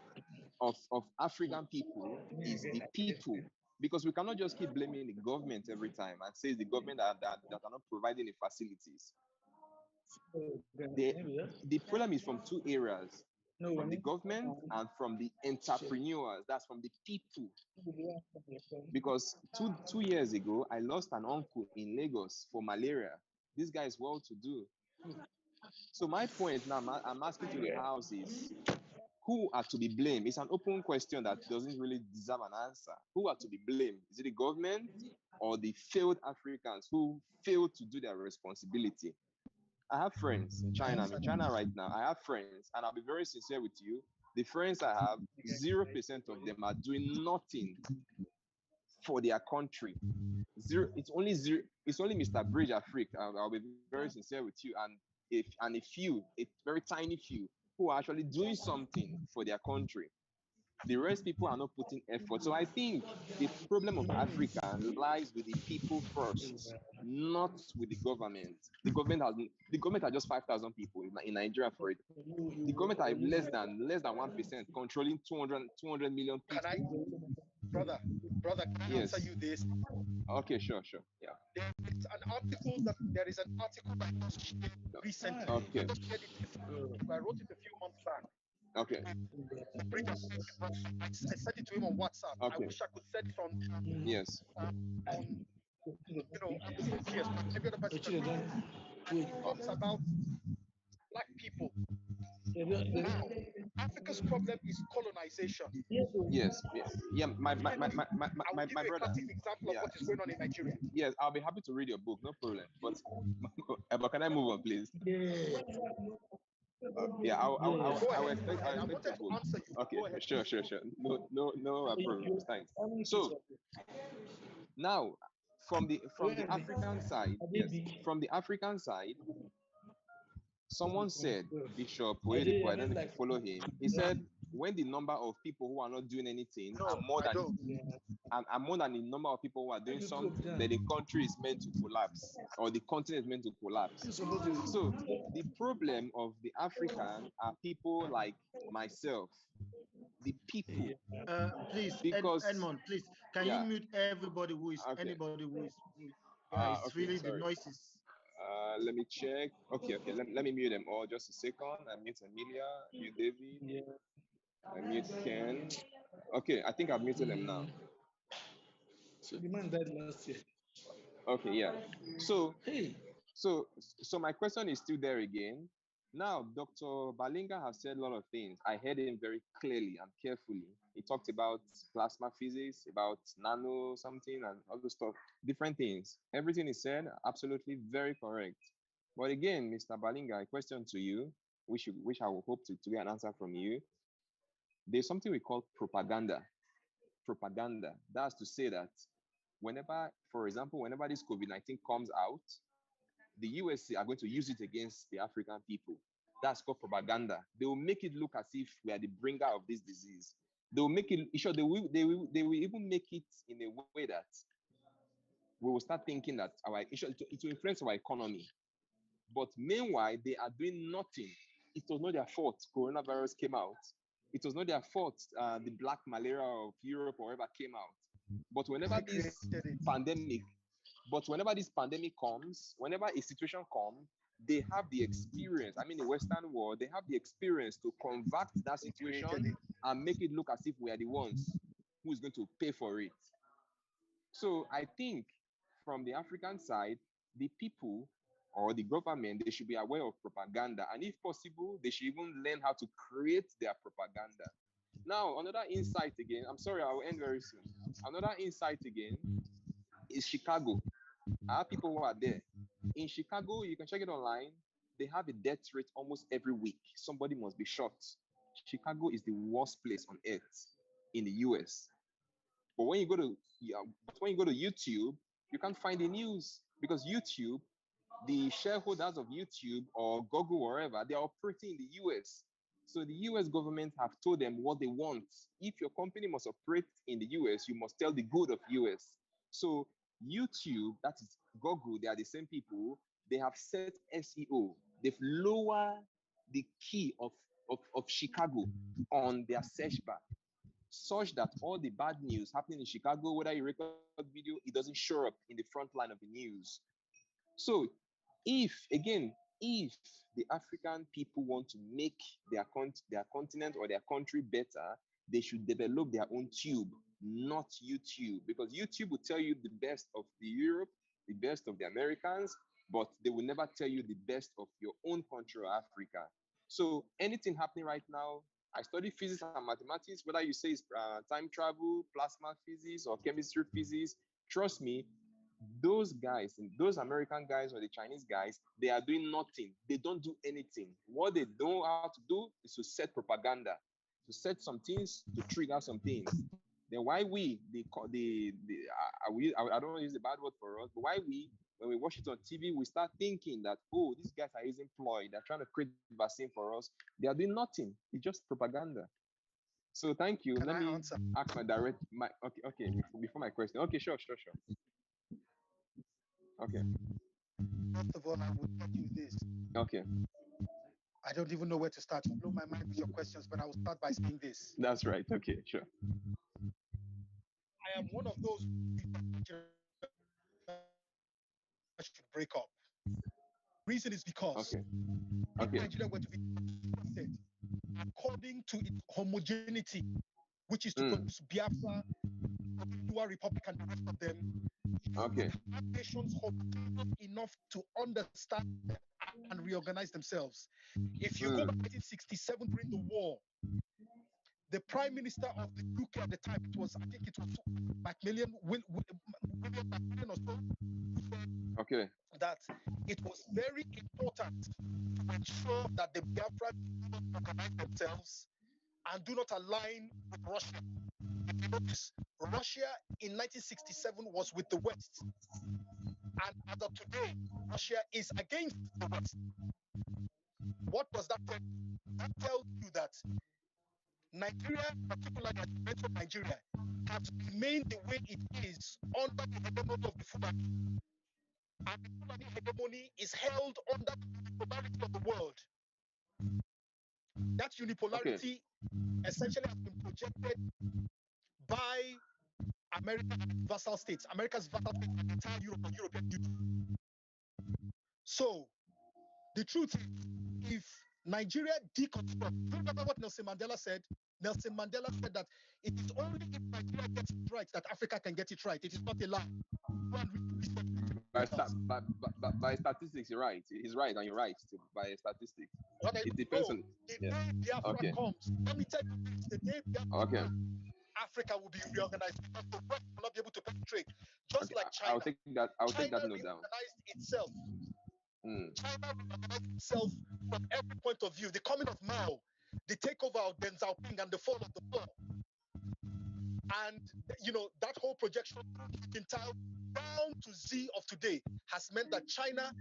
of African people is the people, because we cannot just keep blaming the government every time and say it's the government that are not providing the facilities. The problem is from two areas, from the government and from the entrepreneurs. That's from the people. Because two years ago, I lost an uncle in Lagos for malaria. This guy is well to do. So my point now, I'm asking to the House is, who are to be blamed? It's an open question that doesn't really deserve an answer. Who are to be blamed? Is it the government or the failed Africans who failed to do their responsibility? I have friends in China. I'm in China right now. I have friends, and I'll be very sincere with you. The friends I have, 0% of them are doing nothing for their country. Zero. It's only zero. It's only Mr. BridgeAfrique. I'll be very sincere with you, and a few, a very tiny few, who are actually doing something for their country. The rest people are not putting effort. So I think the problem of Africa lies with the people first, not with the government. The government are just 5,000 people in Nigeria for it. The government are less than 1% controlling 200 million people. Can I, brother, can I answer you this? Okay, sure. Yeah. There is an article that was shared recently. Okay. I wrote it a few months back. Okay. I sent it to him on WhatsApp. Okay. I wish I could send it on. Yes. On, every other person. It talks about black people. Now, Africa's problem is colonization. Yes. Yeah. My brother. Classic example of what is going on in Nigeria. Yes, I'll be happy to read your book, no problem. But can I move on, please? Yeah, I'll expect your book. Okay, sure. No problem. Thanks. So now, from the African side, yes, from the African side, someone said, Bishop Oyedepo, I don't know if you follow him. He said, when the number of people who are not doing anything are more than the number of people who are doing something, then the country is meant to collapse, or the continent is meant to collapse. So the problem of the African are people like myself, the people. Please, because Edmond, please, can you mute everybody who is anybody who is? It's really the noises. Let me check. Okay. Let me mute them all. Just a second. I mute Amelia, mute David, I mute Ken. Okay, I think I've muted them now. So the man died last year. Okay, yeah. So my question is still there again. Now, Dr. Balinga has said a lot of things. I heard him very clearly and carefully. He talked about plasma physics, about nano something, and other stuff, different things. Everything he said, absolutely very correct. But again, Mr. Balinga, a question to you, which I will hope to get an answer from you. There's something we call propaganda. propaganda. That's to say that whenever, for example, whenever this COVID-19 comes out, the USA are going to use it against the African people. That's called propaganda. They will make it look as if we are the bringer of this disease. They will make it sure they will even make it in a way that we will start thinking that it will influence our economy. But meanwhile, they are doing nothing. It was not their fault coronavirus came out. It was not their fault the black malaria of Europe or whatever came out. But whenever this pandemic comes, whenever a situation comes, they have the experience. I mean, the Western world, they have the experience to convert that situation and make it look as if we are the ones who is going to pay for it. So I think from the African side, the people or the government, they should be aware of propaganda. And if possible, they should even learn how to create their propaganda. Now, another insight again, I'm sorry, I'll end very soon. Another insight again is Chicago. I have people who are there. In Chicago, you can check it online. They have a death rate almost every week. Somebody must be shot. Chicago is the worst place on earth in the US. But when you go to YouTube, you can't find the news because YouTube, the shareholders of YouTube or Google or wherever, they are operating in the US. So the US government have told them what they want. If your company must operate in the US, you must tell the good of US. So YouTube, that is Google, they are the same people. They have set SEO. They've lowered the key of Chicago on their search bar, such that all the bad news happening in Chicago, whether you record video, it doesn't show up in the front line of the news. So if the African people want to make their continent or their country better, they should develop their own tube, not YouTube, because YouTube will tell you the best of the Europe, the best of the Americans, but they will never tell you the best of your own country or Africa. So anything happening right now, I study physics and mathematics, whether you say it's time travel, plasma physics, or chemistry physics, trust me, those guys, those American guys or the Chinese guys, they are doing nothing. They don't do anything. What they know how to do is to set propaganda, to set some things, to trigger some things. Then why I don't want to use the bad word for us, but why when we watch it on TV, we start thinking that, oh, these guys are using ploy. They're trying to create vaccine for us. They are doing nothing. It's just propaganda. So thank you. Let me ask okay, before my question. Okay, sure. Okay. First of all, I will tell you this. Okay. I don't even know where to start. You blow my mind with your questions, but I will start by saying this. That's right. Okay, sure. I am one of those that should break up. Reason is because if Nigeria were to be said according to its homogeneity, which is to produce Biafra, Dual Republic, and the rest of them, nations enough to understand and reorganize themselves. If you go back to 1967 during the war, the Prime Minister of the UK at the time, I think it was Macmillan, William Macmillan or so, that it was very important to ensure that the Biafra organize themselves and do not align with Russia. Because Russia in 1967 was with the West, and as of today, Russia is against the West. What does that tell you? That tells you that Nigeria, particularly Nigeria, has remained the way it is under the hegemony of the Fulani. And the Fulani hegemony is held under the unipolarity of the world. That unipolarity essentially has been projected by America's vassal states, America's vassal states, and the entire Europe and European Union. So, the truth is, if Nigeria deconstructs, remember what Nelson Mandela said? Nelson Mandela said that it is only if Nigeria gets it right that Africa can get it right. It is not a lie. By statistics, you're right. He's right, and you're right by statistics. It depends on the day Biafra comes. Let me tell you this: the day Biafra comes, Africa will be reorganized because the West will not be able to penetrate. Just like China. I'll take that note down. Reorganized itself. China reorganized itself from every point of view. The coming of Mao, the takeover of Deng Xiaoping, and the fall of the Mao. And that whole projection entire down to Z of today has meant that China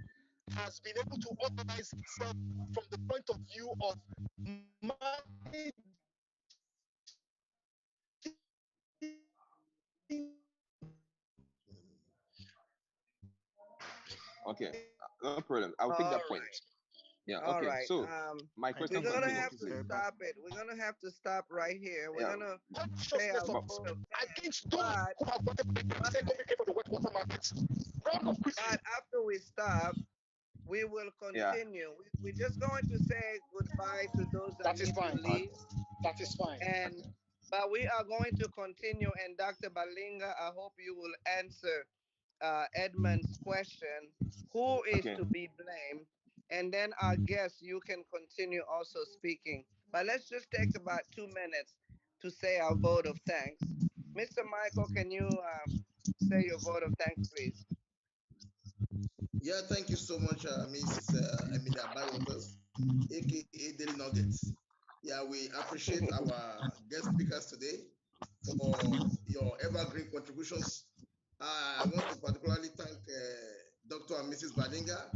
has been able to organize itself from the point of view of managing Okay, no problem. I'll take All that point. right. Yeah. All Okay. right. So my We're question gonna continues have to to say, stop it. We're gonna have to stop right here. We're yeah, gonna say our consciousness of but vote of against thanks, those who have wanted to but say okay for the wet water markets. Round of quickly. but after we stop, we will yeah. continue. We're just going to say goodbye to those that That is need to fine. leave, That is fine. and but we are going to continue. And Dr. Balinga, I hope you will answer Edmund's question: who is Okay. to be blamed? And then our guests, you can continue also speaking. But let's just take about 2 minutes to say our vote of thanks. Mr. Michael, can you say your vote of thanks, please? Yeah, thank you so much, Mrs. Emilia Bywaters, aka Daily Nuggets. Yeah, we appreciate our guest speakers today for your evergreen contributions. I want to particularly thank Dr. and Mrs. Badinga.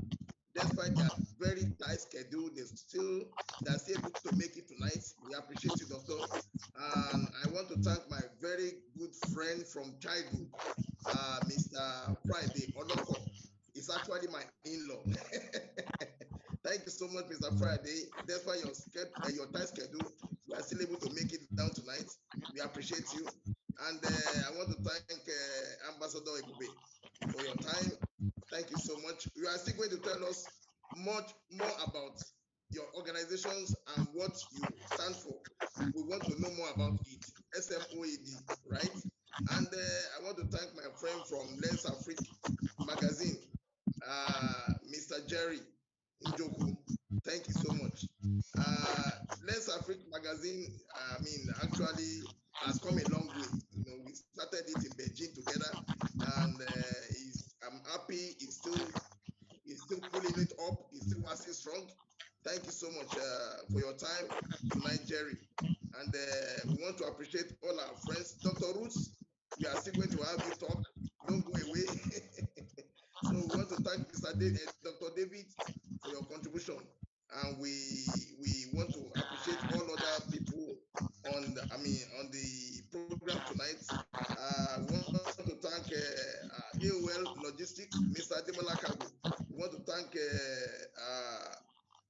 Despite their very tight schedule, they're still able to make it tonight. We appreciate you, Doctor. And I want to thank my very good friend from childhood, Mr. Friday Oloko. It's actually my in-law. Thank you so much, Mr. Friday. Despite your tight schedule, we are still able to make it down tonight. We appreciate you. And I want to thank Ambassador Ekube for your time. Thank you so much. You are still going to tell us much more about your organizations and what you stand for. We want to know more about it. SMOED, right? And I want to thank my friend from Lens Afrique magazine, Mr. Jerry Njoku. Thank you so much. Lens Afrique magazine, actually has come a long way. We started it in Beijing together, and I'm happy it's still pulling it up. It's still passing strong. Thank you so much for your time tonight, Jerry. And we want to appreciate all our friends. Dr. Roots, we are still going to have you talk. Don't go away. So we want to thank Dr. David for your contribution. And we want to appreciate all other people on the program tonight. We want to thank AOL Logistics, Mr. Ademola Kago. We want to thank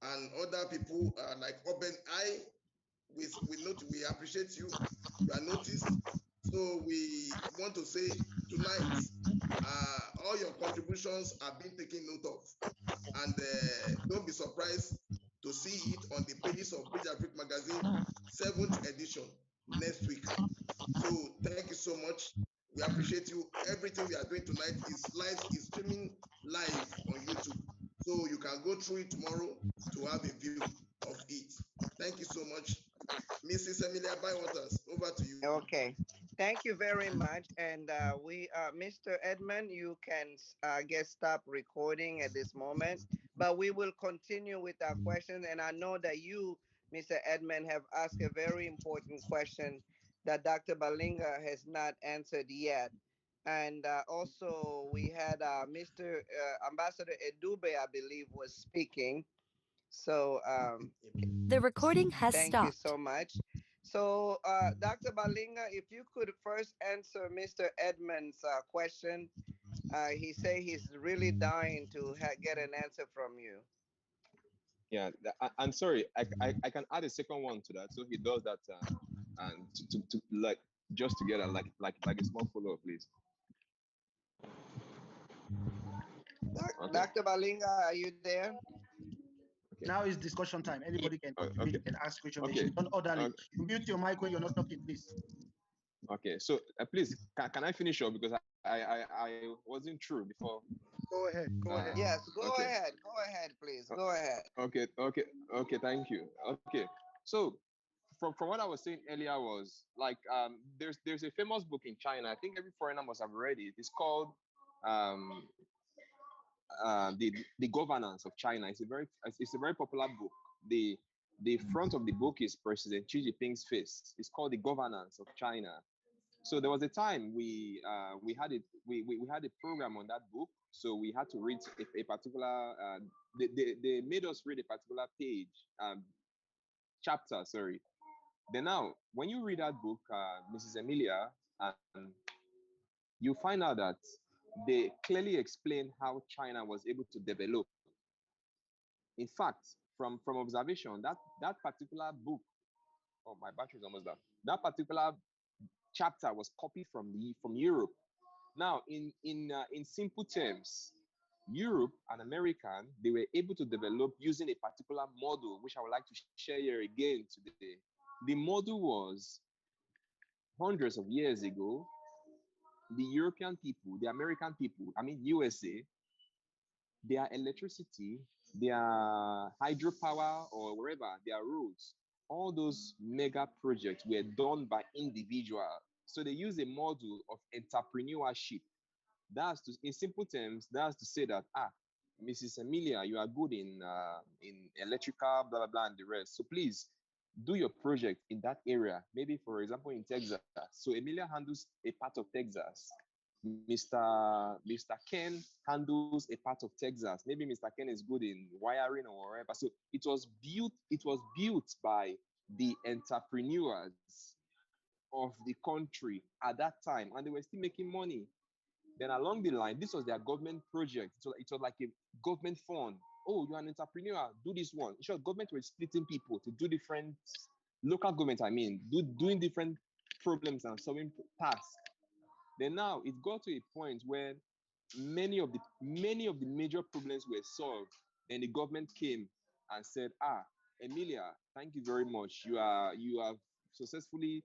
and other people like Oben I. We appreciate you. You are noticed. So we want to say tonight, all your contributions are being taken note of. And don't be surprised to see it on the pages of BridgeAfrique magazine, 7th edition, next week. So thank you so much. We appreciate you. Everything we are doing tonight is streaming live on YouTube. So you can go through it tomorrow to have a view of it. Thank you so much. Mrs. Emilia Bywaters, over to you. Okay. Thank you very much. And Mr. Edmund, you can, stop recording at this moment, but we will continue with our questions. And I know that you, Mr. Edmund, have asked a very important question that Dr. Balinga has not answered yet. And also, we had Mr. Ambassador Edube, I believe, was speaking. So The recording has thank you stopped. so much. So, Dr. Balinga, if you could first answer Mr. Edmund's question. He say he's really dying to get an answer from you. Yeah. I'm sorry. I can add a second one to that. So he does that and to like just together like a small follow up, please. Okay. Dr. Balinga, are you there? Okay. Now is discussion time. Anybody can contribute, Okay. can ask questions. Okay. Don't orderly. Okay. Mute your mic when you're not talking, please. Okay. So please, can I finish up because I wasn't true before. Go ahead. Go ahead. Yes, go Okay. ahead. Go ahead, please. Go ahead. Okay. Thank you. Okay. So from what I was saying earlier was like there's a famous book in China. I think every foreigner must have read it. It's called um the governance of China. It's a very popular book. The front of the book is President Xi Jinping's face. It's called the governance of China. So there was a time we had a program on that book. So we had to read a particular they made us read a particular page, chapter, sorry. Then now, when you read that book, Mrs. Emilia, and you find out that they clearly explain how China was able to develop. In fact, from observation, that particular book, oh, my battery is almost down. That particular chapter was copied from Europe. Now, in simple terms, Europe and American, they were able to develop using a particular model, which I would like to share here again today. The model was hundreds of years ago, the European people, the American people, I mean USA, their electricity, their hydropower, or wherever, their roads, all those mega projects were done by individuals. So they use a model of entrepreneurship. That's to, in simple terms, that's to say that Mrs. Emilia, you are good in electrical, blah blah blah, and the rest. So please do your project in that area. Maybe for example in Texas. So Emilia handles a part of Texas. Mr. Ken handles a part of Texas. Maybe Mr. Ken is good in wiring or wherever. So it was built by the entrepreneurs of the country at that time, and they were still making money. Then along the line, this was their government project. So it was like a government fund. Oh, you're an entrepreneur, do this one. In short, government were splitting people to do different local government, I mean, doing different problems and solving tasks. Then now it got to a point where many of the major problems were solved. Then the government came and said, Emilia, thank you very much. You have successfully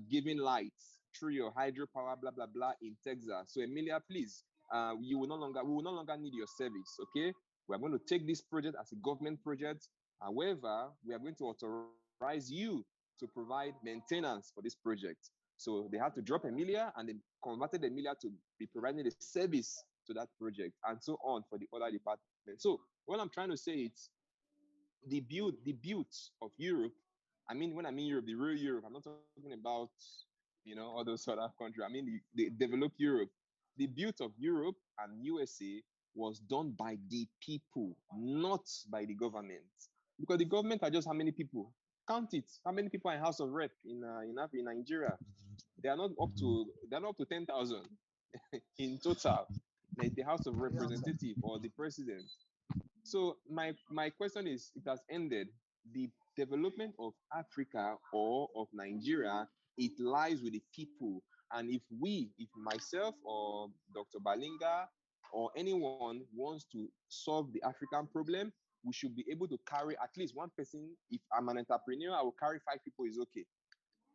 given lights through your hydropower, blah blah blah, in Texas. So Emilia, please, we will no longer need your service. Okay, we are going to take this project as a government project. However, we are going to authorize you to provide maintenance for this project. So they had to drop Emilia and they converted Emilia to be providing the service to that project, and so on for the other departments. So what I'm trying to say is the build of Europe. I mean, when I mean Europe, the real Europe, I'm not talking about all those other countries. I mean the developed Europe. The build of Europe and USA was done by the people, not by the government. Because the government are just how many people? Count it. How many people are in House of Rep in Nigeria? They're not up to 10,000 in total. Like the House of Representative or the president. So my question is, it has ended. The development of Africa or of Nigeria, it lies with the people. And if myself or Dr. Balinga or anyone wants to solve the African problem, we should be able to carry at least one person. If I'm an entrepreneur, I will carry 5 people, is okay.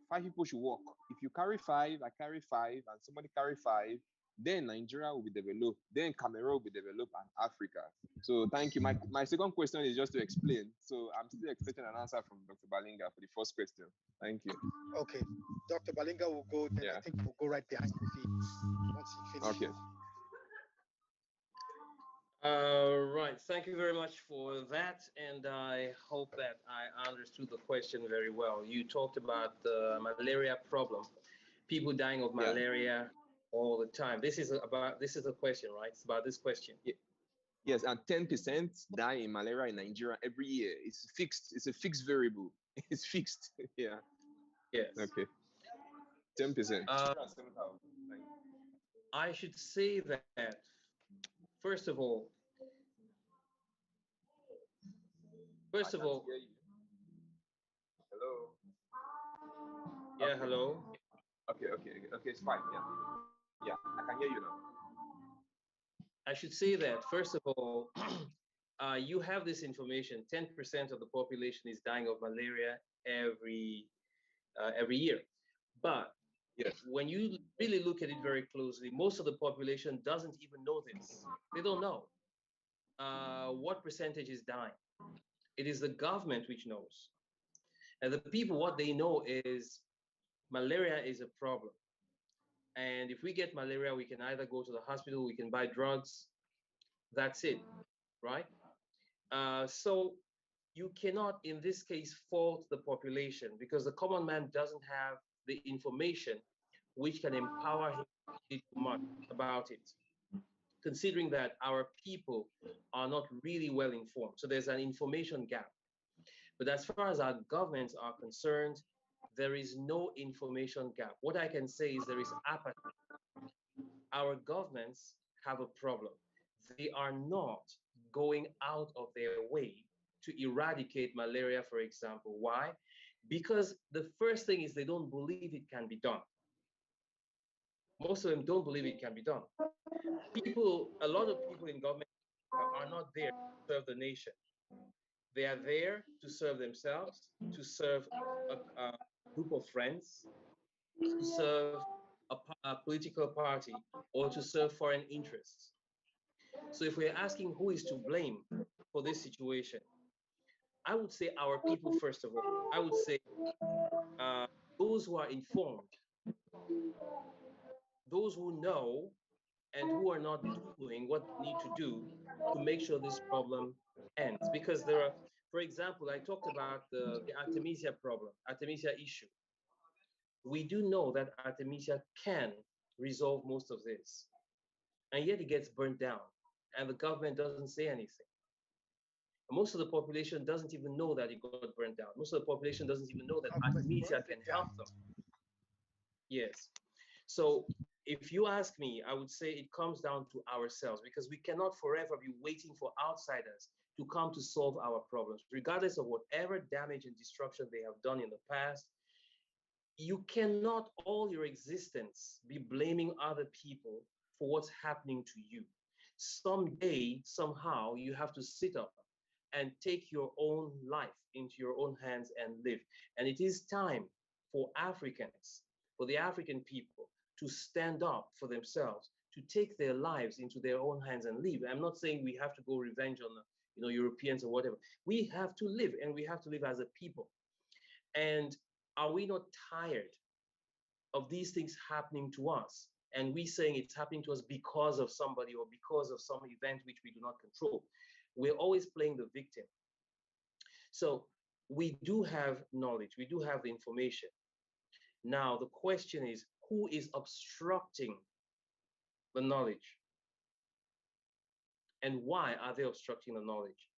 5 people should work. If you carry 5, I carry 5, and somebody carry 5, then Nigeria will be developed, then Cameroon will be developed, and Africa. So thank you. My second question is just to explain. So I'm still expecting an answer from Dr. Balinga for the first question. Thank you. Okay. Dr. Balinga will go, then I think we'll go right behind Kofi once he finishes. Okay. Right. Thank you very much for that. And I hope that I understood the question very well. You talked about the malaria problem, people dying of malaria all the time. This is a question, right? It's about this question. Yeah. Yes, and 10% die in malaria in Nigeria every year. It's fixed. It's a fixed variable. It's fixed. Yeah. Yes. Okay. 10%. I should say that, first of all, hello. Yeah, hello. Okay, it's fine. Yeah, I can hear you now. I should say that, first of all, you have this information. 10% of the population is dying of malaria every year. But when you really look at it very closely, most of the population doesn't even know this. They don't know what percentage is dying. It is the government which knows. And the people, what they know is malaria is a problem. And if we get malaria, we can either go to the hospital, we can buy drugs. That's it, right? So you cannot, in this case, fault the population because the common man doesn't have the information which can empower him to do much about it, considering that our people are not really well informed. So there's an information gap. But as far as our governments are concerned, there is no information gap. What I can say is there is apathy. Our governments have a problem. They are not going out of their way to eradicate malaria, for example. Why? Because the first thing is they don't believe it can be done. Most of them don't believe it can be done. A lot of people in government are not there to serve the nation. They are there to serve themselves, to serve a group of friends, to serve a political party, or to serve foreign interests. So if we're asking who is to blame for this situation, I would say our people, first of all. I would say those who are informed, those who know and who are not doing what they need to do to make sure this problem ends. Because there are, for example, I talked about the Artemisia problem, Artemisia issue. We do know that Artemisia can resolve most of this, and yet it gets burnt down, and the government doesn't say anything. Most of the population doesn't even know that it got burnt down. Most of the population doesn't even know that Artemisia can help them. Yes. So if you ask me, I would say it comes down to ourselves, because we cannot forever be waiting for outsiders to come to solve our problems, regardless of whatever damage and destruction they have done in the past. You cannot all your existence be blaming other people for what's happening to you. Someday, somehow, you have to sit up and take your own life into your own hands and live. And it is time for Africans, for the African people, to stand up for themselves, to take their lives into their own hands and live. I'm not saying we have to go revenge on the Europeans or whatever. We have to live, and we have to live as a people. And are we not tired of these things happening to us? And we saying it's happening to us because of somebody or because of some event which we do not control. We're always playing the victim. So we do have knowledge, we do have the information. Now, the question is, who is obstructing the knowledge? And why are they obstructing the knowledge?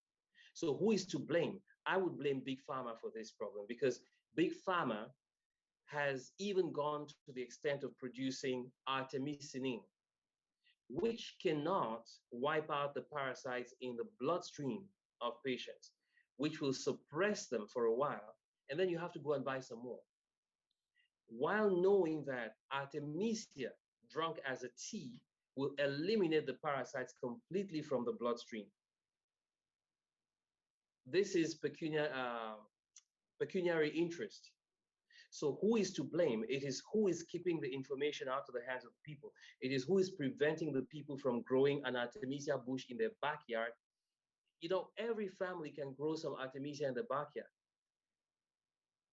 So who is to blame? I would blame Big Pharma for this problem, because Big Pharma has even gone to the extent of producing artemisinin, which cannot wipe out the parasites in the bloodstream of patients, which will suppress them for a while, and then you have to go and buy some more. While knowing that Artemisia, drunk as a tea, will eliminate the parasites completely from the bloodstream. This is pecuniary interest. So who is to blame? It is who is keeping the information out of the hands of people. It is who is preventing the people from growing an Artemisia bush in their backyard. Every family can grow some Artemisia in the backyard.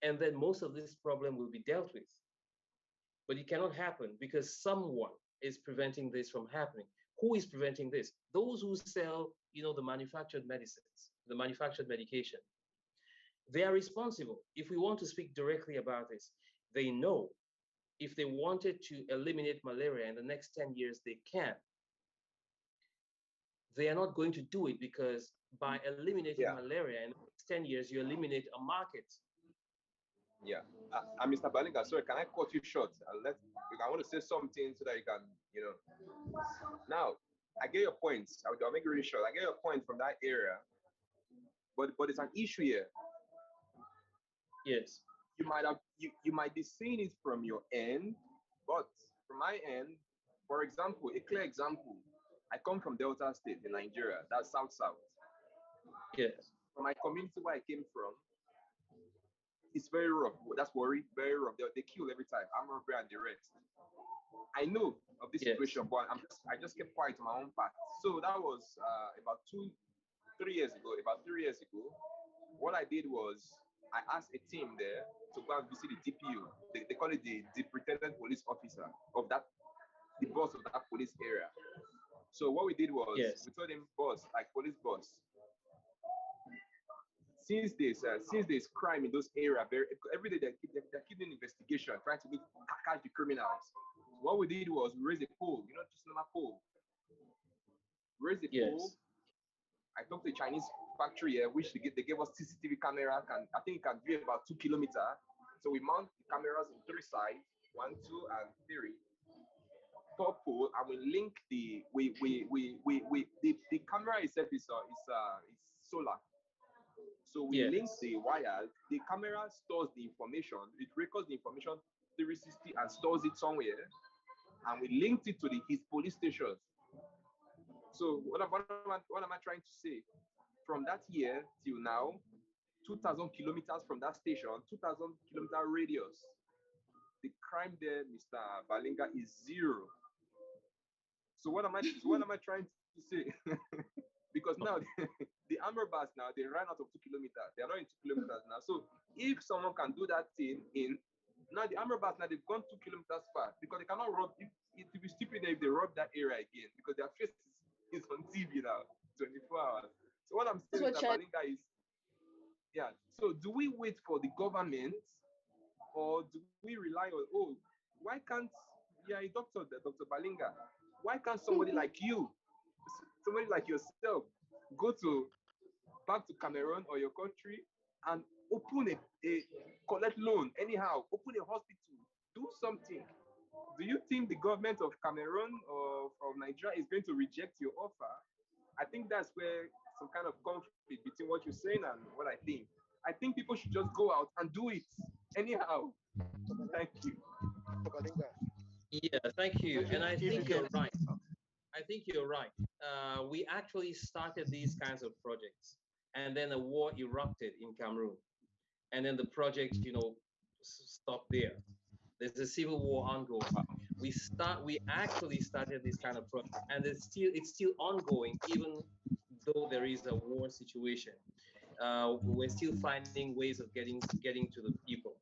And then most of this problem will be dealt with. But it cannot happen because someone is preventing this from happening. Who is preventing this? Those who sell, the manufactured medicines, the manufactured medication. They are responsible. If we want to speak directly about this, they know if they wanted to eliminate malaria in the next 10 years, they can. They are not going to do it because by eliminating malaria in the next 10 years, you eliminate a market. Yeah. Mr. Balinga, sorry, can I cut you short? I want to say something so that you can, Now, I get your points. I'll make it really short. I get your point from that area. But it's an issue here. Yes. You might be seeing it from your end, but from my end, for example, a clear example, I come from Delta State in Nigeria. That's South. Yes. From my community where I came from, it's very rough. That's worry, very rough. They kill every time. I'm robbery and the rest. I know of this situation, but I just kept quiet on my own path. So that was about 3 years ago. About 3 years ago, what I did was I asked a team there to go and visit the DPO. They call it the pretended police officer of that, the boss of that police area. So what we did was we told him, boss, like police boss, since there's crime in those areas, every day they're keeping investigation, trying to catch the criminals. So what we did was we raised a pole, just normal pole. Raised the pole. I talked to a Chinese factory here, which they gave us CCTV camera. I think it can view about 2 kilometers. So we mount the cameras on 3 sides, 1, 2, and 3. Top pole, and we link the camera itself is solar. So we link the wires. The camera stores the information. It records the information 360 and stores it somewhere. And we linked it to his police stations. So what am I trying to say? From that year till now, 2,000 kilometers from that station, 2,000 kilometer radius. The crime there, Mr. Balinga, is 0. So what am I trying to say? Because now the armor bars now, they ran out of 2 kilometers. They are not in 2 kilometers now. So if someone can do that thing now the armor bars now, they've gone 2 kilometers far because they cannot rob. It would be stupid if they rob that area again because their face is on TV now 24 hours. So what I'm saying, Mr. Balinga, is so do we wait for the government, or do we rely on, why can't, a doctor, Dr. Balinga, why can't somebody like you, somebody like yourself, go back to Cameroon or your country and open a collect loan anyhow, open a hospital, do something? Do you think the government of Cameroon or of Nigeria is going to reject your offer? I think that's where some kind of conflict between what you're saying and what I think. I think people should just go out and do it anyhow. Thank you. Yeah, thank you. And I think you're right. I think you're right. We actually started these kinds of projects, and then a war erupted in Cameroon, and then the project, stopped there. There's a civil war ongoing. We actually started this kind of project, and it's still ongoing, even though there is a war situation. We're still finding ways of getting to the people.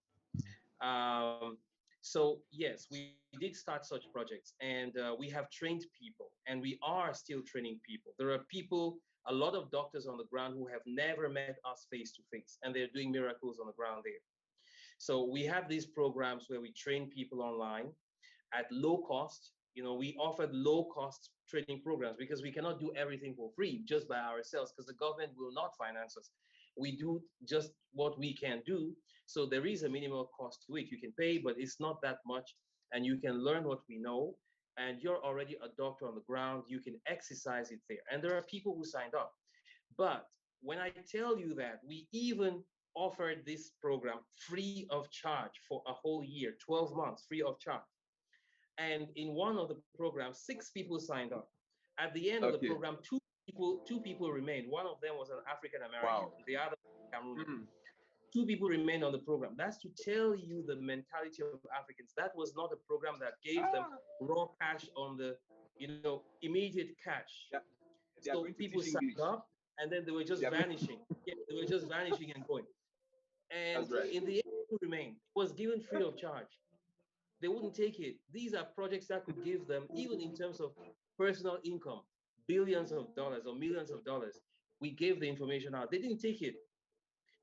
So yes, we did start such projects, and we have trained people, and we are still training people. There are people, a lot of doctors on the ground who have never met us face to face, and they're doing miracles on the ground there. So we have these programs where we train people online at low cost. We offered low cost training programs because we cannot do everything for free just by ourselves, because the government will not finance us. We do just what we can do. So there is a minimal cost to it. You can pay, but it's not that much. And you can learn what we know. And you're already a doctor on the ground. You can exercise it there. And there are people who signed up. But when I tell you that we even offered this program free of charge for a whole year, 12 months, free of charge. And in one of the programs, 6 people signed up. At the end of the program, two people remained. One of them was an African American, the other Cameroonian. 2 people remained on the program. That's to tell you the mentality of Africans. That was not a program that gave them raw cash on the, immediate cash. So people signed up, and then they were just vanishing. Yeah, they were just vanishing and going. And in the end, who remained was given free of charge. They wouldn't take it. These are projects that could give them, even in terms of personal income, billions of dollars or millions of dollars. We gave the information out. They didn't take it.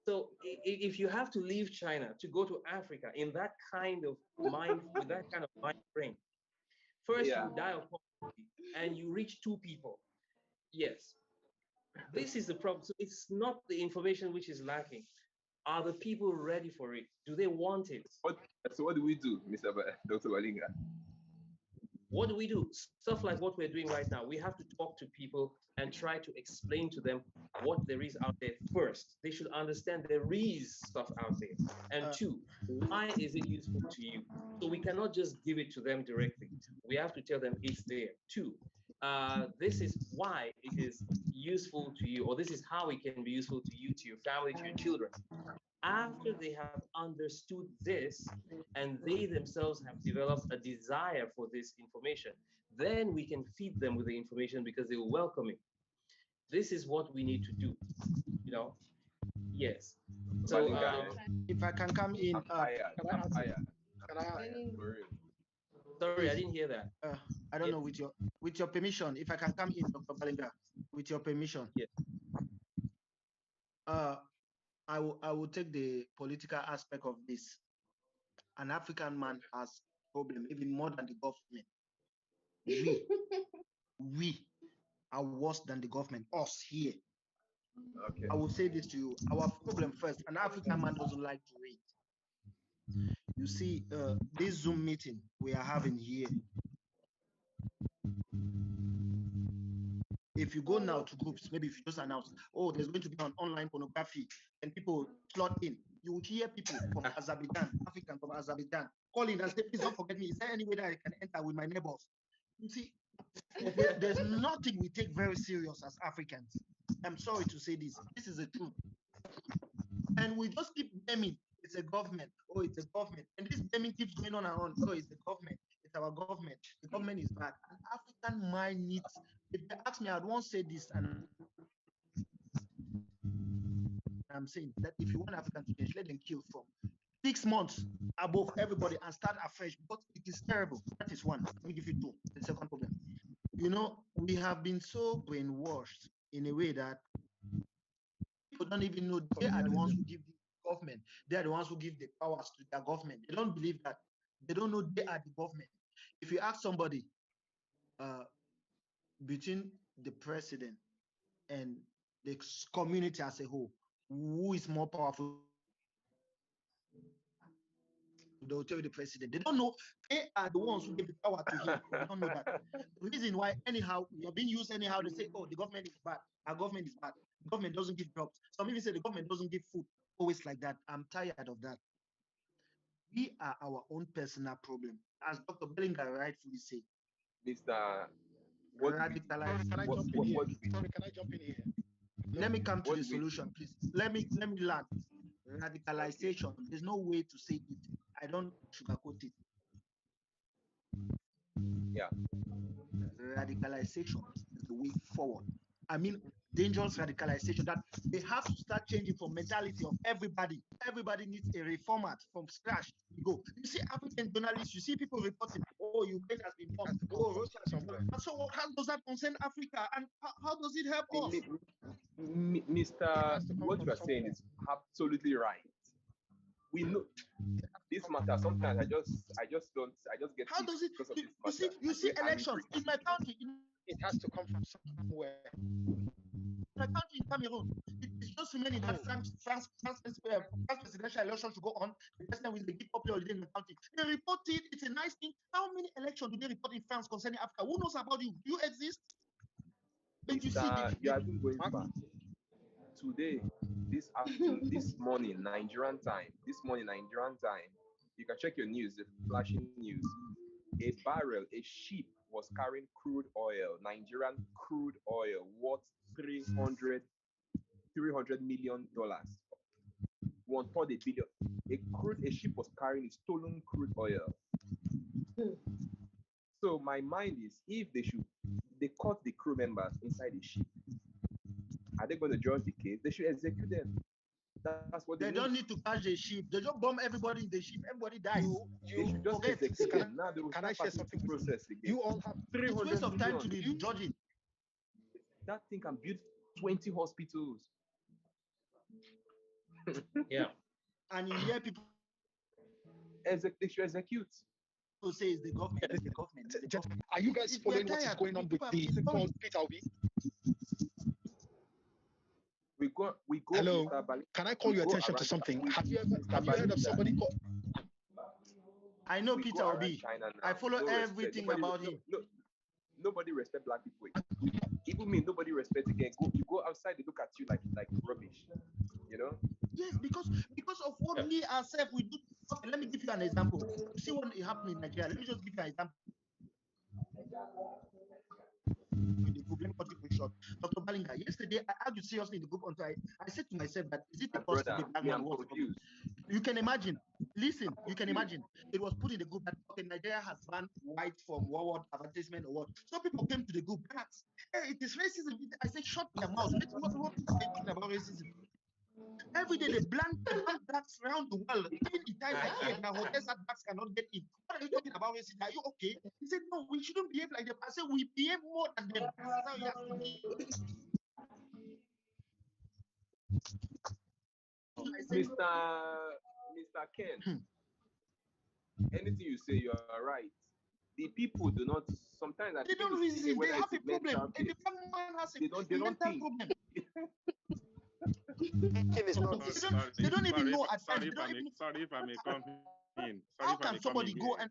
So if you have to leave China to go to Africa in that kind of mind, with that kind of mind frame, first you die of poverty and you reach 2 people. Yes, this is the problem. So it's not the information which is lacking. Are the people ready for it? Do they want it? So what do we do, Dr. Balinga? What do we do? Stuff like what we're doing right now. We have to talk to people and try to explain to them what there is out there first. They should understand there is stuff out there. And 2, why is it useful to you? So we cannot just give it to them directly. We have to tell them it's there. 2, this is why it is useful to you, or this is how it can be useful to you, to your family, to your children. After they have understood this and they themselves have developed a desire for this information, then we can feed them with the information because they will welcome it. This is what we need to do, Yes. So if I can come in, sorry, I didn't hear that. I don't know, with your permission, if I can come in, Dr. Balinga, with your permission. Yes. I will take the political aspect of this. An African man has problem even more than the government. We are worse than the government. Us here. Okay. I will say this to you. Our problem first, an African man doesn't like to read. You see, this Zoom meeting we are having here. If you go now to groups, maybe if you just announce, oh, there's going to be an online pornography, and people slot in, you will hear people from Azerbaijan, African from Azerbaijan, calling and say, please don't forget me. Is there any way that I can enter with my neighbors? You see, there's nothing we take very serious as Africans. I'm sorry to say this. This is the truth. And we just keep blaming. It's a government. Oh, it's a government. And this blaming keeps going on and on. Oh, it's the government. It's our government. The government is bad. An African mind needs, if they ask me, I won't say this, and I'm saying that if you want African to change, let them kill from 6 months above everybody and start afresh, because it is terrible. That is one. Let me give you two. The second problem. You know, we have been so brainwashed in a way that people don't even know they are the ones who give the government. They are the ones who give the powers to their government. They don't believe that. They don't know they are the government. If you ask somebody between the president and the community as a whole, who is more powerful, they'll tell you the president. They don't know they are the ones who give the power to him. They don't know that. The reason why, anyhow, we are being used anyhow, they say, oh, the government is bad. Our government is bad. The government doesn't give jobs. Some even say the government doesn't give food. Always like that. I'm tired of that. We are our own personal problem. As Dr. Bellinger rightfully said. Mr. What Radicalized. Can I jump in here? Sorry, can I jump in here? Let me come to the solution, please. Let me learn. Radicalization. There's no way to say it. I don't sugarcoat it. Yeah. Radicalization is the way forward. I mean, dangerous radicalization that they have to start changing from mentality of everybody. Everybody needs a reformat from scratch. You go. You see African journalists, you see people reporting, oh, Ukraine has been bombed. Oh, Russia has been bombed. And so how does that concern Africa? And how does it help us? Mr. What you are saying is absolutely right. We know this matter. Sometimes I just get how does it because of this matter. You see elections in my country. It has to come from somewhere. My country in Cameroon, it's just remaining that France presidential election to go on. The president will be popular in the country. They report it. It's a nice thing. How many elections do they report in France concerning Africa? Who knows about you? Do you exist? But you see, you have been going back. Today, this afternoon, this morning, Nigerian time, you can check your news, the flashing news. A barrel, a ship was carrying crude oil, Nigerian crude oil, worth $300 million. $1.3 billion. A ship was carrying stolen crude oil. So my mind is, if they caught the crew members inside the ship, are they going to judge the case? They should execute them. That's what they don't need to catch the ship. They just bomb everybody in the ship. Everybody dies. They should just execute them. Now they will can I share something process again. You all have 300 waste of time to be judging. That thing can build 20 hospitals. Yeah. And you hear people they should execute. People say it's the government. It's the government. Are you guys following what is going on with the call, Peter Obi? We go. Hello. Can I call your attention to something? Have you heard of somebody called? I know Peter Obi. I follow everything about him. Nobody respect black people. Even me, nobody respect again. You go outside, they look at you like rubbish. You know? Yes, because of what we ourselves we do. Okay, let me give you an example. You see what happened in Nigeria. Let me just give you an example. In the group, let me cut it very short. Dr. Ballinger, yesterday I argued seriously in the group until I said to myself that is it a possible black man was confused? You can imagine. Listen, you can imagine. It was put in the group that okay, Nigeria has banned white from world advertisement or what. Some people came to the group and asked, hey, it is racism. I said, shut your mouth. What are you talking about racism? Every day they ban blacks around the world. Even in times like here, now hotels that blacks cannot get in. What are you talking about racism? Are you okay? He said, no, we shouldn't behave like them. I said, we behave more than them. That's how you have to be. Mr. Ken, anything you say, you are right. The people do not. Sometimes I They don't reason. They have a problem. And the man has a mental problem. They don't even know at times. Sorry if I may come in. How can somebody go and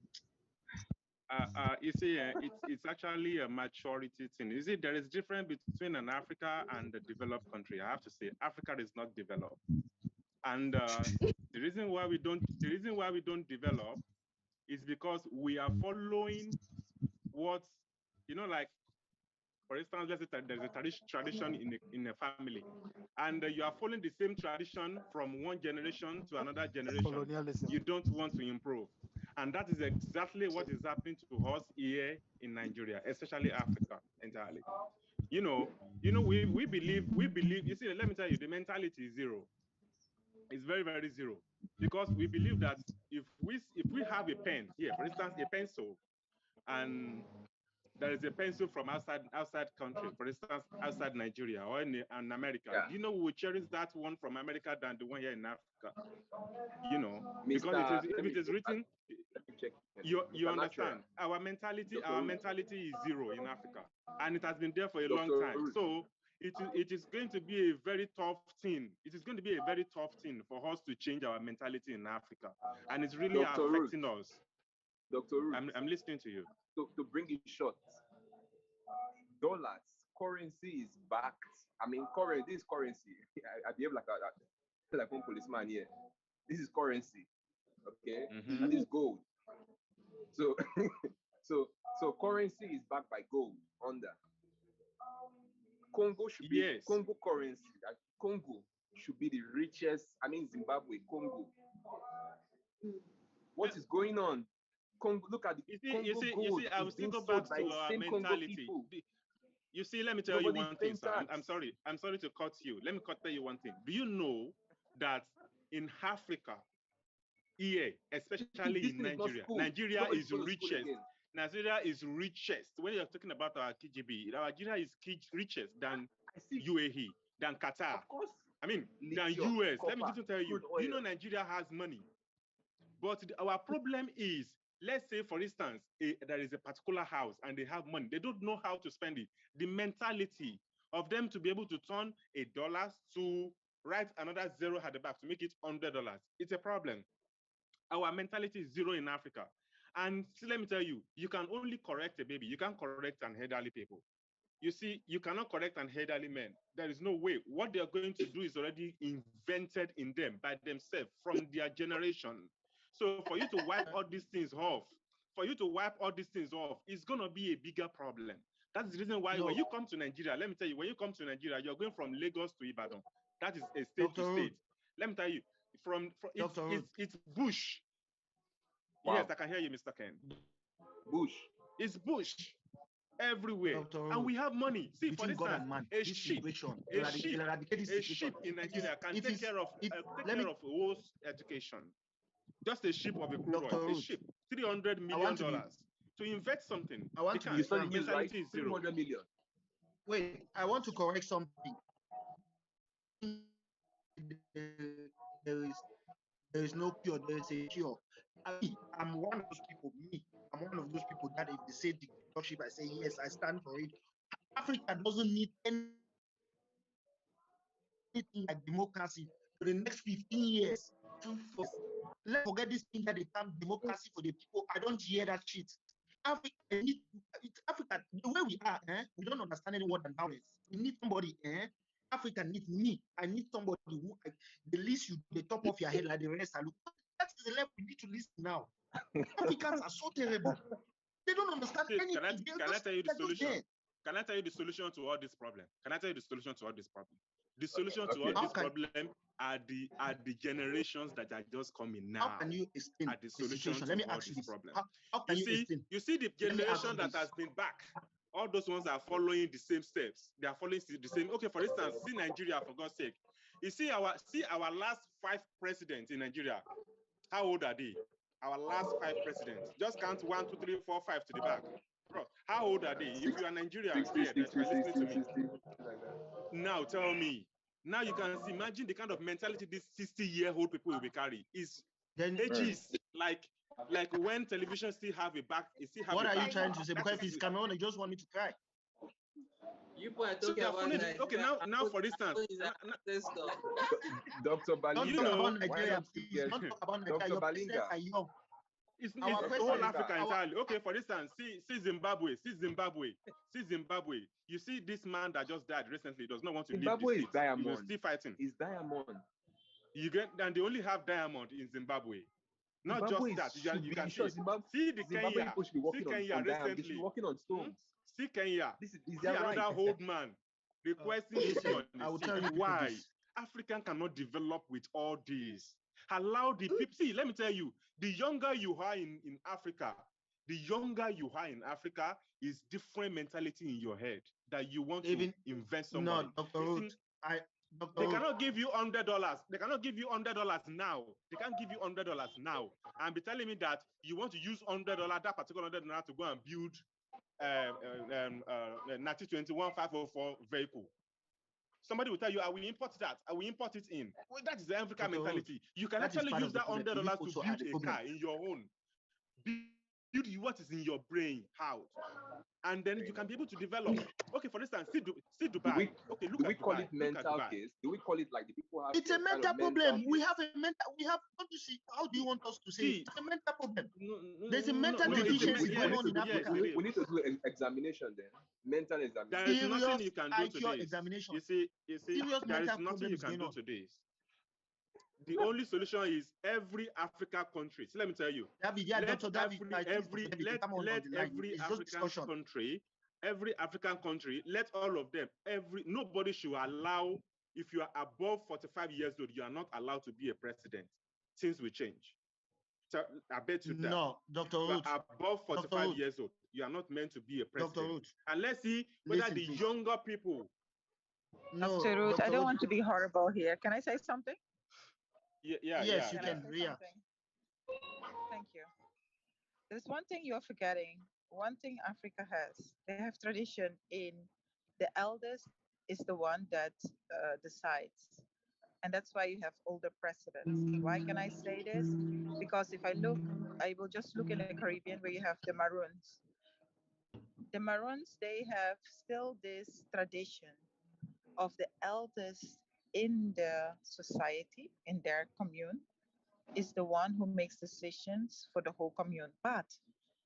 you see, it's actually a maturity thing. You see, there is difference between an Africa and a developed country. I have to say, Africa is not developed, and the reason why we don't develop is because we are following what, like, for instance, let's say there's a tradition in a family, and you are following the same tradition from one generation to another generation. Colonialism. You don't want to improve. And that is exactly what is happening to us here in Nigeria, especially Africa entirely. We believe, you see, let me tell you, the mentality is zero. It's very, very zero. Because we believe that if we have a pen here, for instance, a pencil, and there is a pencil from outside country, for instance, outside Nigeria or in America. Yeah. Do you know we will cherish that one from America than the one here in Africa? Because if it is written, you understand. Our mentality is zero in Africa, and it has been there for a long time. So it is going to be a very tough thing. It is going to be a very tough thing for us to change our mentality in Africa, and it's really affecting us. Dr. Ruth, I'm listening to you. To bring it short, dollars, currency is backed. I mean, this currency. I behave like one policeman here. This is currency, okay? Mm-hmm. And this is gold. So, so currency is backed by gold under. Congo should be Congo currency. Congo should be the richest. I mean, Zimbabwe, Congo. What is going on? Congo, look at the you see, I will still go back to our mentality. You see, let me tell you one thing, sir. I'm sorry to cut you. Let me tell you one thing. Do you know that in Africa, here, especially in Nigeria, Nigeria is richest. Nigeria is richest. When you're talking about our KGB, Nigeria is richest than UAE, than Qatar. I mean, than US. Let me just tell you. You know Nigeria has money. But our problem is, let's say, for instance, there is a particular house and they have money. They don't know how to spend it. The mentality of them to be able to turn $1 to write another zero at the back to make it $100, it's a problem. Our mentality is zero in Africa. And let me tell you, you can only correct a baby. You can't correct an elderly people. You see, you cannot correct an elderly man. There is no way. What they are going to do is already invented in them by themselves from their generation. So for you to wipe all these things off, it's going to be a bigger problem. That's the reason why when you come to Nigeria, let me tell you, when you come to Nigeria, you're going from Lagos to Ibadan. That is a state to state. Let me tell you, it's bush. Wow. Yes, I can hear you, Mr. Ken. Bush. It's bush everywhere. And we have money. See, for instance, a sheep in Nigeria can take care of whole education. Just a sheep of a crew, a sheep, $300 million to invest something. You study news, right? 300 million. Wait, I want to correct something. There is no cure. There is a cure. I'm one of those people. I'm one of those people that if they say dictatorship, I say yes, I stand for it. Africa doesn't need anything like democracy for the next 15 years. Let's forget this thing that they term democracy for the people. I don't hear that shit. Africa, the way we are, we don't understand any word and violence. We need somebody, Africa needs me. I need somebody who, the least you, the top of your head, like the rest. That's the level we need to listen now. Africans are so terrible. They don't understand anything. Can I tell you the solution? Can I tell you the solution to all this problem? The solution to all this problem are the generations that are just coming now. How can you explain the solution? Let me ask you this problem. How can you see the generation that has been back. All those ones are following the same steps. They are following the same. Okay, for instance, see Nigeria, for God's sake. You see our last 5 presidents in Nigeria. How old are they? Our last 5 presidents. Just count 1, 2, 3, 4, 5 to the back. Bro, how old are they? If you are Nigerian, 60, listening to me. Now tell me, Now you can see, imagine the kind of mentality these 60-year-old people will be carrying. Is ages like when television still have a back. What are you trying to say? Because if it's Cameroon, you just want me to cry. You are talking about Nigeria. Okay, now for instance, let's go. Dr. Balinga, don't talk about Nigeria, please. Don't talk about Nigeria. Your presidents are young. It's whole Africa entirely. Okay, for instance, see Zimbabwe. You see this man that just died recently does not want to leave the Zimbabwe is seat. Diamond. He was still fighting. Is Diamond. And they only have Diamond in Zimbabwe. Not Zimbabwe just that. You can see the Kenya. People should be working on recently. They should be working on stones. See Kenya. This is another old man requesting I will tell you why African cannot develop with all this. Allow the people. See, let me tell you, the younger you are in Africa, is different mentality in your head that you want to invest somebody. No, Dr. Root, they cannot give you $100. They cannot give you $100 now. They can't give you $100 now and be telling me that you want to use $100, that particular $100 to go and build Nati 21504 vehicle. Somebody will tell you, I will import that. I will import it in. Well, that is the African mentality. You can actually use that $100 to build a car in your own. Build what is in your brain out. And then you can be able to develop. Okay, for instance, see Dubai. Do we call it mental case? Do we call it like the people have? It's a mental problem. We have a mental. What do you see? How do you want us to say it? It's a mental problem. There's a mental deficiency going on in Africa. We need to do an examination then. Mental examination. There is nothing you can do today. Examination. You see, there is nothing you can do today. The only solution is every African country. So let me tell you. Every African country, let all of them, nobody should allow, if you are above 45 years old, you are not allowed to be a president. Things will change. So I bet you that. No, Dr. Root. Above 45 years old, you are not meant to be a president. Dr. Root. And let's see whether the younger people. No, Dr. Root, I don't want to be horrible here. Can I say something? Yes, you can, Ria. Thank you. There's one thing you're forgetting. One thing Africa has. They have tradition in the eldest is the one that decides. And that's why you have older presidents. Why can I say this? Because if I will just look in the Caribbean where you have the Maroons. The Maroons, they have still this tradition of the eldest in the society, in their commune, is the one who makes decisions for the whole commune. But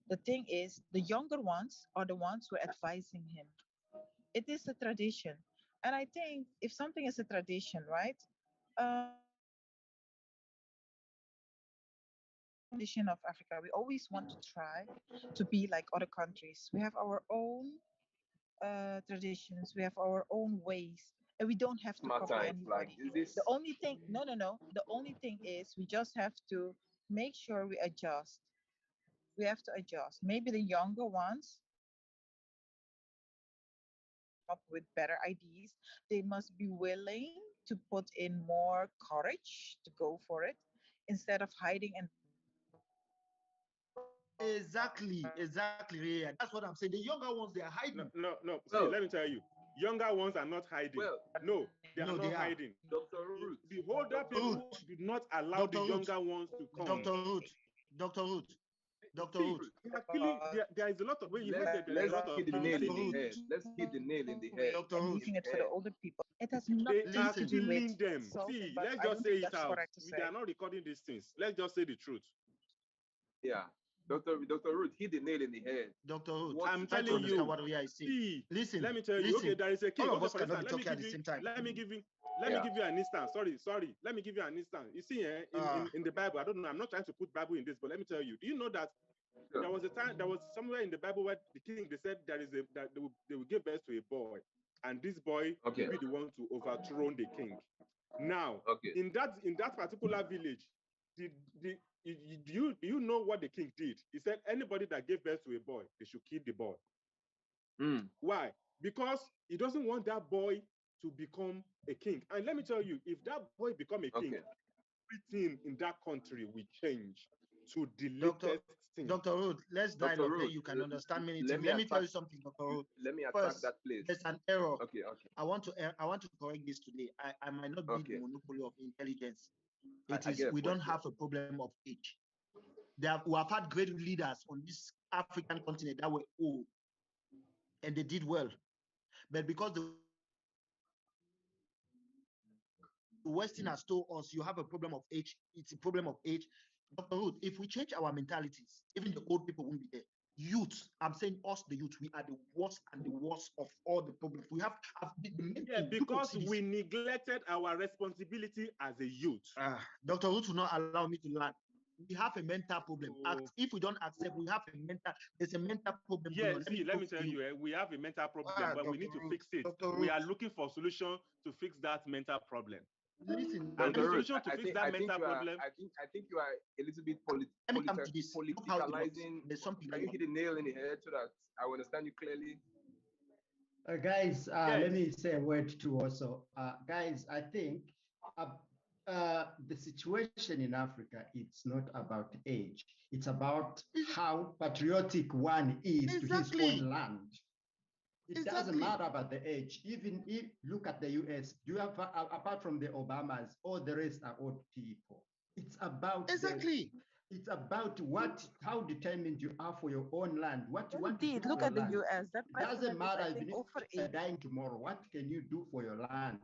the thing is, the younger ones are the ones who are advising him. It is a tradition. And I think if something is a tradition, right? Tradition of Africa, we always want to try to be like other countries. We have our own traditions, we have our own ways. And we don't have to copy anybody. The only thing, no. The only thing is we just have to make sure we adjust. We have to adjust. Maybe the younger ones up with better ideas. They must be willing to put in more courage to go for it instead of hiding and. Exactly. Yeah. That's what I'm saying. The younger ones, they are hiding. No. See, let me tell you. Younger ones are not hiding. No, they are not hiding. Dr. Root. The older people did not allow the younger ones to come. Dr. Root. There is a lot of ways. Let's hit the nail in the head. Let's hit the nail in the head. Dr. Root. Using it for the older people. It has nothing to do with them. See, let's just say it out. They are not recording these things. Let's just say the truth. Yeah. Dr. Root, hit the nail in the head. Dr. Root, I'm telling you. What we are saying. Listen, let me tell you. Okay, there is a king. All of us cannot be talking at the same time. Let me give you an instance. Sorry. Let me give you an instance. You see, in the Bible, I don't know. I'm not trying to put Bible in this, but let me tell you. Do you know that there was somewhere in the Bible where the king, they said that they will give birth to a boy, and this boy will be the one to overthrow the king. Now, in that particular village, do you know what the king did? He said anybody that gave birth to a boy, they should kill the boy. Why? Because he doesn't want that boy to become a king. And let me tell you, if that boy become a king, everything in that country will change. to the latest thing. Dr. Ruth, let's dialogue. Then you can understand many things. Let me tell you something, Dr. Ruth. Let me attack First, that place. there's an error. Okay. I want to correct this today. I might not be the monopoly of intelligence. We don't have a problem of age. We have had great leaders on this African continent that were old and they did well. But because the Westerners told us you have a problem of age, it's a problem of age. Dr. Ruth, if we change our mentalities, even the old people won't be there. Youth, I'm saying us, the youth, we are the worst and the worst of all the problems. We have because we neglected our responsibility as a youth. Dr. Ruth will not allow me to learn. We have a mental problem. If we don't accept, there's a mental problem. Yes, let me tell you, we have a mental problem, but we need to fix it. We are looking for a solution to fix that mental problem. Listen, and the solution to fix that mental problem. I think you are a little bit politicalizing. There's something. Can you hit the nail in the head so that I understand you clearly? Guys, let me say a word too also. Guys, I think the situation in Africa, it's not about age. It's about how patriotic one is to his own land. It doesn't matter about the age. Even if look at the US, you have apart from the Obamas, all the rest are old people. It's about it's about how determined you are for your own land. What you want to do. Look at the US. That it doesn't matter even if you're dying tomorrow. What can you do for your land?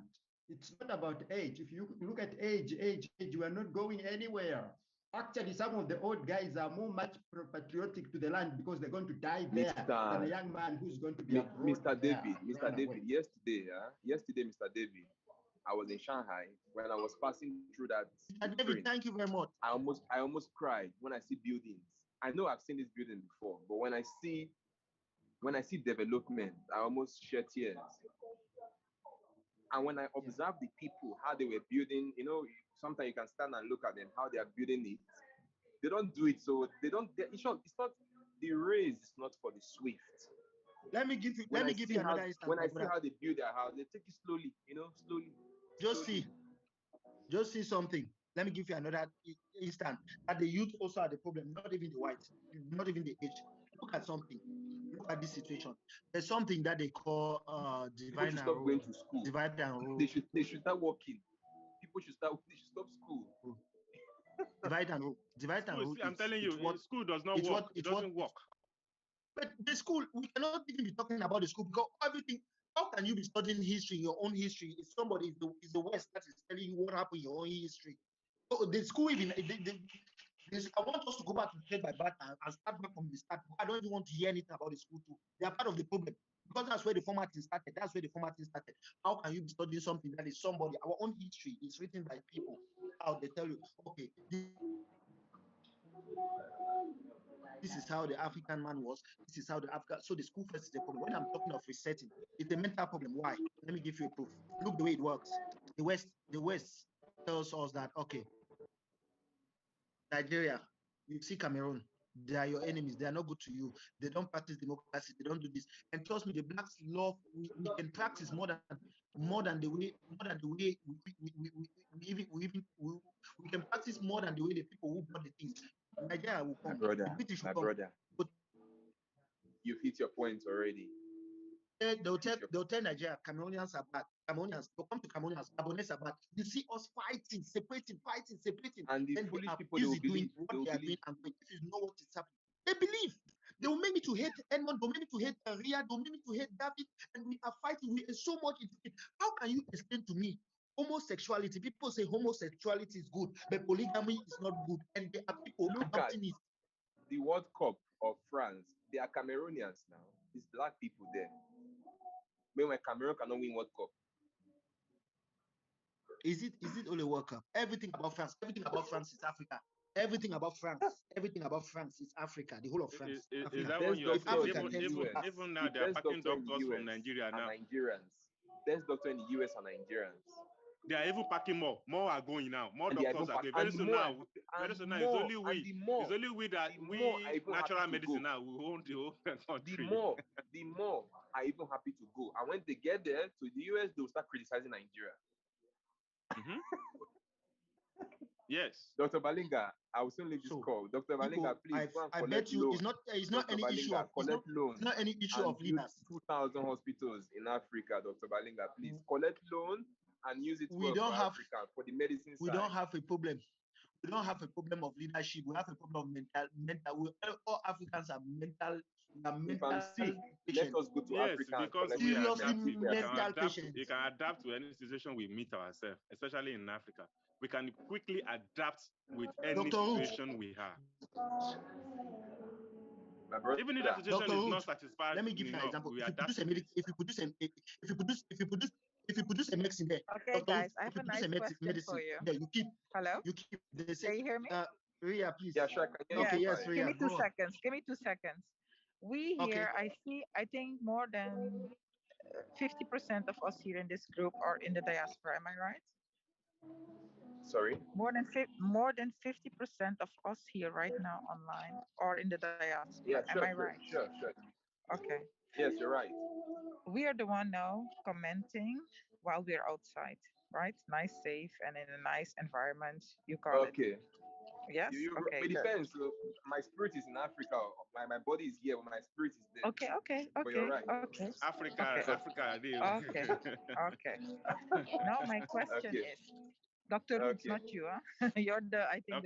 It's not about age. If you look at age, you are not going anywhere. Actually, some of the old guys are much patriotic to the land because they're going to die there than a young man who's going to be abroad. Mr. David, yesterday, Mr. David, I was in Shanghai when I was passing through that. David, thank you very much. I almost cried when I see buildings. I know I've seen this building before, but when I see development, I almost shed tears. And when I observe the people, how they were building, sometimes you can stand and look at them, how they are building it. They don't do it, so they don't. It's not the race. Is not for the swift. Let me give you another instance. When I see how they build their house, they take it slowly, slowly. Just see something. Let me give you another instance. That the youth also are the problem, not even the white, not even the age. Look at something. Look at this situation. There's something that they call divide and rule. Going to school. Divide and rule. They should start working. People should stop school. Divide and rule. Divide and rule. I'm telling you, school does not work. It doesn't work. But the school, we cannot even be talking about the school because everything. How can you be studying history, your own history? If somebody is the West that is telling you what happened in your own history. So the school even I want us to go back to trade by barter and start back from the start. I don't even want to hear anything about the school too. They are part of the problem because that's where the formatting started. How can you be studying something that is somebody? Our own history is written by people. How they tell you, okay, this is how the African man was. This is how the African. So the school first is the problem. When I'm talking of resetting, it's a mental problem. Why? Let me give you a proof. Look the way it works. The West tells us that okay, Nigeria, you see Cameroon, they are your enemies. They are not good to you. They don't practice democracy. They don't do this. And trust me, the blacks love. We can practice more than the way we can practice more than the way the people who brought the things. Nigeria will come. My brother. You've hit your points already. They'll tell Nigeria, Cameroonians are bad. They'll come to Cameroonians, Gabonese are bad. You see us fighting, separating. And the foolish people, they will believe what they are doing, and if you know what is happening, they believe. They will make me to hate Edmond, they'll make me to hate Ria, they'll make me to hate David, and we are fighting. We are so much into it. How can you explain to me homosexuality? People say homosexuality is good, but polygamy is not good. And there are people look at the World Cup of France. They are Cameroonians now. It's black people there. Meanwhile, Cameroon cannot win World Cup. Is it only World Cup? Everything about France is Africa. Everything about France is Africa. The whole of France. Is that what you're saying? Even now, they're packing doctors from Nigeria now. Nigerians. Best doctor in the US are Nigerians. They are even packing more. More are going now. More doctors are going. Very soon now, it's only we that natural medicine now we own the whole country. The more are even happy to go. And when they get there to the US, they'll start criticizing Nigeria. Yes. Dr. Balinga, I will soon leave this call. Dr. Balinga, please go and collect loan. It's not any issue of collect loan. It's not any issue of leaders. 2,000 hospitals in Africa, Dr. Balinga, please collect loan and use it for Africa for the medicine side. We don't have a problem. We don't have a problem of leadership. We have a problem of mental. All Africans are mental. If I'm sick, let us go to Africa because and we are seriously mental patients. You can adapt to any situation we meet ourselves, especially in Africa. We can quickly adapt with any situation we have. Even if that situation is not satisfied, let me give you an example. If you produce a medicine there, okay, guys, I have a nice question for you. There, you keep. They say, can you hear me? Ria, please. Yeah, sure. Okay, yes, Ria. Give me 2 seconds. Give me 2 seconds. We here, I think more than 50% of us here in this group are in the diaspora. Am I right? Sorry? More than 50% of us here right now online are in the diaspora. Yeah, Am I right? Sure. Okay. Yes, you're right. We are the one now commenting while we're outside, right? Nice, safe, and in a nice environment. You call it. Okay. Yes. It depends. So my spirit is in Africa. My body is here, but my spirit is there. Okay. But you're right. Okay. Africa. Okay. Now my question is, Dr. Roots, not you, huh? You're the 2%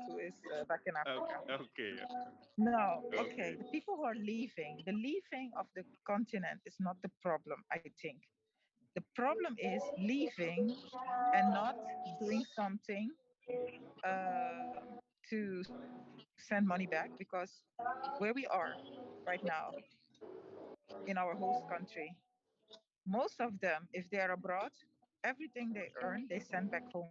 who is back in Africa. Okay. No, okay. The people who are leaving, the leaving of the continent is not the problem, I think. The problem is leaving and not doing something to send money back, because where we are right now in our host country, most of them, if they are abroad, everything they earn, they send back home.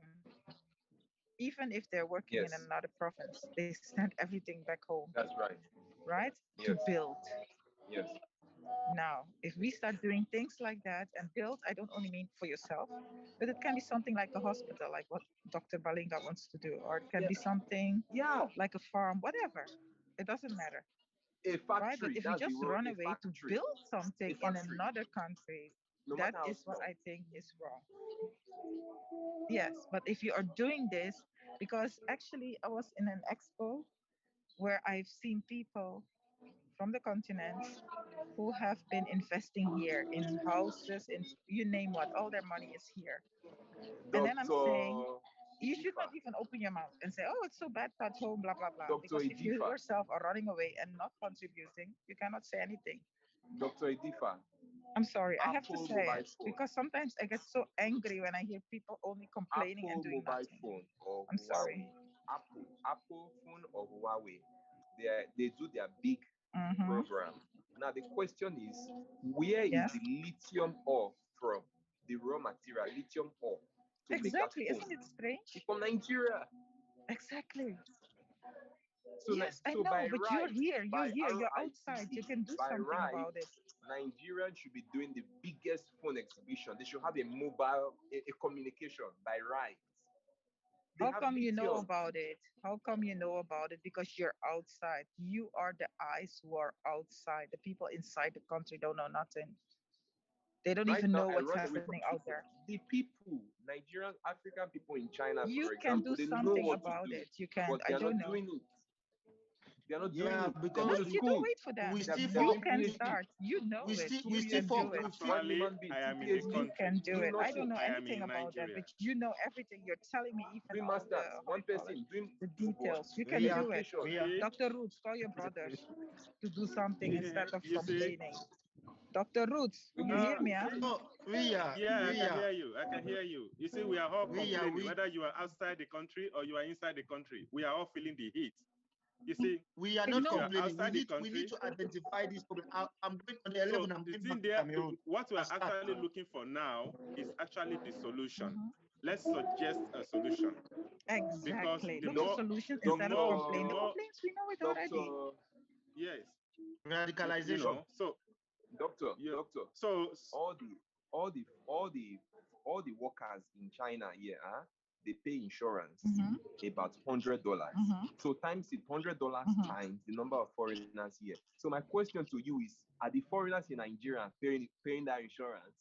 Even if they're working in another province, they send everything back home. That's right. Right? Yes. To build. Yes. Now, if we start doing things like that and build, I don't only mean for yourself, but it can be something like a hospital, like what Dr. Balinga wants to do, or it can be something like a farm, whatever. It doesn't matter. A factory. Right? But if you just run away to build something in another country, that is what I think is wrong. Yes, but if you are doing this, because actually I was in an expo where I've seen people from the continent who have been investing here in houses, in you name what, all their money is here. And then I'm saying, you should not even open your mouth and say, oh, it's so bad at home, blah, blah, blah. Because if you yourself are running away and not contributing, you cannot say anything. Dr. Edifa. I'm sorry, I have to say it, because sometimes I get so angry when I hear people only complaining and doing nothing. I'm sorry. Apple phone or Huawei, they do their big program. Now the question is, where is the lithium ore from? The raw material, lithium ore. Exactly, isn't it strange? It's from Nigeria. Exactly. So yes, I know, but you're here, you're outside, you can do something about it. Nigerians should be doing the biggest phone exhibition. They should have a mobile, a communication by right. How come you know about it? How come you know about it? Because you're outside. You are the eyes who are outside. The people inside the country don't know nothing. They don't even know what's happening out there. The people, Nigerian, African people in China, you for can example, do something about it. You can. I don't know. Doing it. They're not doing it. Because you don't wait for them. You can start. You know it. We still do it. Personally, I am in the country. You can do it. I don't know anything about that, but you know everything. You're telling me even all the details. You can do it. Dr. Roots, call your brothers to do something instead of complaining. Dr. Roots, you hear me? Huh? No, Ria. I can hear you. You see, we are all complaining, whether you are outside the country or you are inside the country. We are all feeling the heat. You see, we are not complaining. We need to identify this problem. I'm going on the 11. I'm going back to Cameroon. What we are actually looking for now is actually the solution. Let's suggest a solution. Exactly. Look for solutions instead of complaining. The complaints, we know it already. Yes. Radicalization. You know, so doctor. So all the workers in China here, they pay insurance about $100. So times it $100 times the number of foreigners here. So my question to you is: are the foreigners in Nigeria paying that insurance?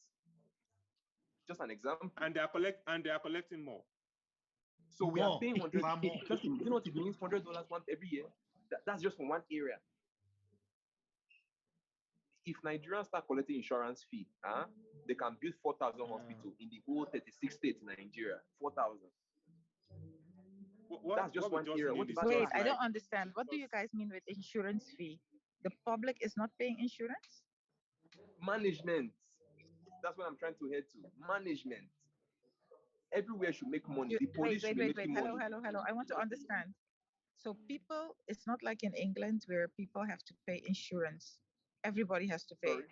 Just an example. And they are collecting more. So we are paying $100. Just you know what it means? $100 once every year. That's just from one area. If Nigerians start collecting insurance fee, they can build 4,000 hospitals in the whole 36 states in Nigeria. 4,000. That's just one area. Wait, I don't understand. What do you guys mean with insurance fee? The public is not paying insurance? Management. That's what I'm trying to head to. Management. Everywhere should make money. The police should be making money. Hello. I want to understand. So people, it's not like in England where people have to pay insurance. Everybody has to pay it.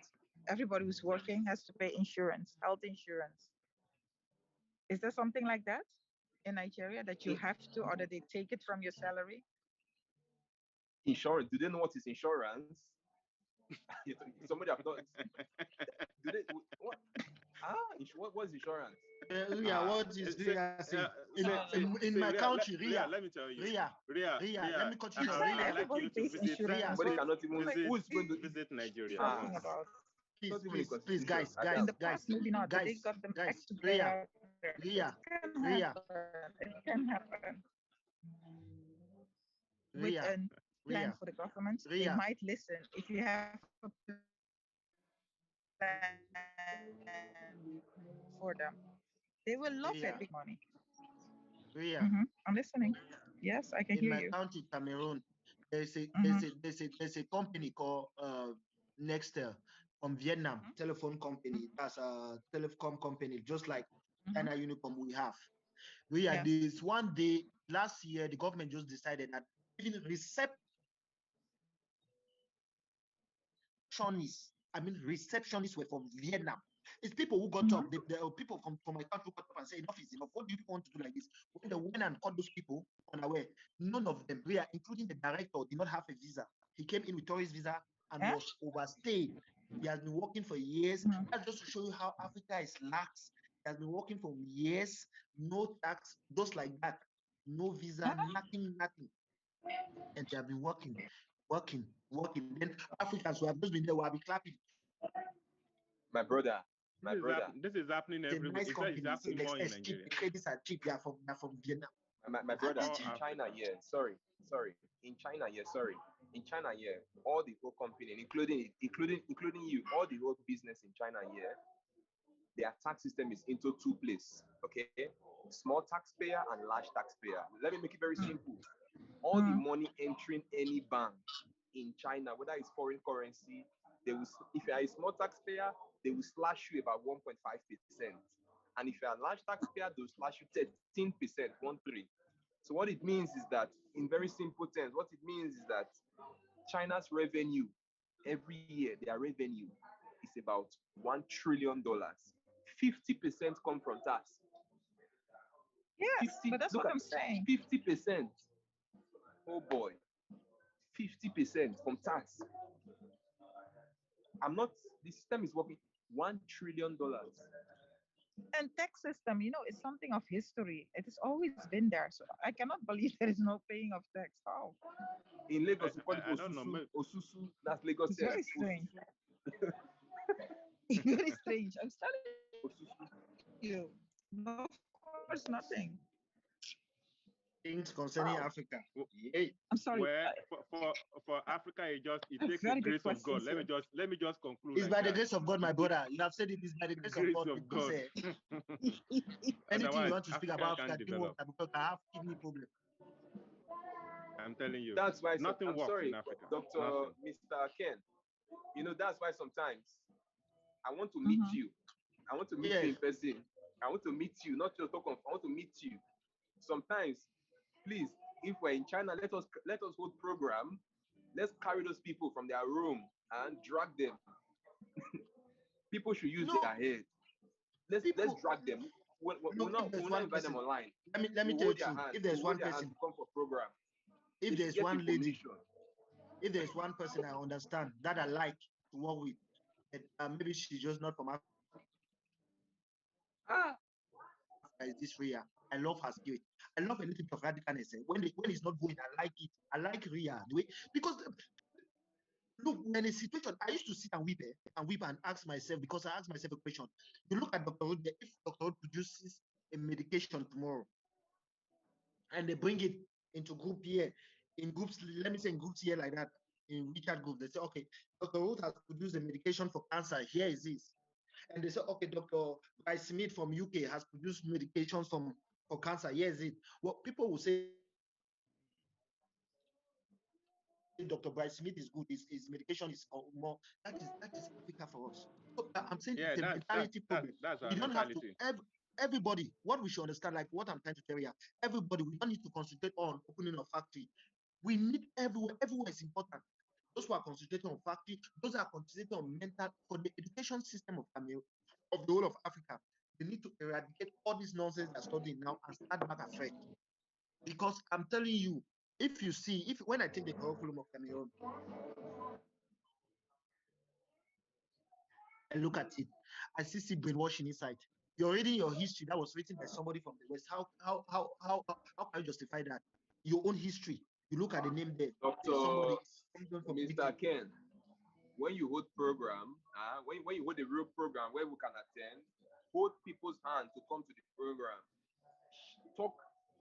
Everybody who's working has to pay insurance, health insurance. Is there something like that in Nigeria that you have to, or that they take it from your salary? Insurance. Do they know what is insurance? Somebody have thought. Do they? What? What's insurance? What is in my country? Ria, let me tell you. Ria, let me continue. Everybody pays insurance. Somebody cannot even who's going to visit Nigeria. Please, guys. In the past, maybe not. But they got them Ria, it can happen. With a plan for the government, they might listen. If you have a plan for them, they will love it. Big money. I'm listening. Yes, I can hear you. In my country, Cameroon, there's a company called Nextel from Vietnam, telephone company. That's a telecom company, just like China Unicom we have. This one day last year, the government just decided that even receptionists were from Vietnam. It's people who got up. There are people from my country who got up and say, enough is enough. What do you want to do like this? When they went and caught those people unaware, none of them, including the director, did not have a visa. He came in with tourist visa and was overstayed. He has been working for years. That's just to show you how Africa is lax. He has been working for years, no tax, just like that. No visa, nothing. And they have been working. Then Africans who have just been there will be clapping. My brother. This is happening everywhere. It's happening more in Nigeria. Credits are cheap. They are from Vietnam. My brother, in China, sorry. In China, all the whole company, including you, all the whole business in China, their tax system is into two places. Okay, small taxpayer and large taxpayer. Let me make it very simple. All the money entering any bank in China, whether it's foreign currency, they will. If you are a small taxpayer, they will slash you about 1.5%, and if you are a large taxpayer, they will slash you 13%, 13. So what it means is that, in very simple terms, what it means is that China's revenue every year, their revenue is about $1 trillion. 50% come from tax. Yes, but that's what I'm saying. 50%. Oh boy, 50% from tax. The system is working. $1 trillion. And tax system, is something of history. It has always been there. So I cannot believe there is no paying of tax. How? In Lagos, we call it Osusu. That's Lagos. It's very strange. Very strange. I'm telling you. No, of course, nothing. Things concerning Africa. I'm sorry. For Africa, it takes the grace of God. Let me just conclude. It's by the grace of God, my brother. You have said it is by the grace of God. Anything you want to speak about Africa, because I have kidney problem. I'm telling you. That's why nothing works sorry, in Africa. Dr. Nothing. Mr. Ken. That's why sometimes I want to meet you. I want to meet you in person. I want to meet you, not just talk of. I want to meet you. Sometimes, please, if we're in China, let us hold program. Let's carry those people from their room and drag them. People should use their head. Let's drag them. We'll not invite them online. Let me tell you, if there's one person, come for program. If there's one lady, if there's one person I understand that I like to work with, maybe she's just not from Africa. Is this Ria? I love her spirit. I love a little bit of radicalness. When it's not going, I like it. I like Ria the way, because look, when a situation, I used to sit and weep and ask myself, because I asked myself a question. You look at Dr. Wood, if Dr. Wood produces a medication tomorrow, and they bring it into group here, in groups, let me say in groups here like that, in WeChat group. They say, okay, Dr. Ruth has produced a medication for cancer. Here is this. And they say, okay, Dr. Bryce Smith from UK has produced medications for cancer. Here is it. What people will say, Dr. Bryce Smith is good. His medication is more. That is Africa for us. So I'm saying Yeah, it's a mentality problem. that's our We don't have to mentality. everybody. What we should understand, like what I'm trying to tell you, everybody. We don't need to concentrate on opening a factory. We need everywhere. Everywhere is important. Those who are concentrating on factory, those are concentrating on mental, for the education system of the whole of Africa. They need to eradicate all this nonsense they're studying now and start back afresh. Because I'm telling you, if you see, when I take the curriculum of Cameroon and look at it, I see brainwashing inside. You're reading your history that was written by somebody from the West. How can you justify that? Your own history. You look at the name there. Dr. Somebody from Mr. Ken, when you hold program, when you hold a real program where we can attend, hold people's hand to come to the program.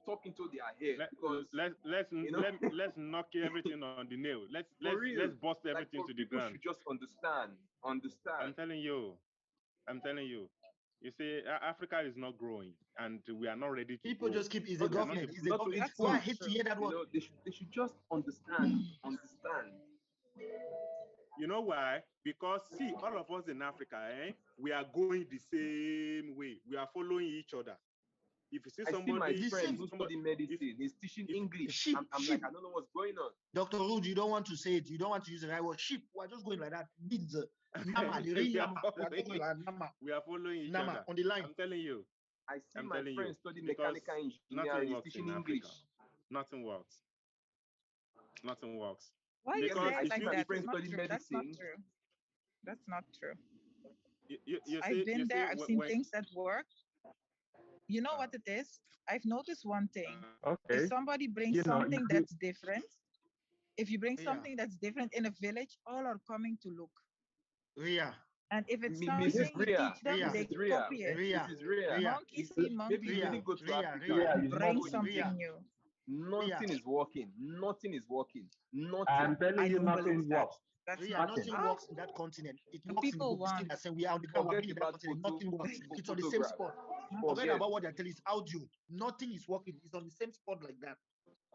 Talk into their head, because let's knock everything on the nail. Let's bust everything to the ground. Should just understand. I'm telling you. You see, Africa is not growing, and we are not ready to. People grow. just keep. It's a government. It's a government. I hate to hear that word. They should just understand. You know why? Because see, all of us in Africa, we are going the same way. We are following each other. If you see somebody, my friend who studied medicine, he's teaching English. I'm like, I don't know what's going on. Dr. Rude, you don't want to say it. You don't want to use the right word. Sheep. We're just going like that. Beads. Nama, the real Nama. We are following each Nama other. on the line. I'm telling you. I see my friend studying mechanical engineering. He's teaching English. Nothing works. Nothing works. Why you say it like that? That's not true. That's not true. I've been there. I've seen things that work. You know what it is? I've noticed one thing. If somebody brings something that's different, if you bring something that's different in a village, all are coming to look. Ria. And if it's something you teach them, they copy it. Monkey see monkey. Maybe you didn't go to Africa. Bring something new. Nothing is working. Nothing. I'm telling you, nothing works. Nothing works in that continent. It works people in the say we are on the ground, we're in that continent. Nothing works. It's on the same spot. Forget about what they're telling. It's audio. Nothing is working. It's on the same spot like that.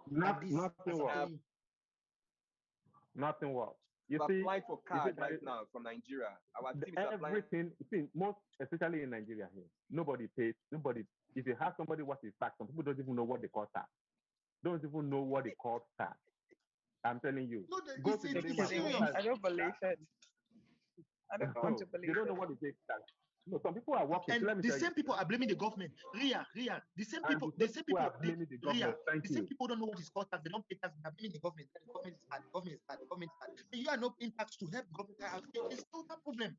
Nothing works. Nothing works. You see, applying for cards right now from Nigeria. Our team is everything. See, most especially in Nigeria here, nobody pays. Nobody. If you ask somebody what is tax, some people don't even know what they call tax. Don't even know what they call tax. I'm telling you. No, go to the I don't believe it. I don't want to believe it. They don't know what it takes tax. No, some people are working. And the same people are blaming the government. Ria, the same people are blaming the government. The same people don't know what is called tax. They don't pay tax. They are blaming the government. The government is bad. The government is bad. The government is bad. And you are not paying tax to help the government out. It's not a problem.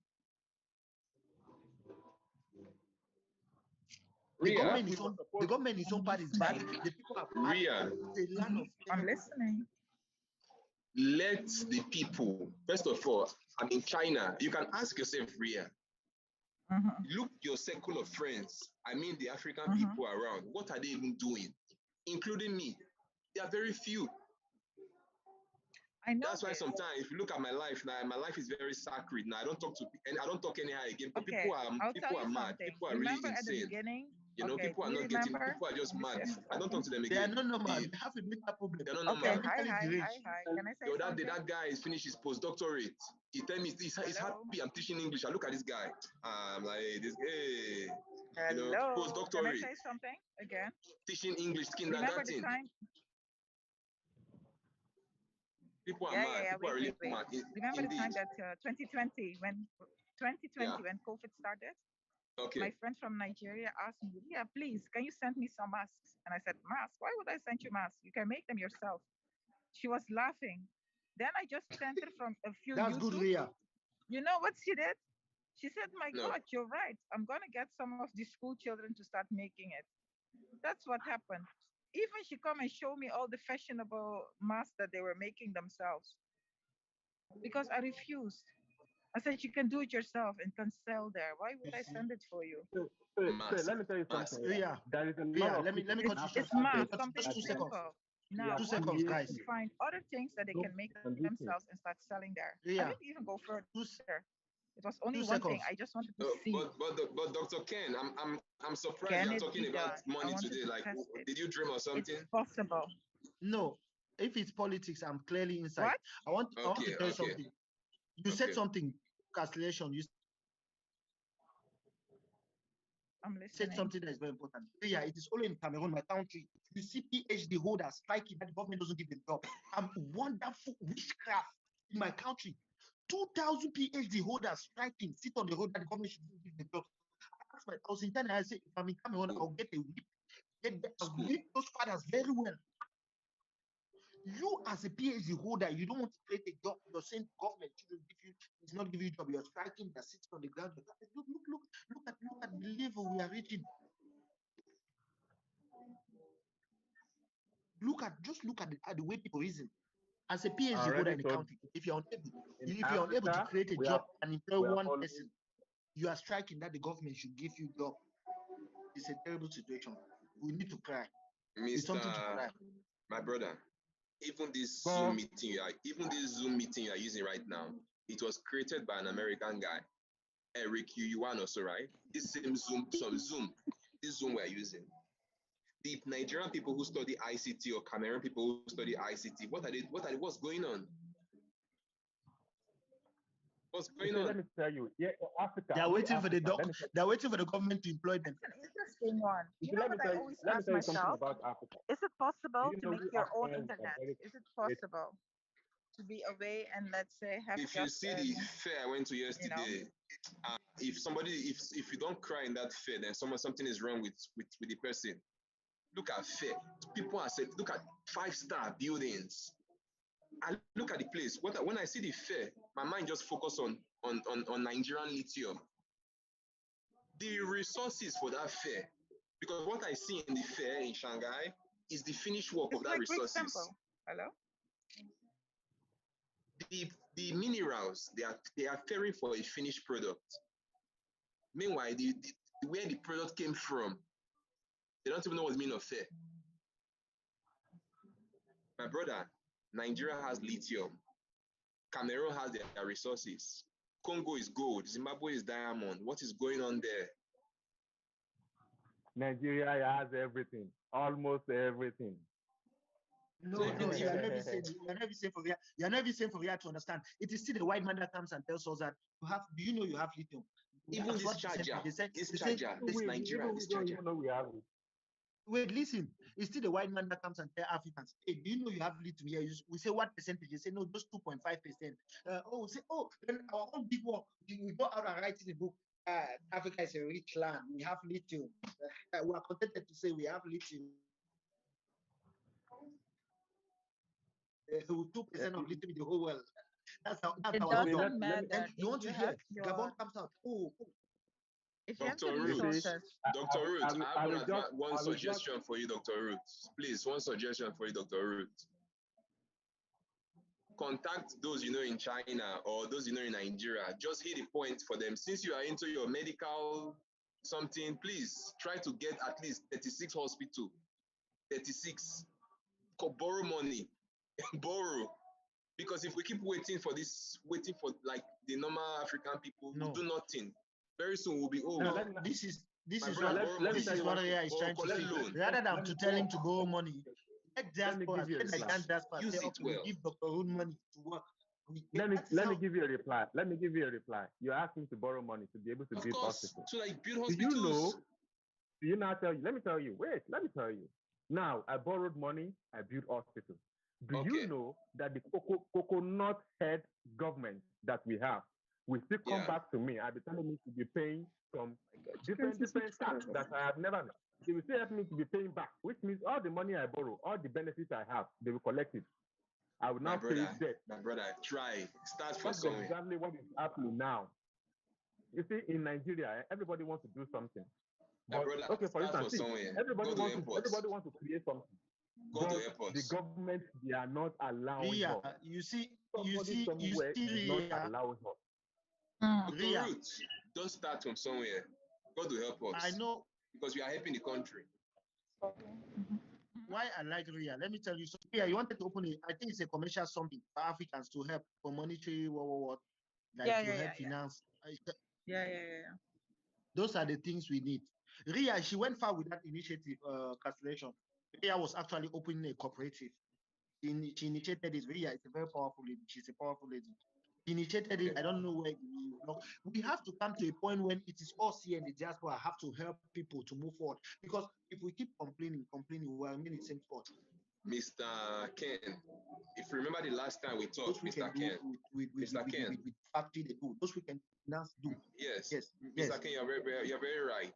The government is on part is bad. The people are bad. Ria. The land of I'm listening. Let the people, first of all, I'm in China. You can ask yourself, Ria. Look your circle of friends. I mean the African people around. What are they even doing? Including me. They are very few. I know. That's why sometimes if you look at my life now, my life is very sacred. Now I don't talk to and I don't talk anyhow again. But people are mad. People are really insane. You know, people are not getting. People are just mad. I don't talk to them again. They are not normal. They have a mental problem. They're not normal. Hi. Can I say something? That guy is finished his postdoctorate. He tell me he's happy. I'm teaching English. I look at this guy. I'm like, this guy. Hello. You know, postdoctorate. Can I say something again? Teaching English, kindergarten. People are mad. People are really mad. Remember the time that 2020 when COVID started? Okay. My friend from Nigeria asked me, "Yeah, please, can you send me some masks?" And I said, "Masks? Why would I send you masks? You can make them yourself." She was laughing. Then I just sent her from a few. That's YouTube. Good, Ria. You know what she did? She said, "My God, you're right. I'm gonna get some of the school children to start making it." That's what happened. Even she come and show me all the fashionable masks that they were making themselves. Because I refused. I said you can do it yourself and can sell there. Why would I send it for you? So let me tell you something. Yeah, There is a lot yeah. of Let me people in cut you short. It's Africa mass, that something Just 2 seconds. simple. we Now are 2 seconds, they guys. can find other things that they can make themselves and start selling there. I Yeah. didn't even go further. It was only 2 one thing. seconds. I just wanted to see. But Dr. Ken, I'm surprised Can you're it talking be about done? I money wanted today. to Like, test it. did you dream or something? It's possible. No, if it's politics, I'm clearly inside. What? I want to tell you something. You said something, cancellation. You I'm said listening. something that is very important. Yeah, it is only in Cameroon, my country. You see PhD holders striking that the government doesn't give them job. Wonderful witchcraft in my country. 2,000 PhD holders striking, sit on the road that the government should give them job. I was in China, I say, if I'm in Cameroon, I'll get a whip. I'll whip those fathers very well. You as a PhD holder, you don't want to create a job. You're saying government shouldn't give you, it's not giving you a job. You're striking that sits on the ground. Look at the level we are reaching. Look at the way people reason. As a PhD holder in the country, if you're unable to create a job and employ one person, you are striking that the government should give you a job. It's a terrible situation. We need to cry. It's something to cry. My brother, even this Zoom meeting you are using right now, it was created by an American guy, Eric Yuan also, right? This same Zoom we're using. The Nigerian people who study ICT or Cameroon people who study ICT, what's going on? What's going on? Let me tell you, Africa. They're waiting for the government to employ them. It's an interesting one. You know what I always ask myself? Is it possible to make your own internet? Is it possible to be away and let's say have if you see the fair I went to yesterday, if you don't cry in that fair, then something is wrong with the person. Look at fair. People are saying, look at 5-star buildings. I look at the place. When I see the fair, my mind just focus on Nigerian lithium. The resources for that fair, because what I see in the fair in Shanghai is the finished work of that resources. Hello? The minerals, they are fairing for a finished product. Meanwhile, where the product came from, they don't even know what the meaning of fair. My brother, Nigeria has lithium. Cameroon has their resources. Congo is gold. Zimbabwe is diamond. What is going on there? Nigeria has everything, almost everything. No, you're never saying for real to understand. It is still the white man that comes and tells us that do you know you have lithium? Even this charger, this Nigeria, this charger. Wait, listen. It's still the white man that comes and tells Africans, hey, do you know you have lithium here? We say what percentage? They say no, just 2.5%. Then our own big work, we go out and write in the book, Africa is a rich land. We have lithium. We are contented to say we have lithium. 2% of lithium in the whole world. That's our doesn't matter. And you want to hear Gabon comes out. If you have the resources. Dr. Ruth, I have one suggestion for you, Dr. Ruth. Please, one suggestion for you, Dr. Ruth. Contact those you know in China or those you know in Nigeria. Just hit the point for them. Since you are into your medical something, please try to get at least 36 hospital. 36. Borrow money. Borrow. Because if we keep waiting for like the normal African people who do nothing, very soon we'll be old. No, this is what AI is trying to say. Rather than to tell him to borrow money, let diaspora, use it well. Give Dr. Hood money to work. Let me give you a reply. You asked me to borrow money to be able to build hospitals. To like build hospitals. Do you not tell you? Let me tell you. Now I borrowed money, I built hospitals. Do you know that the coconut head government that we have will still come back to me? I'll be telling me to be paying some different tax that I have never. They will still help me to be paying back, which means all the money I borrow, all the benefits I have, they will collect it. I will not pay debt. My brother, start from somewhere. That's exactly what is happening now. You see, in Nigeria, everybody wants to do something. But, okay, for instance, everybody wants to create something. The government, they are not allowing us. You see, not allowing us. Dr. Ria, Ruth, don't start from somewhere. God will help us. I know because we are helping the country. why I like Ria. Let me tell you. So Ria, you wanted to open it. I think it's a commercial something for Africans to help for monetary what like Yeah, to yeah, help yeah, yeah. finance. Yeah. Those are the things we need. Ria, she went far with that initiative cancellation. Ria was actually opening a cooperative. She initiated this. Ria is a very powerful lady. She's a powerful lady. She initiated it. I don't know where. We have to come to a point when it is us here in the diaspora have to help people to move forward. Because if we keep complaining, we're in the same spot. Mr. Ken, if you remember the last time we talked, Mr. Ken, Mr. Ken, with factory they do. Those we can finance do. Yes, yes. Mr. Ken, you're very right.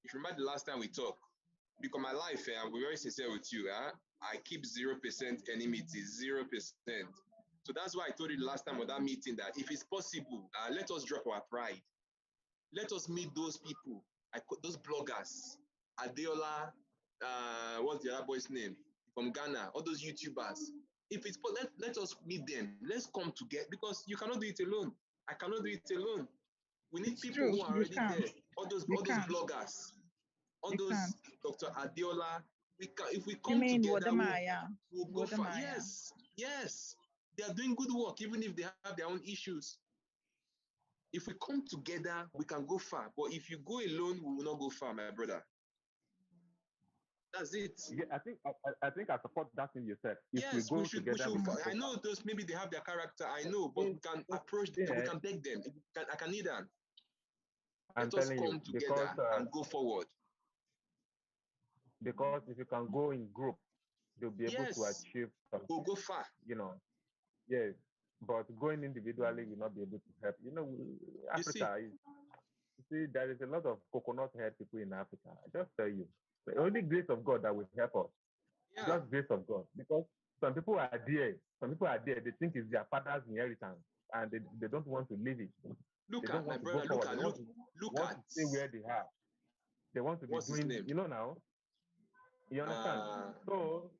If you remember the last time we talked, because my life, I'm very sincere with you. I keep 0% enmity, 0%. So that's why I told you the last time of that meeting that if it's possible, let us drop our pride. Let us meet those people, those bloggers, Adeola, what's the other boy's name? From Ghana, all those YouTubers. If it's let us meet them. Let's come together because you cannot do it alone. I cannot do it alone. We need people who are already there. All those bloggers, all those Dr. Adeola. We can, if we come together, we'll go far. Yes. They are doing good work, even if they have their own issues. If we come together, we can go far. But if you go alone, we will not go far, my brother. That's it. Yeah, I think I support that thing you said. If yes, we should. I know those maybe they have their character. I know, but we can approach them. We can beg them. I can need them. Let us come together and go forward. Because if you can go in group, they'll be able to achieve something. We'll go far. Yes. But going individually will not be able to help. Africa is. You see, there is a lot of coconut head people in Africa. I just tell you, the only grace of God that will help us. Yeah. Just grace of God. Because some people are there. They think it's their father's inheritance, and they don't want to leave it. Look at my brother. Look at. Stay where they are. They want to be doing. Now. You understand? So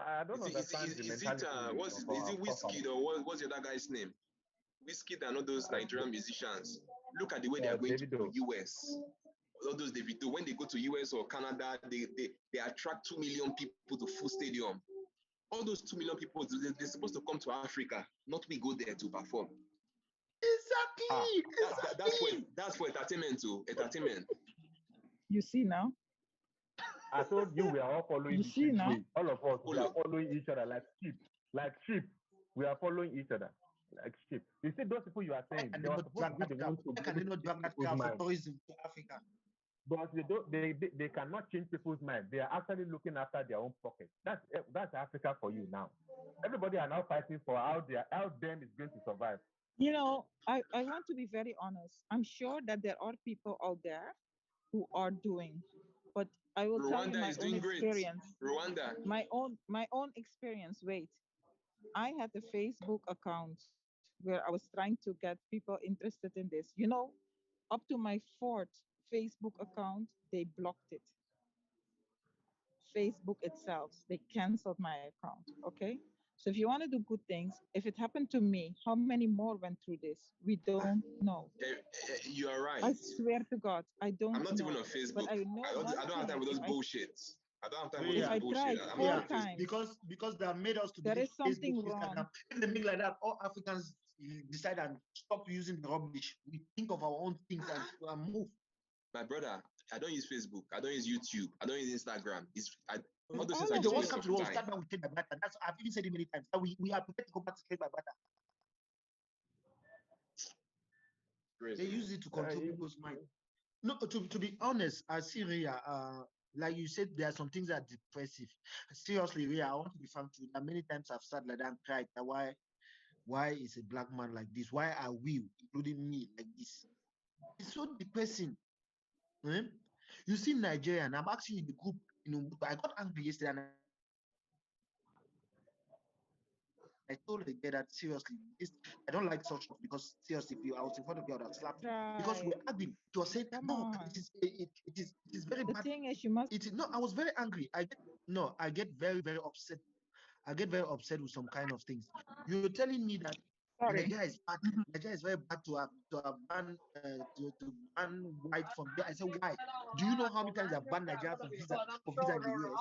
I don't understand the mentality. Is it Whiskey or what's the other guy's name? Whiskey and all those Nigerian musicians. Look at the way they are going to the US. All those Davido, when they go to US or Canada, they attract 2 million people to full stadium. All those 2 million people, they're supposed to come to Africa, not we go there to perform. Exactly. That's for entertainment too. Entertainment. You see now? I told you we are all following. You see now? All of us we are following each other like sheep. Like sheep, we are following each other like sheep. You see those people you are saying they are supposed to be the ones to tourism to Africa. But they cannot change people's mind. They are actually looking after their own pocket. That's Africa for you now. Everybody are now fighting for how them is going to survive. I want to be very honest. I'm sure that there are people out there who are doing, but I will tell you my own experience. Rwanda. My own experience. Wait, I had a Facebook account where I was trying to get people interested in this. Up to my 4th Facebook account, they blocked it. Facebook itself, they canceled my account. Okay. So if you want to do good things, if it happened to me, how many more went through this? We don't know. You are right. I swear to God, I don't know. I'm not even on Facebook. But I know I don't have time with those bullshit. I don't have time with those bullshit. I tried 4 times. Because they have made us to there is something Facebook, wrong. Instagram. If they make like that, all Africans decide and stop using the rubbish. We think of our own things and move. My brother, I don't use Facebook. I don't use YouTube. I don't use Instagram. All those things. The worst comes to the worst, start now with trade by barter. I've even said it many times. That we are prepared to go back to trade by barter. They use it to control people's mind. No, to be honest, I see Ria. Like you said, there are some things that are depressive. Seriously, Ria, I want to be frank with you. That many times I've sat like that and cried that why is a black man like this? Why are we, including me, like this? It's so depressing. You see Nigeria, and I'm actually in the group. I got angry yesterday, and I told the girl that seriously, I don't like such stuff because seriously, if I was in front of you, I would have slapped you. Because we're arguing. You were saying no, it is very bad. The thing is, you must. I was very angry. I get very, very upset. I get very upset with some kind of things. You're telling me that Sorry. Nigeria is bad. Nigeria is very bad to ban white from there. I said, why? Do you know how many times they have banned Nigeria from visa in the US?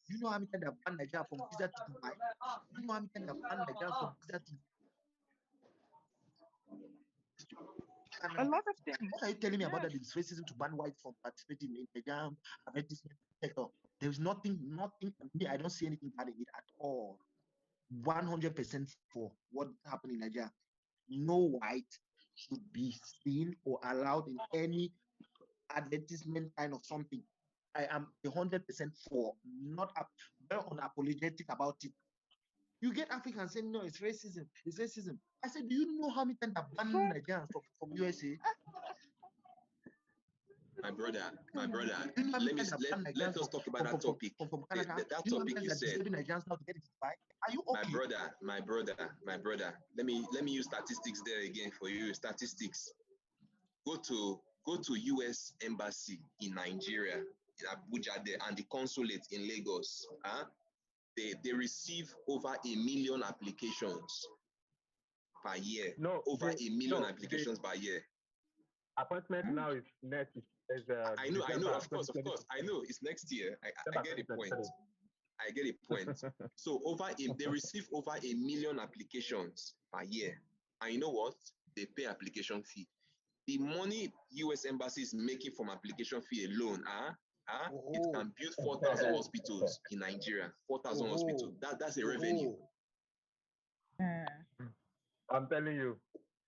Do you know how many times they have banned Nigeria from visa to Dubai? Do you know how many times they have banned Nigeria from visa to A lot of things. What are you telling me about that it's racism to ban whites from participating in the Nigerian advertisement sector? There's nothing, me, I don't see anything bad in it at all. 100% for what happened in Nigeria. No white should be seen or allowed in any advertisement kind of something. I am 100% for, not very unapologetic about it. You get Africans saying, no, it's racism. It's racism. I said, do you know how many times I've banned Nigerians from USA? My brother, let us talk about that topic. That topic you said. Are you okay? My brother. Let me use statistics there again for you. Statistics. Go to US Embassy in Nigeria, in Abuja there, and the consulate in Lagos. They receive over 1 million applications per year. Over 1 million applications per year. Appointment now is next. I know, of course. I know it's next year. I get a point. So they receive over 1 million applications per year. And you know what? They pay application fee. The money US Embassy is making from application fee alone, it can build 4,000 hospitals in Nigeria. 4,000 hospitals. That's a revenue. I'm telling you.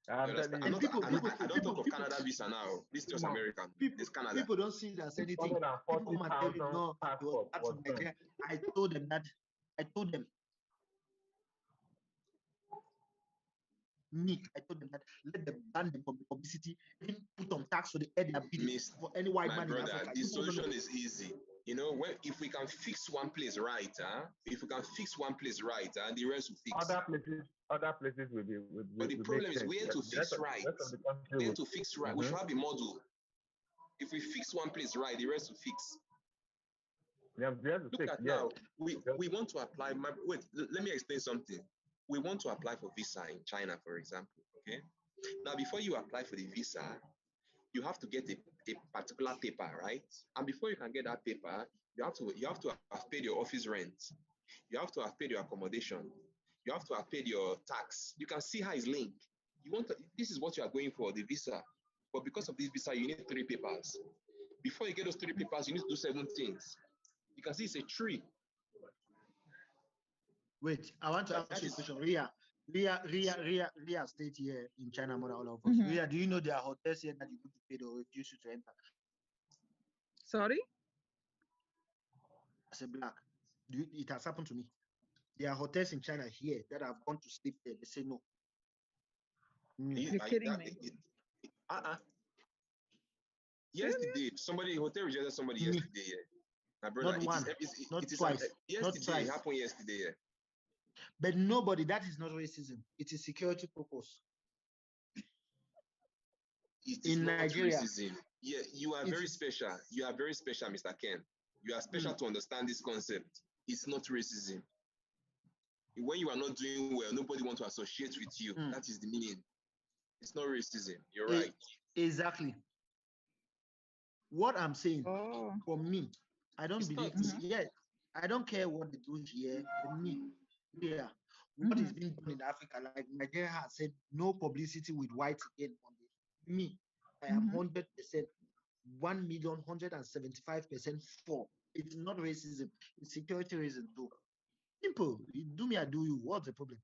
I don't talk of Canada visa now. This is just American. This Canada. People don't see that as anything. People come and tell you, no, I told them that. I told them that let them ban them from the publicity, even put on tax for the air they are bidding for any white man in Africa. The solution is easy. You know, if we can fix one place right, the rest will fix. Other places will be. But the problem is we have to fix right. We have to fix right. We should have a model. If we fix one place right, the rest will fix. Look at now. We want to apply. Wait, let me explain something. We want to apply for visa in China, for example. Okay. Now, before you apply for the visa, you have to get a particular paper, right? And before you can get that paper, you have to have paid your office rent. You have to have paid your accommodation. You have to have paid your tax. You can see how it's linked. This is what you are going for, the visa. But because of this visa, you need 3 papers. Before you get those 3 papers, you need to do 7 things. You can see it's a tree. Wait, I want to ask you a question. Ria stayed here in China more than all of us. Ria, do you know there are hotels here that you go to pay or refuse you to enter? Sorry? As a black, it has happened to me. There are hotels in China here that I've gone to sleep there. They say no. You're kidding me. Yesterday, hotel rejected somebody yesterday. My brother, not once, not twice, yesterday, not twice. It happened yesterday. But nobody, that is not racism. It is security purpose. In Nigeria, racism. Yeah, you are very special. You are very special, Mr. Ken. You are special to understand this concept. It's not racism. When you are not doing well, nobody wants to associate with you. That is the meaning. It's not racism. You're right. Exactly. What I'm saying, for me, I don't believe this. Yeah, I don't care what they do here. For me, what is being done in Africa, like Nigeria has said, no publicity with whites again on this. Me, I am 100%, 1,175% for. It's not racism, it's security reason too. Simple. You do me, I do you. What's the problem?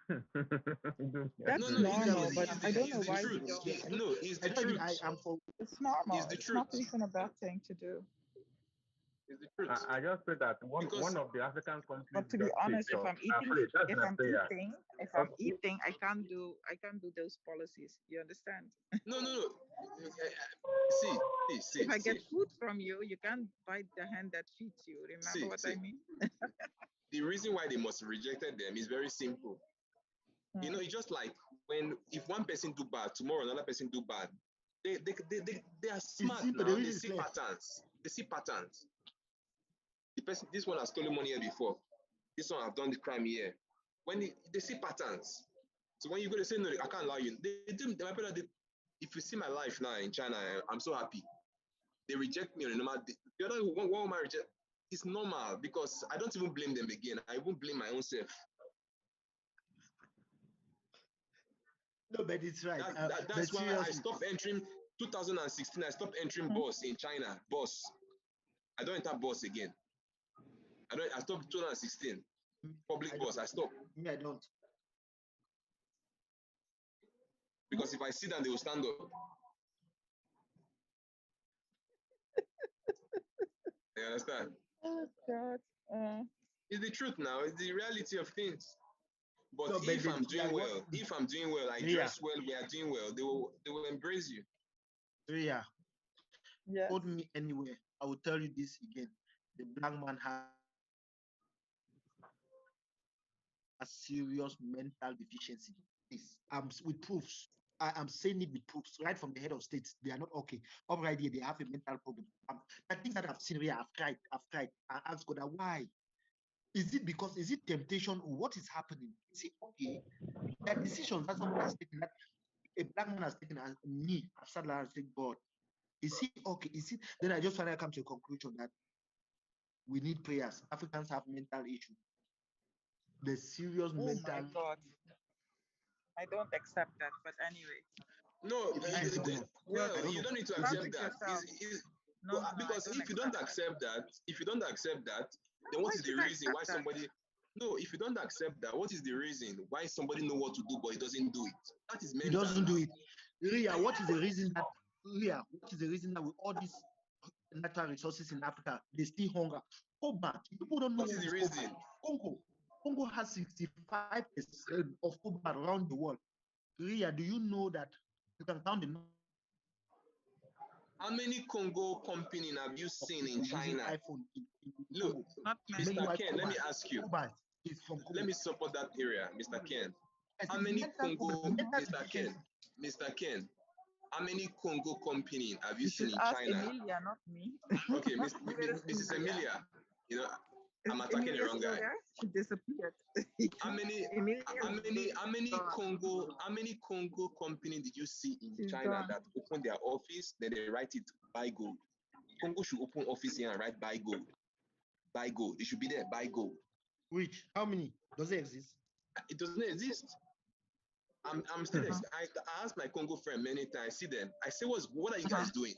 That's normal, but I don't know why we don't. No, it's the truth. It's normal. It's not even a bad thing to do. It's the truth. I just said that one of the African countries. But to be honest, if I'm eating, I can't do those policies. You understand? No. See. If I get food from you, you can't bite the hand that feeds you. Remember what I mean? The reason why they must have rejected them is very simple. You know, it's just like if one person do bad, tomorrow another person do bad. They are smart now. They see patterns. This one has stolen money here before. This one have done the crime here. when they see patterns. So when you go to say no, I can't allow you. If you see my life now in China, I'm so happy. They reject me on a normal day. The other one woman reject. It's normal because I don't even blame them again. I won't blame my own self. No, but it's right. That's why I stopped entering 2016. I stopped entering bus in China. Bus. I don't enter bus again. I stopped 2016. Public bus. I stopped. Me, I don't. Because if I sit down, they will stand up. You understand? Oh God. It's the truth now. It's the reality of things. But No, if I'm doing well, I dress well, we are doing well, they will embrace you. Ria, yes. Hold me anywhere. I will tell you this again. The black man has a serious mental deficiency. This with proofs. I am saying it with proofs, right from the head of state. They are not okay. Up right here, they have a mental problem. The things that I've seen here, I've cried. I asked God, why? Is it temptation or what is happening? Is it okay? That decisions that someone has taken, that a black man has taken, as me, I've sat there and said, God, is it okay? Is it? Then I just finally come to a conclusion that we need prayers. Africans have mental issues. The serious mental. Oh my God. I don't accept that, but anyway. No, you don't need to accept that. Because if you don't accept that, then what is the reason why somebody? No, if you don't accept that, what is the reason why somebody know what to do but he doesn't do it? That is mental. He doesn't do it. Ria, what is the reason that with all these natural resources in Africa, they still hunger? Cobalt. People don't know what is the reason. Congo has 65% of cobalt around the world. Ria, do you know that you can count the number? How many Congo companies have you seen in China? Look, Mr. Ken, let me ask you. Let me support that area, Mr. Ken. How many Congo, Mr. Ken, how many Congo companies have you seen in China? Emilia, not me. Okay, Mrs. Emilia, you know, I'm attacking the wrong guy. She disappeared. How many Congo companies did you see in China that open their office, then they write it buy gold? Congo should open office here and write buy gold. Buy gold. It should be there, buy gold. Which? How many? Does it exist? It doesn't exist. I'm still I asked my Congo friend many times, I see them. I say, what are you guys doing?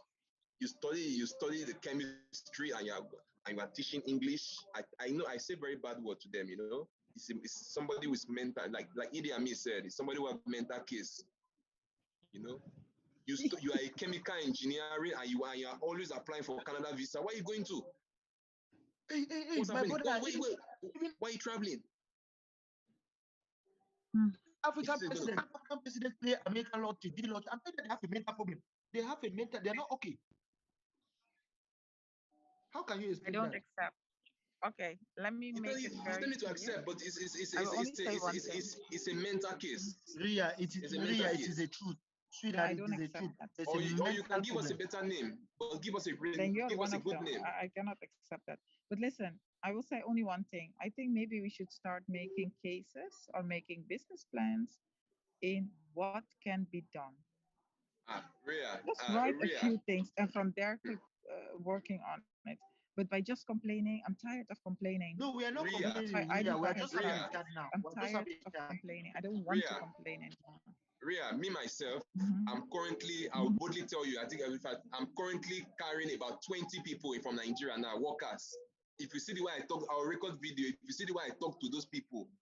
You study the chemistry and you are teaching English. I know I say very bad word to them, you know. It's somebody with mental, like Idi Amin said, it's somebody who have mental case. You know, you are a chemical engineering and you are always applying for Canada visa. Where are you going to? Hey, what's happening? Wait. Why are you traveling? African president play American lottery, did lottery. I'm telling you, they have a mental problem. They're not okay. How can you explain that? I don't accept. Okay, let me make it very. You don't need to accept, but it's a mental case. Ria, it is a truth. Sweetheart, it is a truth. Or you can give us a better name, but give us a good name. I cannot accept that. But listen, I will say only one thing. I think maybe we should start making cases or making business plans in what can be done. Just write a few things, and from there, working on it. But by just complaining, I'm tired of complaining. No, we are not complaining. We are just having chat now. I'm tired of complaining. I don't want to complain anymore. Ria, me myself, I'm currently, I'll boldly tell you, I think in fact, I'm currently carrying about 20 people from Nigeria now, workers. If you see the way I talk, I'll record video. If you see the way I talk to those people,